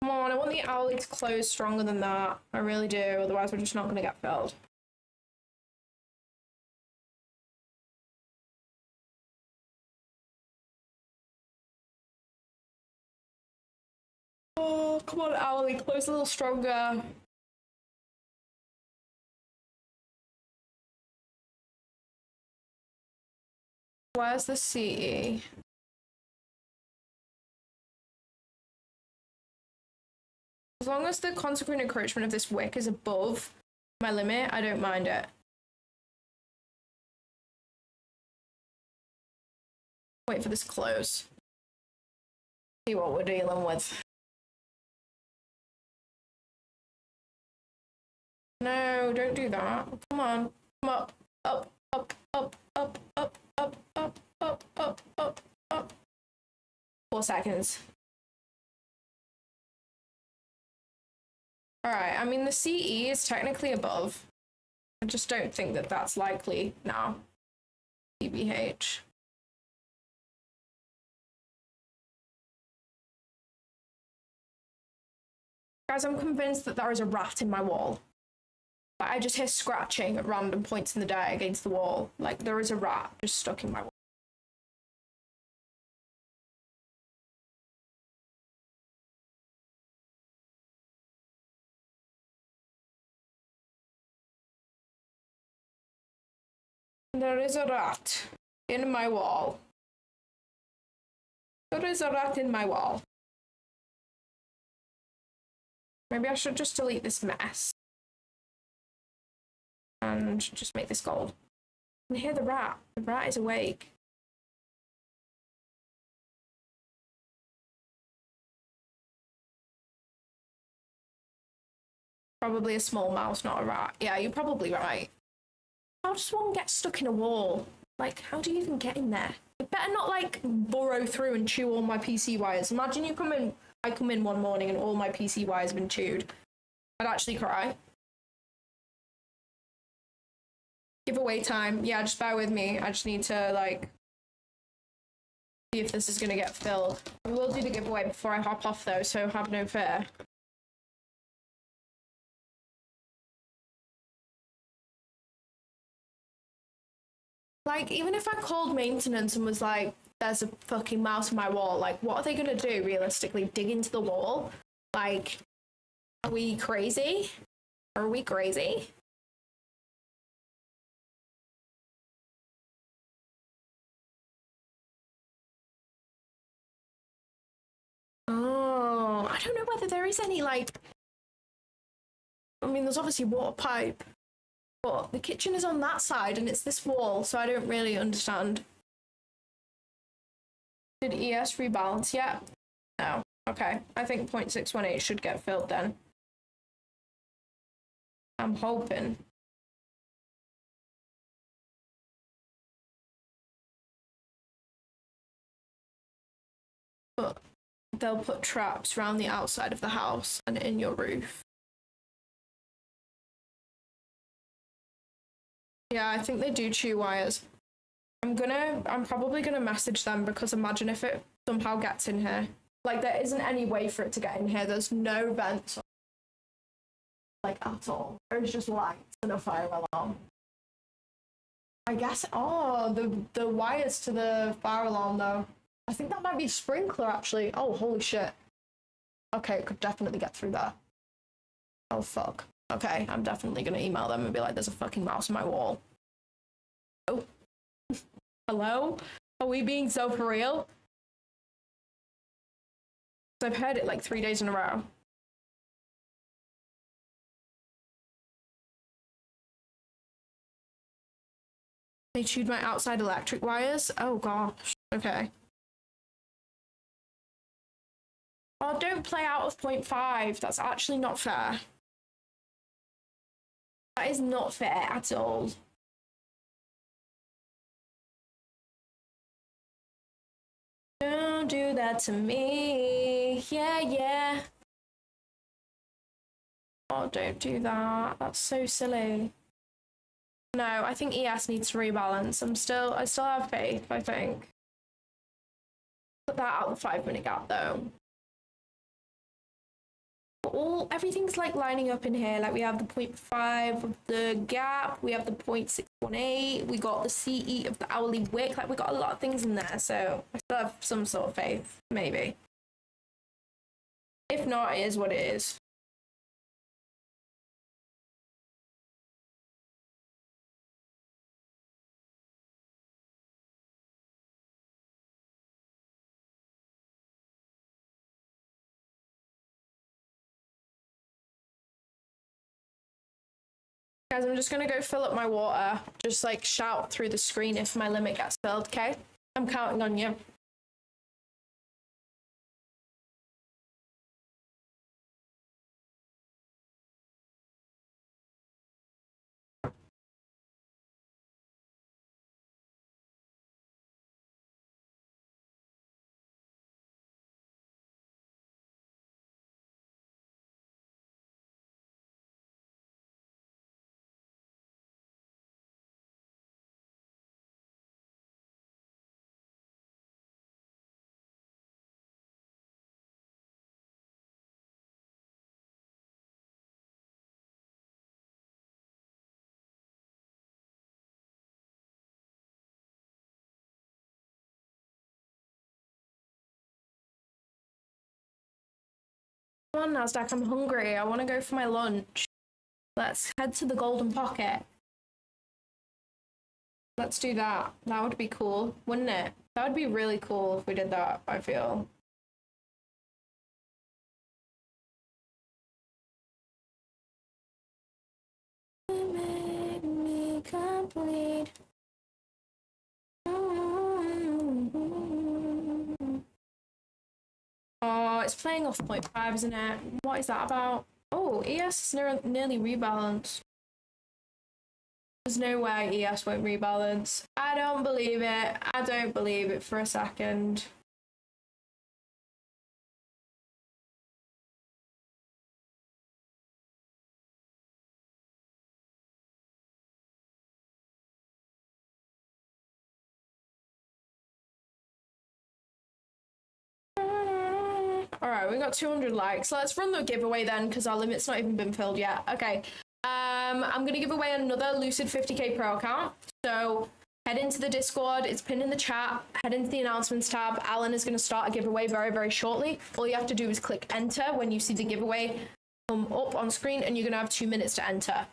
Come on, I want the owlie to close stronger than that. I really do. Otherwise, we're just not going to get filled. Oh, come on, owlie, close a little stronger. Where's the CE? As long as the consequent encroachment of this wick is above my limit, I don't mind it. Wait for this to close. See what we're dealing with. No, don't do that. Come on. Come up. Up, up, up, up, up, up, up, up, up, up, up. 4 seconds. Alright, I mean, the CE is technically above. I just don't think that that's likely now. EBH. Guys, I'm convinced that there is a rat in my wall. Like, I just hear scratching at random points in the day against the wall. Like, there is a rat just stuck in my wall. There is a rat in my wall. There is a rat in my wall. Maybe I should just delete this mess. And just make this gold. I can hear the rat. The rat is awake. Probably a small mouse, not a rat. Yeah, you're probably right. How does one get stuck in a wall? Like, how do you even get in there? You better not, like, burrow through and chew all my PC wires. Imagine you come in, I come in one morning and all my PC wires have been chewed. I'd actually cry. Giveaway time. Yeah, just bear with me. I just need to, like, see if this is going to get filled. We will do the giveaway before I hop off, though, so have no fear. Like, even if I called maintenance and was like, there's a fucking mouse on my wall, like, what are they gonna do, realistically? Dig into the wall? Like, are we crazy? Are we crazy? Oh, I don't know whether there is any, like... I mean, there's obviously water pipe. But the kitchen is on that side and it's this wall, so I don't really understand. Did ES rebalance yet? No. Okay. I think 0.618 should get filled then. I'm hoping. But they'll put traps around the outside of the house and in your roof. Yeah, I think they do chew wires. I'm probably gonna message them because imagine if it somehow gets in here. Like, there isn't any way for it to get in here. There's no vents, like, at all. There's just lights and a fire alarm. I guess, oh, the wires to the fire alarm, though. I think that might be a sprinkler, actually. Oh, holy shit. Okay, could definitely get through that. Oh, fuck. Okay, I'm definitely gonna email them and be like, there's a fucking mouse on my wall. Oh. Hello? Are we being so for real? I've heard it like 3 days in a row. They chewed my outside electric wires? Oh gosh. Okay. Oh, don't play out of 0.5. That's actually not fair. That is not fair at all. Don't do that to me. Yeah, yeah. Oh, don't do that. That's so silly. No, I think ES needs to rebalance. I still have faith, I think. Put that out the 5-minute gap though. Everything's like lining up in here. Like we have the 0.5 of the gap, we have the 0.618, we got the CE of the hourly wick. Like we got a lot of things in there, so I still have some sort of faith, maybe. If not, it is what it is. Guys, I'm just gonna go fill up my water. Just like shout through the screen if my limit gets filled, okay? I'm counting on you. Come on, Nasdaq, I'm hungry. I want to go for my lunch. Let's head to the Golden Pocket. Let's do that. That would be cool, wouldn't it? That would be really cool if we did that, I feel. Make me complete. Oh, it's playing off 0.5, isn't it? What is that about? Oh, ES is nearly rebalanced. There's no way ES won't rebalance. I don't believe it. I don't believe it for a second. Alright, we got 200 likes. Let's run the giveaway then, because our limit's not even been filled yet. Okay. I'm going to give away another Lucid 50k Pro account. So head into the Discord. It's pinned in the chat. Head into the announcements tab. Alan is going to start a giveaway very, very shortly. All you have to do is click enter when you see the giveaway come up on screen, and you're going to have 2 minutes to enter.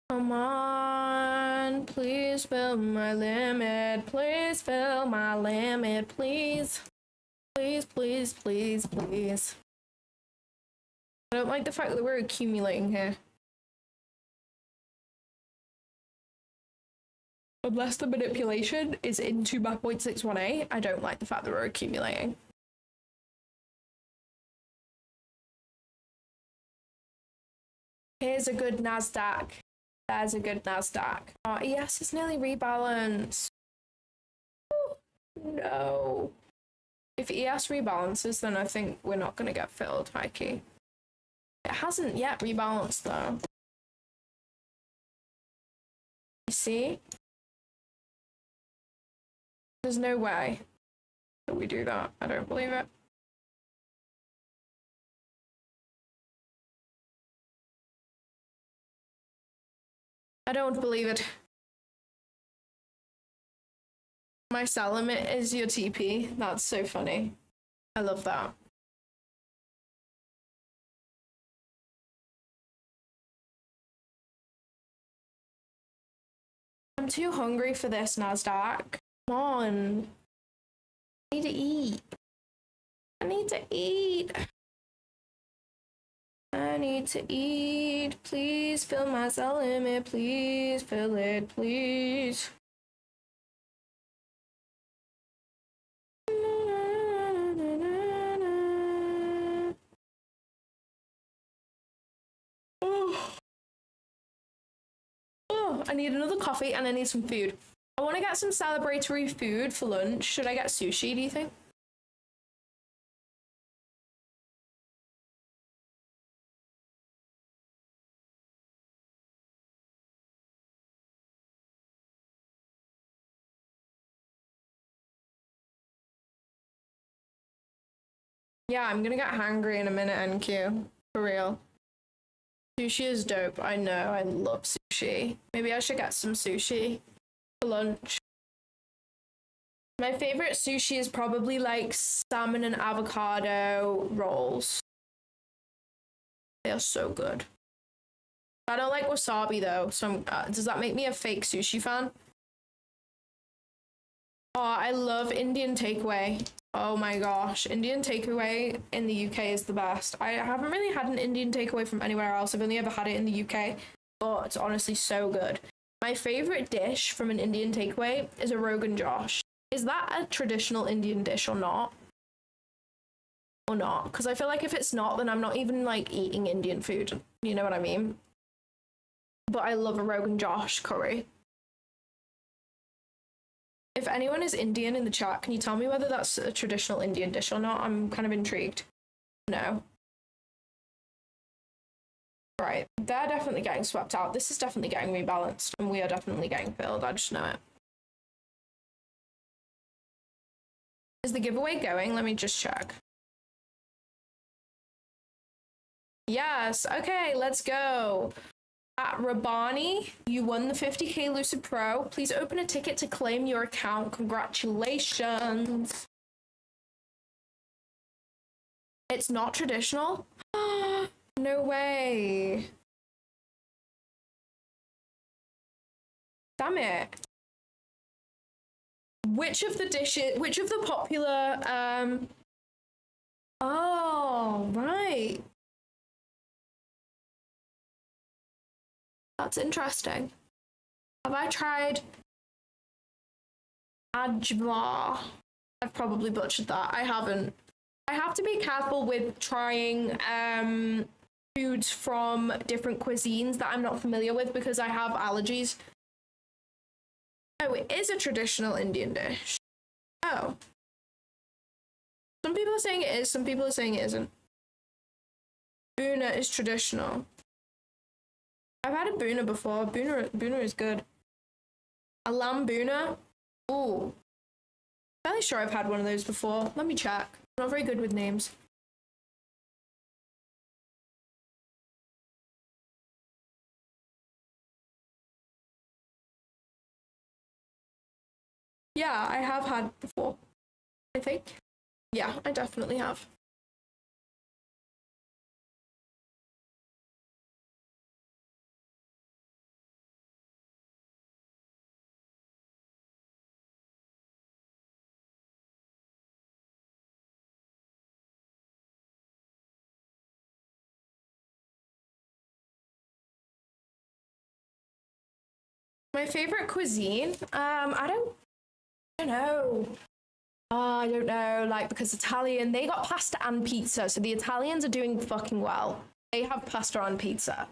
Come on, please fill my limit. Please fill my limit, please. Please, please, please, please. I don't like the fact that we're accumulating here. Unless the manipulation is into my 0.618, I don't like the fact that we're accumulating. Here's a good Nasdaq. There's a good Nasdaq. Oh, yes, it's nearly rebalanced. Oh, no. If ES rebalances, then I think we're not going to get filled, Mikey. It hasn't yet rebalanced, though. You see? There's no way that we do that. I don't believe it. I don't believe it. My sell limit is your TP. That's so funny. I love that. I'm too hungry for this, NASDAQ. Come on. I need to eat. I need to eat. I need to eat. Please fill my sell limit. Please fill it, please. Oh, I need another coffee and I need some food. I want to get some celebratory food for lunch. Should I get sushi, do you think? Yeah, I'm gonna get hungry in a minute, NQ. For real. Sushi is dope. I know. I love sushi. Maybe I should get some sushi for lunch. My favorite sushi is probably like salmon and avocado rolls. They are so good. I don't like wasabi though, so does that make me a fake sushi fan? Oh, I love Indian takeaway. Oh my gosh, Indian takeaway in the UK is the best. I haven't really had an Indian takeaway from anywhere else. I've only ever had it in the UK, but it's honestly so good. My favorite dish from an Indian takeaway is a Rogan Josh. Is that a traditional Indian dish or not? Or not? Because I feel like if it's not, then I'm not even like eating Indian food. You know what I mean? But I love a Rogan Josh curry. If anyone is Indian in the chat, can you tell me whether that's a traditional Indian dish or not? I'm kind of intrigued. No. Right, they're definitely getting swept out. This is definitely getting rebalanced, and we are definitely getting filled. I just know it. Is the giveaway going? Let me just check. Yes, okay, let's go. At Rabani, you won the 50k Lucid Pro. Please open a ticket to claim your account. Congratulations. It's not traditional? No way. Damn it. Which of the popular, oh, right. That's interesting. Have I tried ajwa? I've probably butchered that. I haven't. I have to be careful with trying foods from different cuisines that I'm not familiar with because I have allergies. Oh, it is a traditional Indian dish. Oh. Some people are saying it is, some people are saying it isn't. Boona is traditional. I've had a boona before. Boona is good. A lamb boona? Ooh. I'm fairly sure I've had one of those before. Let me check. I'm not very good with names. Yeah, I have had before. I think. Yeah, I definitely have. My favorite cuisine? I don't know. I don't know, like, because Italian, they got pasta and pizza, so the Italians are doing fucking well. They have pasta and pizza.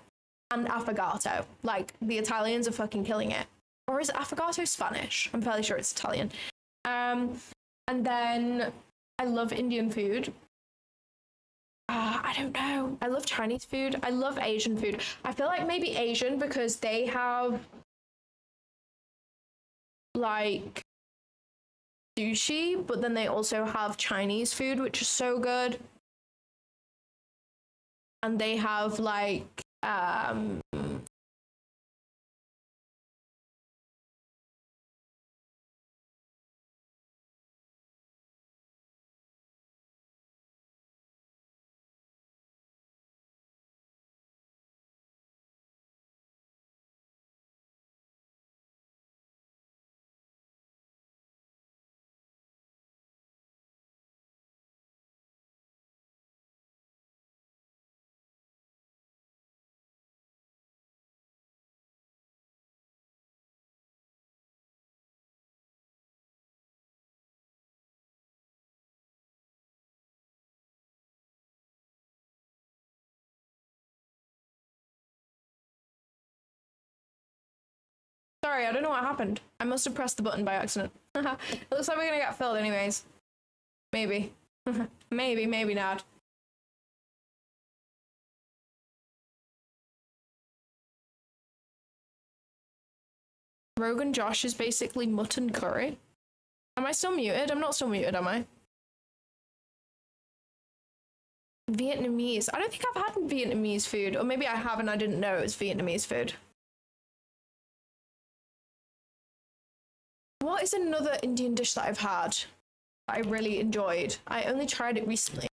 And affogato. Like, the Italians are fucking killing it. Or is affogato Spanish? I'm fairly sure it's Italian. And then I love Indian food. I don't know. I love Chinese food. I love Asian food. I feel like maybe Asian because they have like sushi, but then they also have Chinese food, which is so good. And they have like Sorry, I don't know what happened. I must have pressed the button by accident. It looks like we're gonna get filled anyways. Maybe. Maybe, maybe not. Rogan Josh is basically mutton curry. Am I still muted? I'm not still muted, am I? Vietnamese. I don't think I've had Vietnamese food. Or maybe I have and I didn't know it was Vietnamese food. What is another Indian dish that I've had that I really enjoyed? I only tried it recently.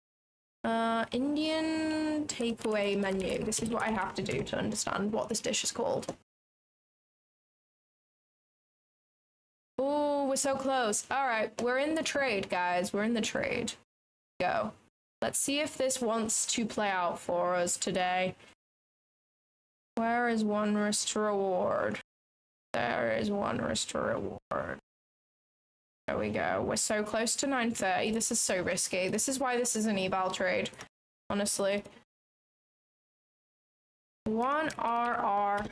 Indian takeaway menu. This is what I have to do to understand what this dish is called. Oh, we're so close. All right, we're in the trade, guys. We're in the trade. Go. Let's see if this wants to play out for us today. Where is one risk to reward? There is one risk to reward. There we go. We're so close to 9:30. This is so risky. This is why this is an eval trade, honestly. 1 RR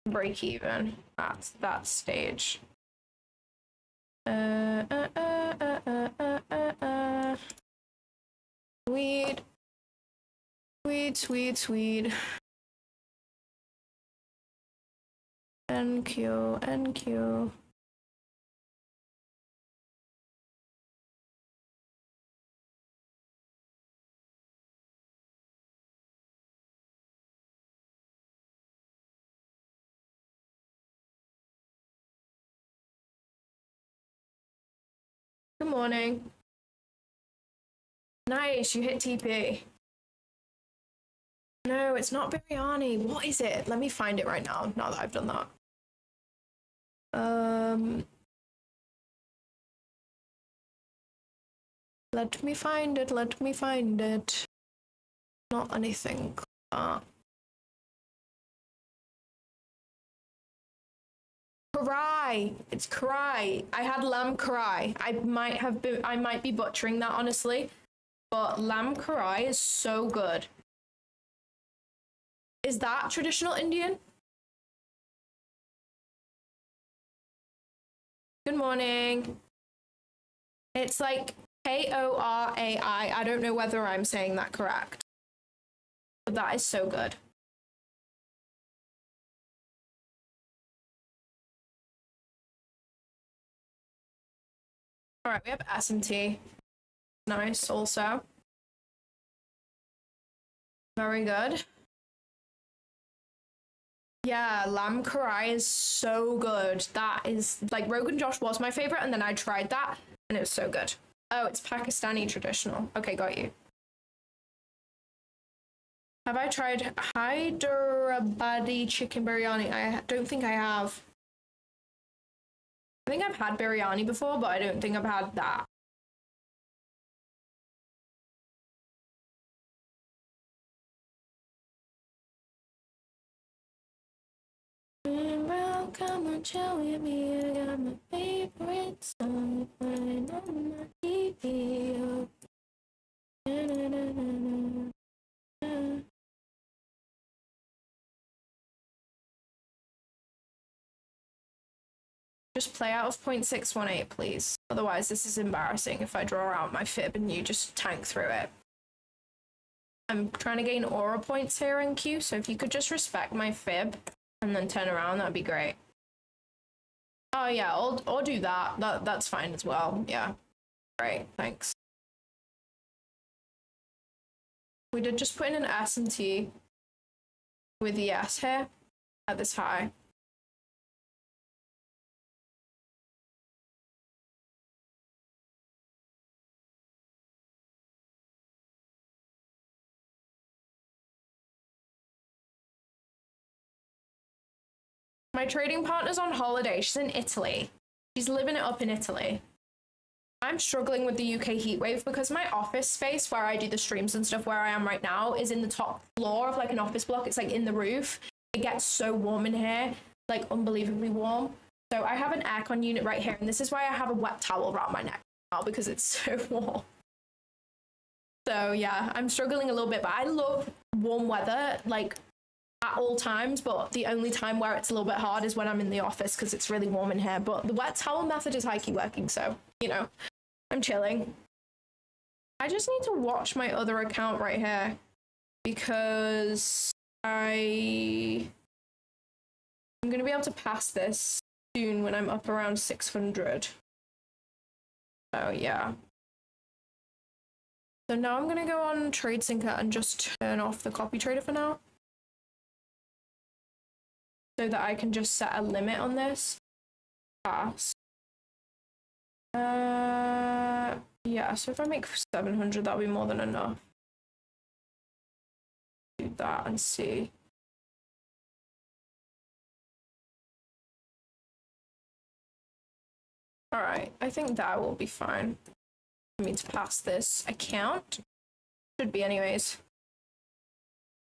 break even at that stage. Sweet. Sweet, sweet, sweet. NQ, NQ. Good morning. Nice, you hit TP. No, it's not biryani. What is it? Let me find it right now that I've done that. Let me find it, let me find it. Not anything. Karai. It's karai. I had lamb karai. I might be butchering that, honestly. But lamb karai is so good. Is that traditional Indian? Good morning. It's like Korai. I don't know whether I'm saying that correct. But that is so good. All right, we have S&T. Nice also. Very good. Yeah, lamb karai is so good. That is, like, Rogan Josh was my favorite, and then I tried that, and it was so good. Oh, it's Pakistani traditional. Okay, got you. Have I tried Hyderabadi chicken biryani? I don't think I have. I think I've had biryani before, but I don't think I've had that. Come on, chill with me. I got my favorite song playing on my TV. Just play out of 0.618, please. Otherwise, this is embarrassing if I draw out my fib and you just tank through it. I'm trying to gain aura points here in queue, so if you could just respect my fib and then turn around, that'd be great. Oh yeah, I'll do that. That's fine as well. Yeah. Great, thanks. We did just put in an S and T with the S here at this high. My trading partner's on holiday. She's in Italy. She's living it up in Italy. I'm struggling with the UK heatwave because my office space where I do the streams and stuff where I am right now is in the top floor of like an office block. It's like in the roof. It gets so warm in here, like unbelievably warm. So I have an aircon unit right here, and this is why I have a wet towel around my neck now because it's so warm. So yeah, I'm struggling a little bit, but I love warm weather. Like at all times, but the only time where it's a little bit hard is when I'm in the office because it's really warm in here. But the wet towel method is high-key working, so, you know, I'm chilling. I just need to watch my other account right here because I'm going to be able to pass this soon when I'm up around 600. So, yeah. So now I'm going to go on TradeSync and just turn off the copy trader for now, so that I can just set a limit on this. Pass. Yeah, so if I make 700, that'll be more than enough. Do that and see. All right, I think that will be fine for me to pass this account. Should be anyways.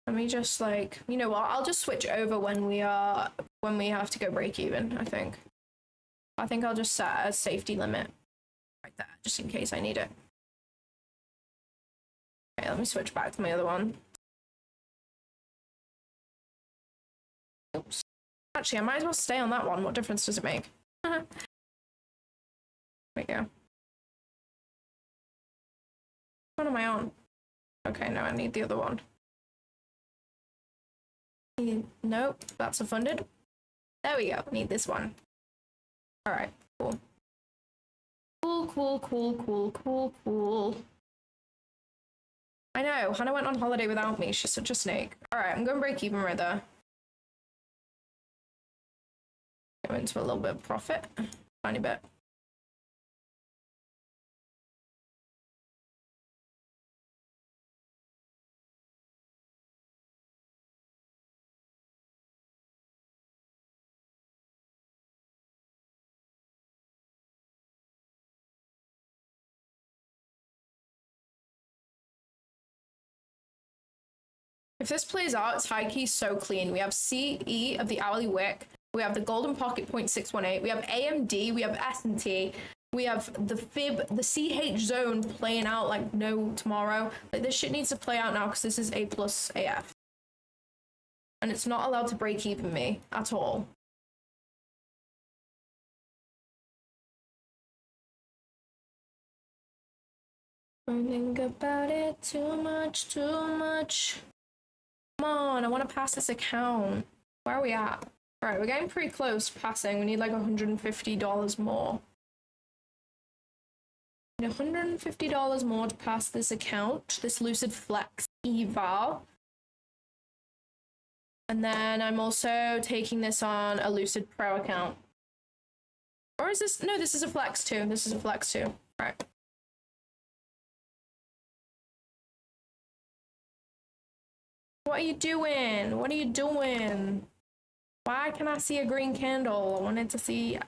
Let me just like, you know what? I'll just switch over when we have to go break even, I think. I'll just set a safety limit like that, just in case I need it. Okay, let me switch back to my other one. Oops. Actually, I might as well stay on that one. What difference does it make? There we go. What am I on? Okay, no, I need the other one. Nope, that's a funded. There we go. Need this one. All right, cool. Cool. I know, Hannah went on holiday without me. She's such a snake. All right, I'm going to break even right there. Go into a little bit of profit. Tiny bit. If this plays out, it's high key so clean. We have CE of the hourly wick. We have the golden pocket 0.618. We have AMD. We have S&T. We have the fib, the CH zone playing out like no tomorrow. Like, this shit needs to play out now because this is A plus AF. And it's not allowed to break even me at all. Don't think about it too much. Come on, I want to pass this account. Where are we at? All right, we're getting pretty close to passing. We need like $150 more. We need $150 more to pass this account, this Lucid Flex eval. And then I'm also taking this on a Lucid Pro account. Or is this? No, this is a Flex 2. This is a Flex 2. All right. What are you doing? What are you doing? Why can I see a green candle? I wanted to see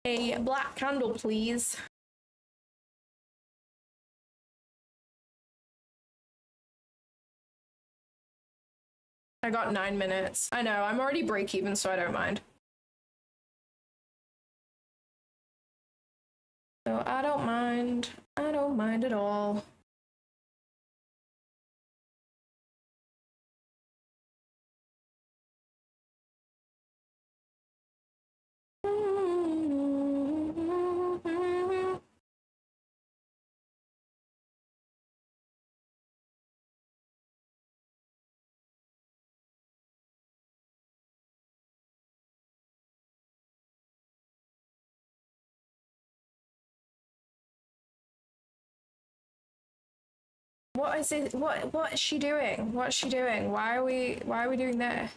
a black candle, please. I got 9 minutes. I know, I'm already break even, so I don't mind. So I don't mind. I don't mind at all. What is it? What is she doing? What's she doing? Why are we doing this?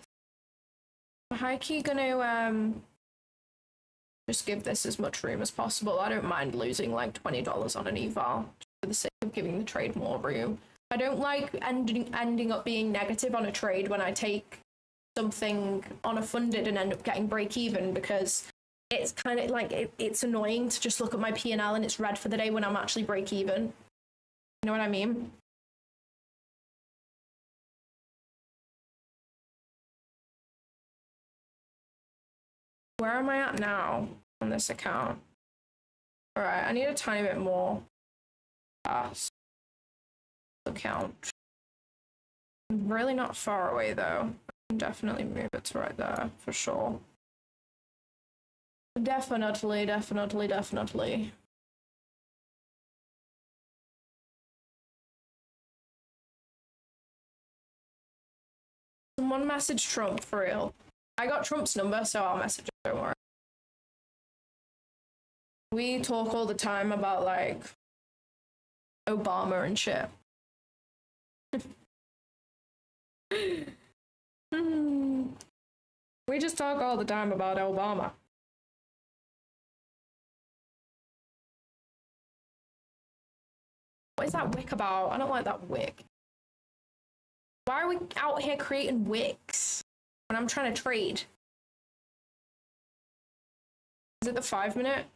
I'm high key gonna just give this as much room as possible. I don't mind losing like $20 on an eval for the sake of giving the trade more room. I don't like ending up being negative on a trade when I take something on a funded and end up getting break even, because it's kind of like it's annoying to just look at my P&L and it's red for the day when I'm actually break even. You know what I mean? Where am I at now on this account? All right, I need a tiny bit more. Pass account. Really not far away though. I can definitely move it to right there for sure. Definitely. Someone message Trump for real. I got Trump's number, so I'll message him, don't worry. We talk all the time about like Obama and shit. We just talk all the time about Obama. What is that wick about? I don't like that wick. Why are we out here creating wicks when I'm trying to trade? Is it the 5 minute?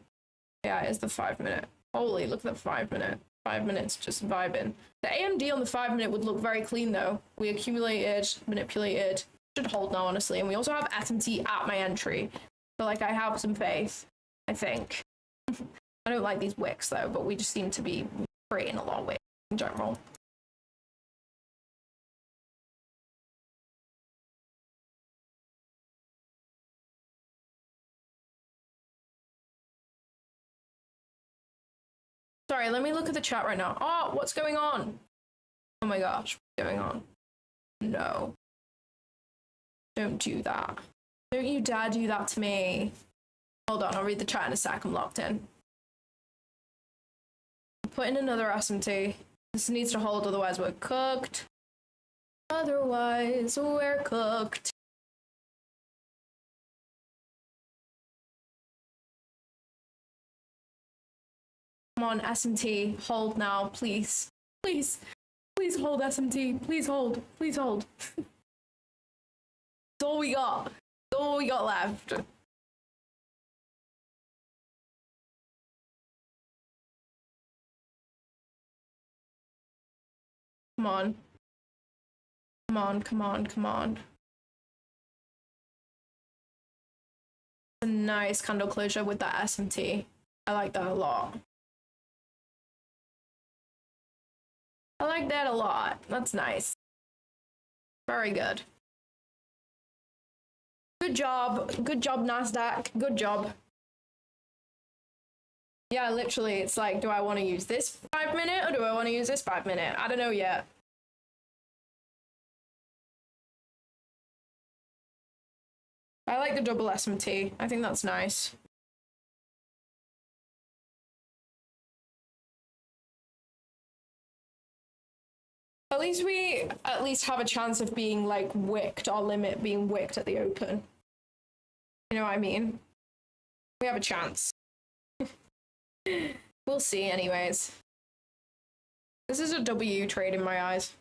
Yeah, it is the 5 minute. Holy, look at the 5 minute. 5 minutes just vibing. The AMD on the 5 minute would look very clean though. We accumulated, manipulated. Should hold now, honestly. And we also have SMT at my entry. So like I have some faith, I think. I don't like these wicks though, but we just seem to be creating a lot of wicks in general. Sorry, let me look at the chat right now. Oh, what's going on? Oh my gosh, what's going on? No. Don't do that. Don't you dare do that to me. Hold on, I'll read the chat in a sec. I'm locked in. Put in another SMT. This needs to hold, otherwise we're cooked. Otherwise, we're cooked. Come on, SMT, hold now, please. Please. Please hold, SMT. Please hold. Please hold. That's all we got. That's all we got left. Come on. Come on, come on, come on. A nice candle closure with that SMT. I like that a lot. I like that a lot. That's nice. Very good. Good job. Good job, NASDAQ. Good job. Yeah, literally, it's like, do I want to use this 5 minute or do I want to use this 5 minute? I don't know yet. I like the double SMT. I think that's nice. At least we have a chance of being like wicked, our limit being wicked at the open. You know what I mean? We have a chance. We'll see anyways. This is a W trade in my eyes.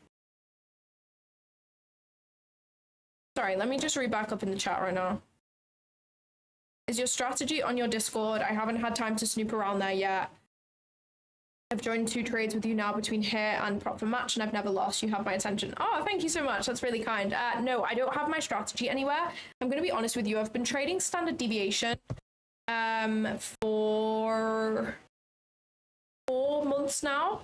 Sorry, let me just read back up in the chat right now. Is your strategy on your Discord? I haven't had time to snoop around there yet. I've joined 2 trades with you now between here and prop for match, and I've never lost. You have my attention. Oh, thank you so much. That's really kind. No, I don't have my strategy anywhere. I'm going to be honest with you. I've been trading standard deviation for 4 months now.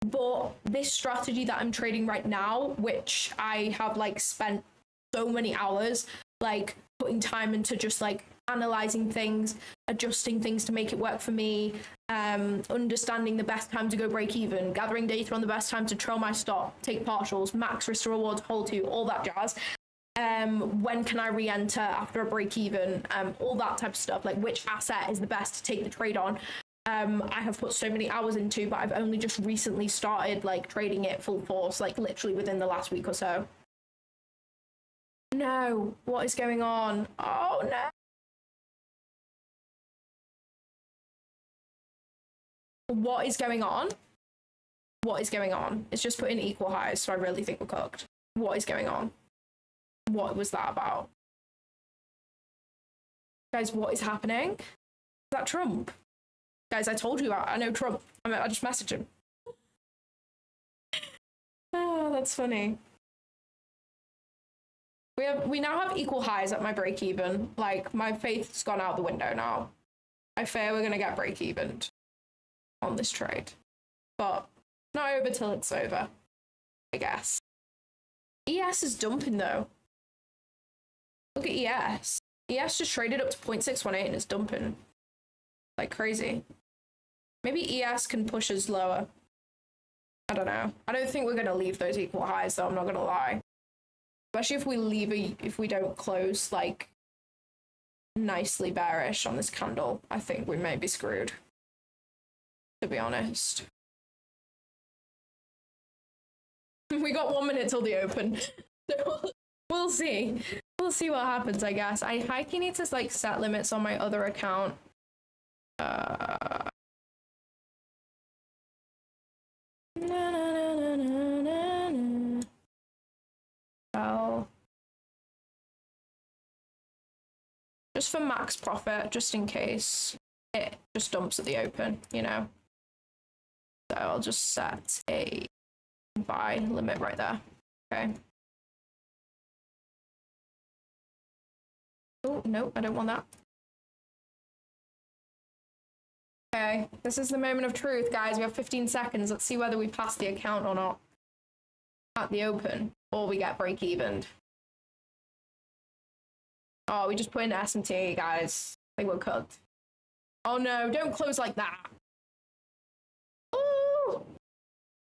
But this strategy that I'm trading right now, which I have like spent so many hours like putting time into just like analyzing things, adjusting things to make it work for me, understanding the best time to go break even, gathering data on the best time to trail my stop, take partials, max risk to rewards, hold to, all that jazz. When can I re-enter after a break even, all that type of stuff, like which asset is the best to take the trade on. I have put so many hours into, but I've only just recently started like trading it full force, like literally within the last week or so. No, what is going on? Oh no. What is going on? What is going on? It's just put in equal highs, so I really think we're cooked. What is going on? What was that about? Guys, what is happening? Is that Trump? Guys, I told you, I know Trump. I just messaged him. Oh, that's funny. We now have equal highs at my break even. Like, my faith's gone out the window now. I fear we're gonna get break even on this trade, but not over till it's over, I guess. ES is dumping though. Look at ES. ES just traded up to 0.618 and it's dumping. Like crazy. Maybe ES can push us lower. I don't know. I don't think we're going to leave those equal highs though, I'm not going to lie. Especially if we leave, if we don't close like nicely bearish on this candle. I think we may be screwed, to be honest. We got 1 minute till the open. So we'll see. We'll see what happens, I guess. I highly need to like set limits on my other account. Well, just for max profit, just in case it just dumps at the open, you know. So I'll just set a buy limit right there. Okay. Oh, no, I don't want that. Okay, this is the moment of truth, guys. We have 15 seconds. Let's see whether we pass the account or not at the open, or we get break even. Oh, we just put in S&T, guys. I think we're cooked. Oh no, don't close like that. Oh,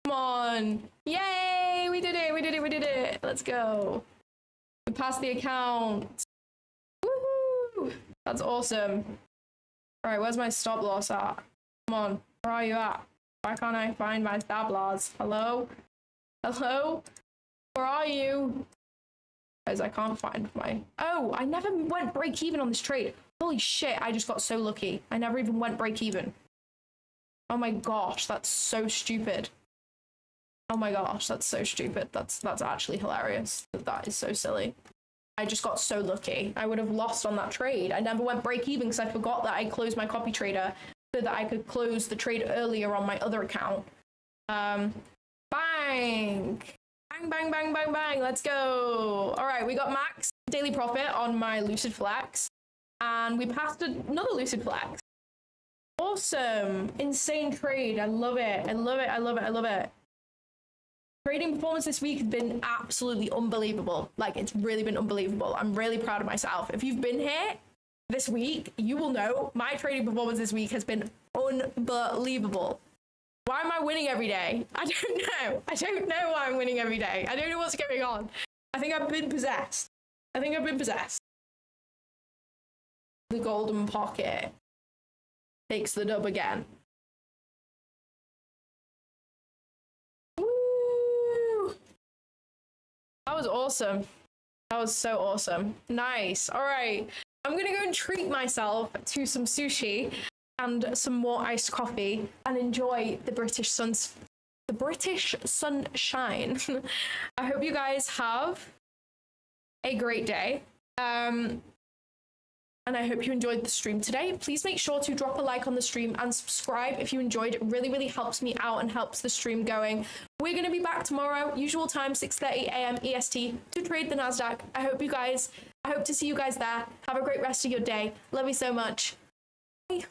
come on. Yay, we did it, we did it, we did it. Let's go. We passed the account. Woohoo! That's awesome. All right, where's my stop loss at? Come on, where are you at? Why can't I find my stop loss? Hello? Hello? Where are you? Guys, I can't find my... Oh, I never went break even on this trade. Holy shit, I just got so lucky. I never even went break even. Oh my gosh, that's so stupid. Oh my gosh, that's so stupid. That's actually hilarious. That is so silly. I just got so lucky. I would have lost on that trade. I never went break even because I forgot that I closed my copy trader so that I could close the trade earlier on my other account. Bang! Bang, bang, bang, bang, bang. Let's go. All right, we got max daily profit on my Lucid Flex. And we passed another Lucid Flex. Awesome. Insane trade. I love it. I love it. I love it. I love it. Trading performance this week has been absolutely unbelievable. Like, it's really been unbelievable. I'm really proud of myself. If you've been here this week, you will know my trading performance this week has been unbelievable. Why am I winning every day? I don't know. I don't know why I'm winning every day. I don't know what's going on. I think I've been possessed. I think I've been possessed. The golden pocket takes the dub again. That was awesome. That was so awesome. Nice. All right. I'm going to go and treat myself to some sushi and some more iced coffee and enjoy the British sunshine. I hope you guys have a great day. And I hope you enjoyed the stream today. Please make sure to drop a like on the stream and subscribe if you enjoyed. It really, really helps me out and helps the stream going. We're going to be back tomorrow, usual time, 6:30 a.m. EST, to trade the NASDAQ. I hope to see you guys there. Have a great rest of your day. Love you so much. Bye.